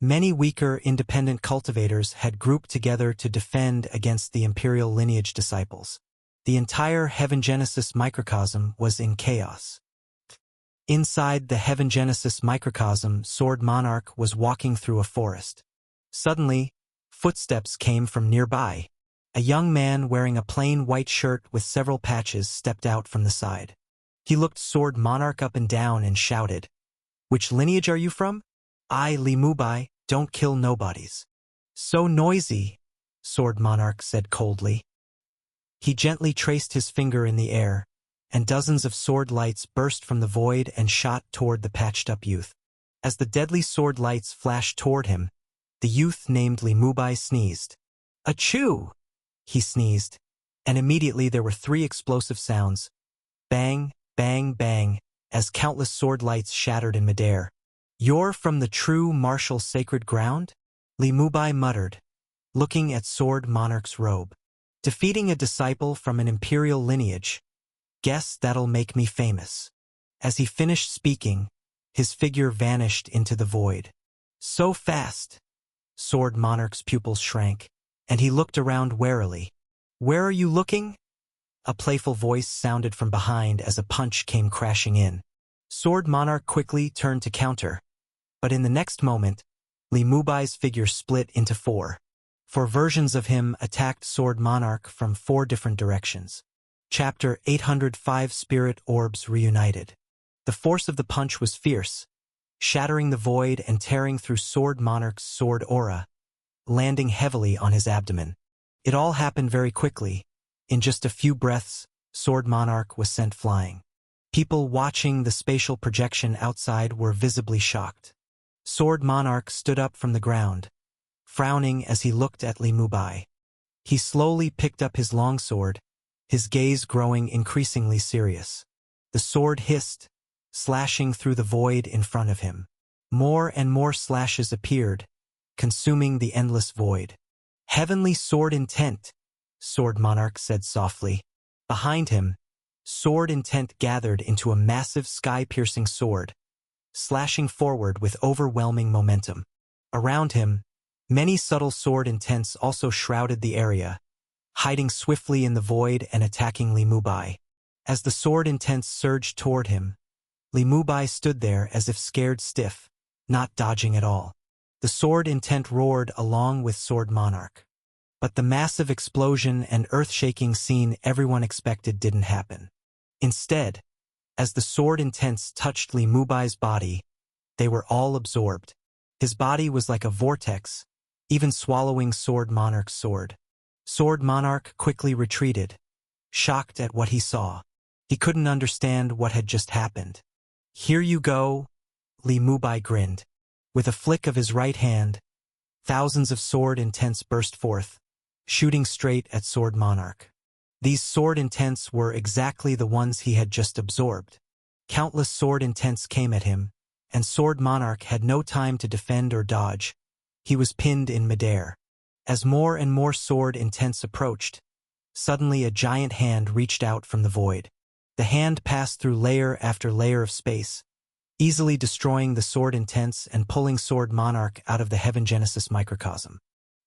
Many weaker independent cultivators had grouped together to defend against the imperial lineage disciples. The entire Heaven Genesis microcosm was in chaos. Inside the Heaven Genesis microcosm, Sword Monarch was walking through a forest. Suddenly, footsteps came from nearby. A young man wearing a plain white shirt with several patches stepped out from the side. He looked Sword Monarch up and down and shouted, "Which lineage are you from?" "I, Li Mubai, don't kill nobodies." "So noisy," Sword Monarch said coldly. He gently traced his finger in the air, and dozens of sword lights burst from the void and shot toward the patched-up youth. As the deadly sword lights flashed toward him, the youth named Li Mubai sneezed. "Achoo!" he sneezed, and immediately there were 3 explosive sounds. Bang, bang, bang, as countless sword lights shattered in midair. "You're from the true martial sacred ground?" Li Mubai muttered, looking at Sword Monarch's robe. "Defeating a disciple from an imperial lineage. Guess that'll make me famous." As he finished speaking, his figure vanished into the void. "So fast!" Sword Monarch's pupils shrank, and he looked around warily. "Where are you looking?" A playful voice sounded from behind as a punch came crashing in. Sword Monarch quickly turned to counter, but in the next moment, Li Mubai's figure split into 4. 4 versions of him attacked Sword Monarch from 4 different directions. Chapter 805 Spirit Orbs Reunited. The force of the punch was fierce, shattering the void and tearing through Sword Monarch's sword aura, landing heavily on his abdomen. It all happened very quickly. In just a few breaths, Sword Monarch was sent flying. People watching the spatial projection outside were visibly shocked. Sword Monarch stood up from the ground, frowning as he looked at Li Mubai. He slowly picked up his longsword, his gaze growing increasingly serious. The sword hissed, slashing through the void in front of him. More and more slashes appeared, consuming the endless void. "Heavenly Sword Intent," Sword Monarch said softly. Behind him, Sword Intent gathered into a massive sky-piercing sword, slashing forward with overwhelming momentum. Around him, many subtle Sword Intents also shrouded the area, hiding swiftly in the void and attacking Li Mubai. As the Sword Intents surged toward him, Li Mubai stood there as if scared stiff, not dodging at all. The Sword Intent roared along with Sword Monarch. But the massive explosion and earth-shaking scene everyone expected didn't happen. Instead, as the Sword Intents touched Li Mubai's body, they were all absorbed. His body was like a vortex, even swallowing Sword Monarch's sword. Sword Monarch quickly retreated, shocked at what he saw. He couldn't understand what had just happened. "Here you go," Li Mubai grinned. With a flick of his right hand, Thousands of sword intents burst forth, shooting straight at Sword Monarch. These sword intents were exactly the ones he had just absorbed. Countless sword intents came at him, and Sword Monarch had no time to defend or dodge. He was pinned in midair. As more and more sword intents approached, suddenly a giant hand reached out from the void. The hand passed through layer after layer of space, easily destroying the sword intents and pulling Sword Monarch out of the Heaven Genesis microcosm.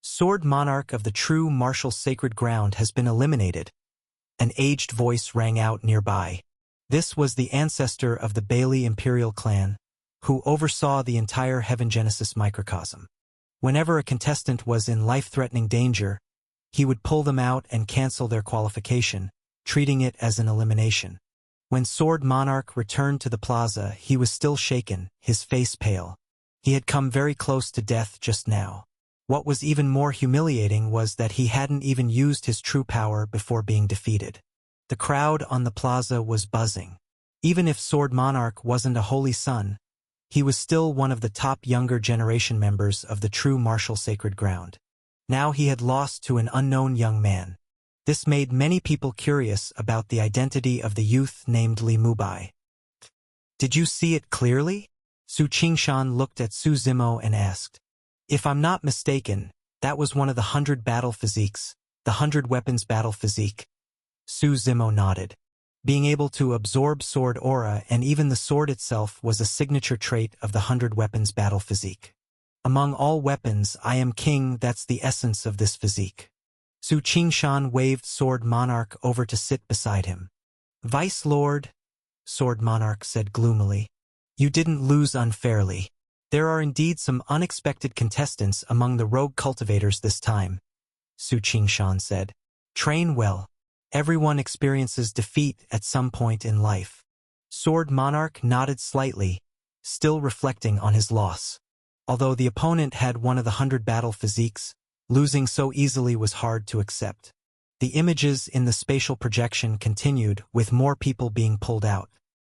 Sword Monarch of the true martial sacred ground has been eliminated. An aged voice rang out nearby. This was the ancestor of the Bailey Imperial clan, who oversaw the entire Heaven Genesis microcosm. Whenever a contestant was in life-threatening danger, he would pull them out and cancel their qualification, treating it as an elimination. When Sword Monarch returned to the plaza, he was still shaken, his face pale. He had come very close to death just now. What was even more humiliating was that he hadn't even used his true power before being defeated. The crowd on the plaza was buzzing. Even if Sword Monarch wasn't a holy son, he was still one of the top younger generation members of the true martial sacred ground. Now he had lost to an unknown young man. This made many people curious about the identity of the youth named Li Mubai. "Did you see it clearly?" Su Qingshan looked at Su Zimo and asked. "If I'm not mistaken, that was one of the 100 battle physiques, the 100 weapons battle physique." Su Zimo nodded. Being able to absorb sword aura and even the sword itself was a signature trait of the 100 weapons battle physique. "Among all weapons, I am king, that's the essence of this physique." Su Qingshan waved Sword Monarch over to sit beside him. "Vice Lord," Sword Monarch said gloomily, "you didn't lose unfairly. There are indeed some unexpected contestants among the rogue cultivators this time," Su Qingshan said. "Train well. Everyone experiences defeat at some point in life." Sword Monarch nodded slightly, still reflecting on his loss. Although the opponent had one of the 100 battle physiques, losing so easily was hard to accept. The images in the spatial projection continued, with more people being pulled out.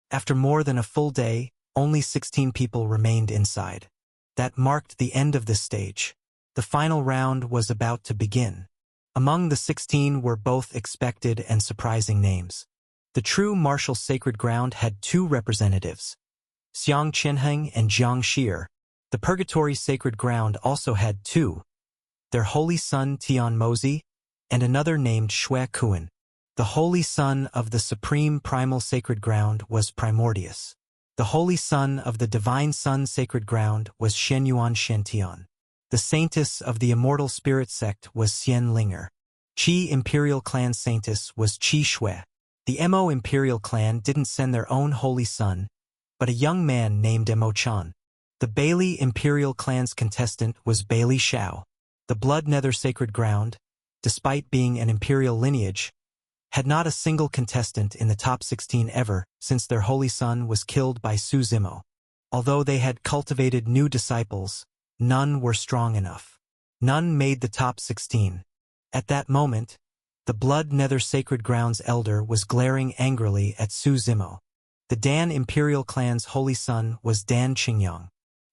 After more than a full day, only 16 people remained inside. That marked the end of this stage. The final round was about to begin. Among the 16 were both expected and surprising names. The true martial sacred ground had two representatives, Xiang Qianheng and Jiang Shir. The Purgatory Sacred Ground also had two, their holy son Tian Mozi, and another named Xue Kuan. The holy son of the supreme primal sacred ground was Primordius. The holy son of the divine sun sacred ground was Shenyuan Shentian. The saintess of the immortal spirit sect was Xian Linger. Qi Imperial Clan saintess was Qi Xue. The Mo Imperial Clan didn't send their own holy son, but a young man named Mo Chan. The Bailey Imperial Clan's contestant was Bailey Shao. The Blood Nether Sacred Ground, despite being an imperial lineage, had not a single contestant in the top 16 ever since their holy son was killed by Su Zimo. Although they had cultivated new disciples, none were strong enough. None made the top 16. At that moment, the Blood Nether Sacred Ground's elder was glaring angrily at Su Zimo. The Dan Imperial Clan's holy son was Dan Qingyang.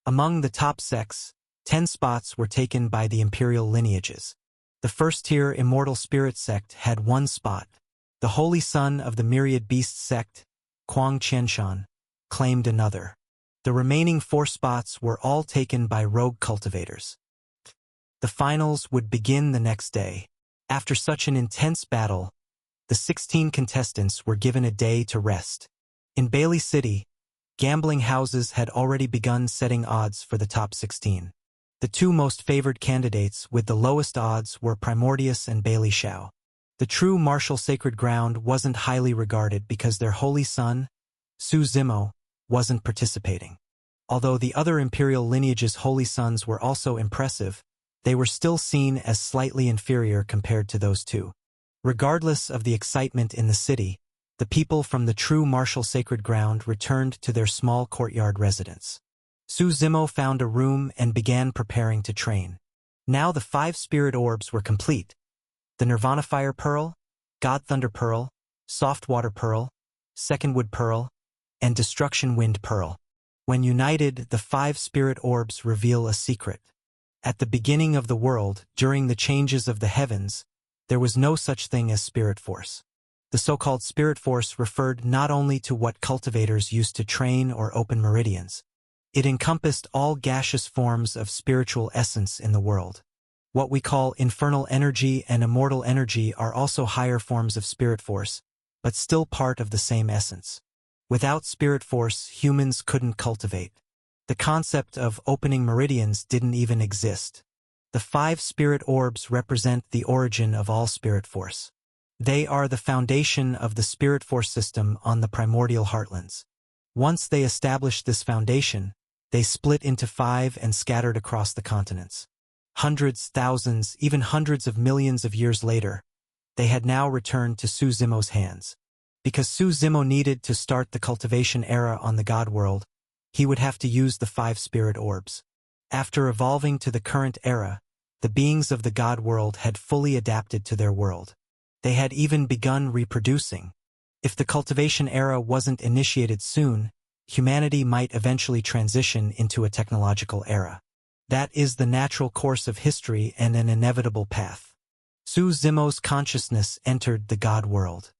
Among the top sects, 10 spots were taken by the imperial lineages. The first-tier Immortal Spirit sect had 1 spot. The holy son of the Myriad Beasts sect, Kuang Qianshan, claimed another. The remaining 4 spots were all taken by rogue cultivators. The finals would begin the next day. After such an intense battle, the 16 contestants were given a day to rest. In Bailey City, gambling houses had already begun setting odds for the top 16. The 2 most favored candidates with the lowest odds were Primordius and Bailey Shao. The true martial sacred ground wasn't highly regarded because their holy son, Su Zimo, wasn't participating. Although the other imperial lineage's holy sons were also impressive, they were still seen as slightly inferior compared to those 2. Regardless of the excitement in the city, the people from the true martial sacred ground returned to their small courtyard residence. Su Zimo found a room and began preparing to train. Now the 5 spirit orbs were complete. The Nirvana Fire Pearl, God Thunder Pearl, Soft Water Pearl, Second Wood Pearl, and Destruction Wind Pearl. When united, the 5 spirit orbs reveal a secret. At the beginning of the world, during the changes of the heavens, there was no such thing as spirit force. The so-called spirit force referred not only to what cultivators used to train or open meridians. It encompassed all gaseous forms of spiritual essence in the world. What we call infernal energy and immortal energy are also higher forms of spirit force, but still part of the same essence. Without spirit force, humans couldn't cultivate. The concept of opening meridians didn't even exist. The 5 spirit orbs represent the origin of all spirit force. They are the foundation of the spirit force system on the primordial heartlands. Once they established this foundation, they split into 5 and scattered across the continents. Hundreds, thousands, even hundreds of millions of years later, they had now returned to Su Zimo's hands. Because Su Zimo needed to start the cultivation era on the God world, he would have to use the 5 spirit orbs. After evolving to the current era, the beings of the God world had fully adapted to their world. They had even begun reproducing. If the cultivation era wasn't initiated soon, humanity might eventually transition into a technological era. That is the natural course of history and an inevitable path. Su Zimo's consciousness entered the God world.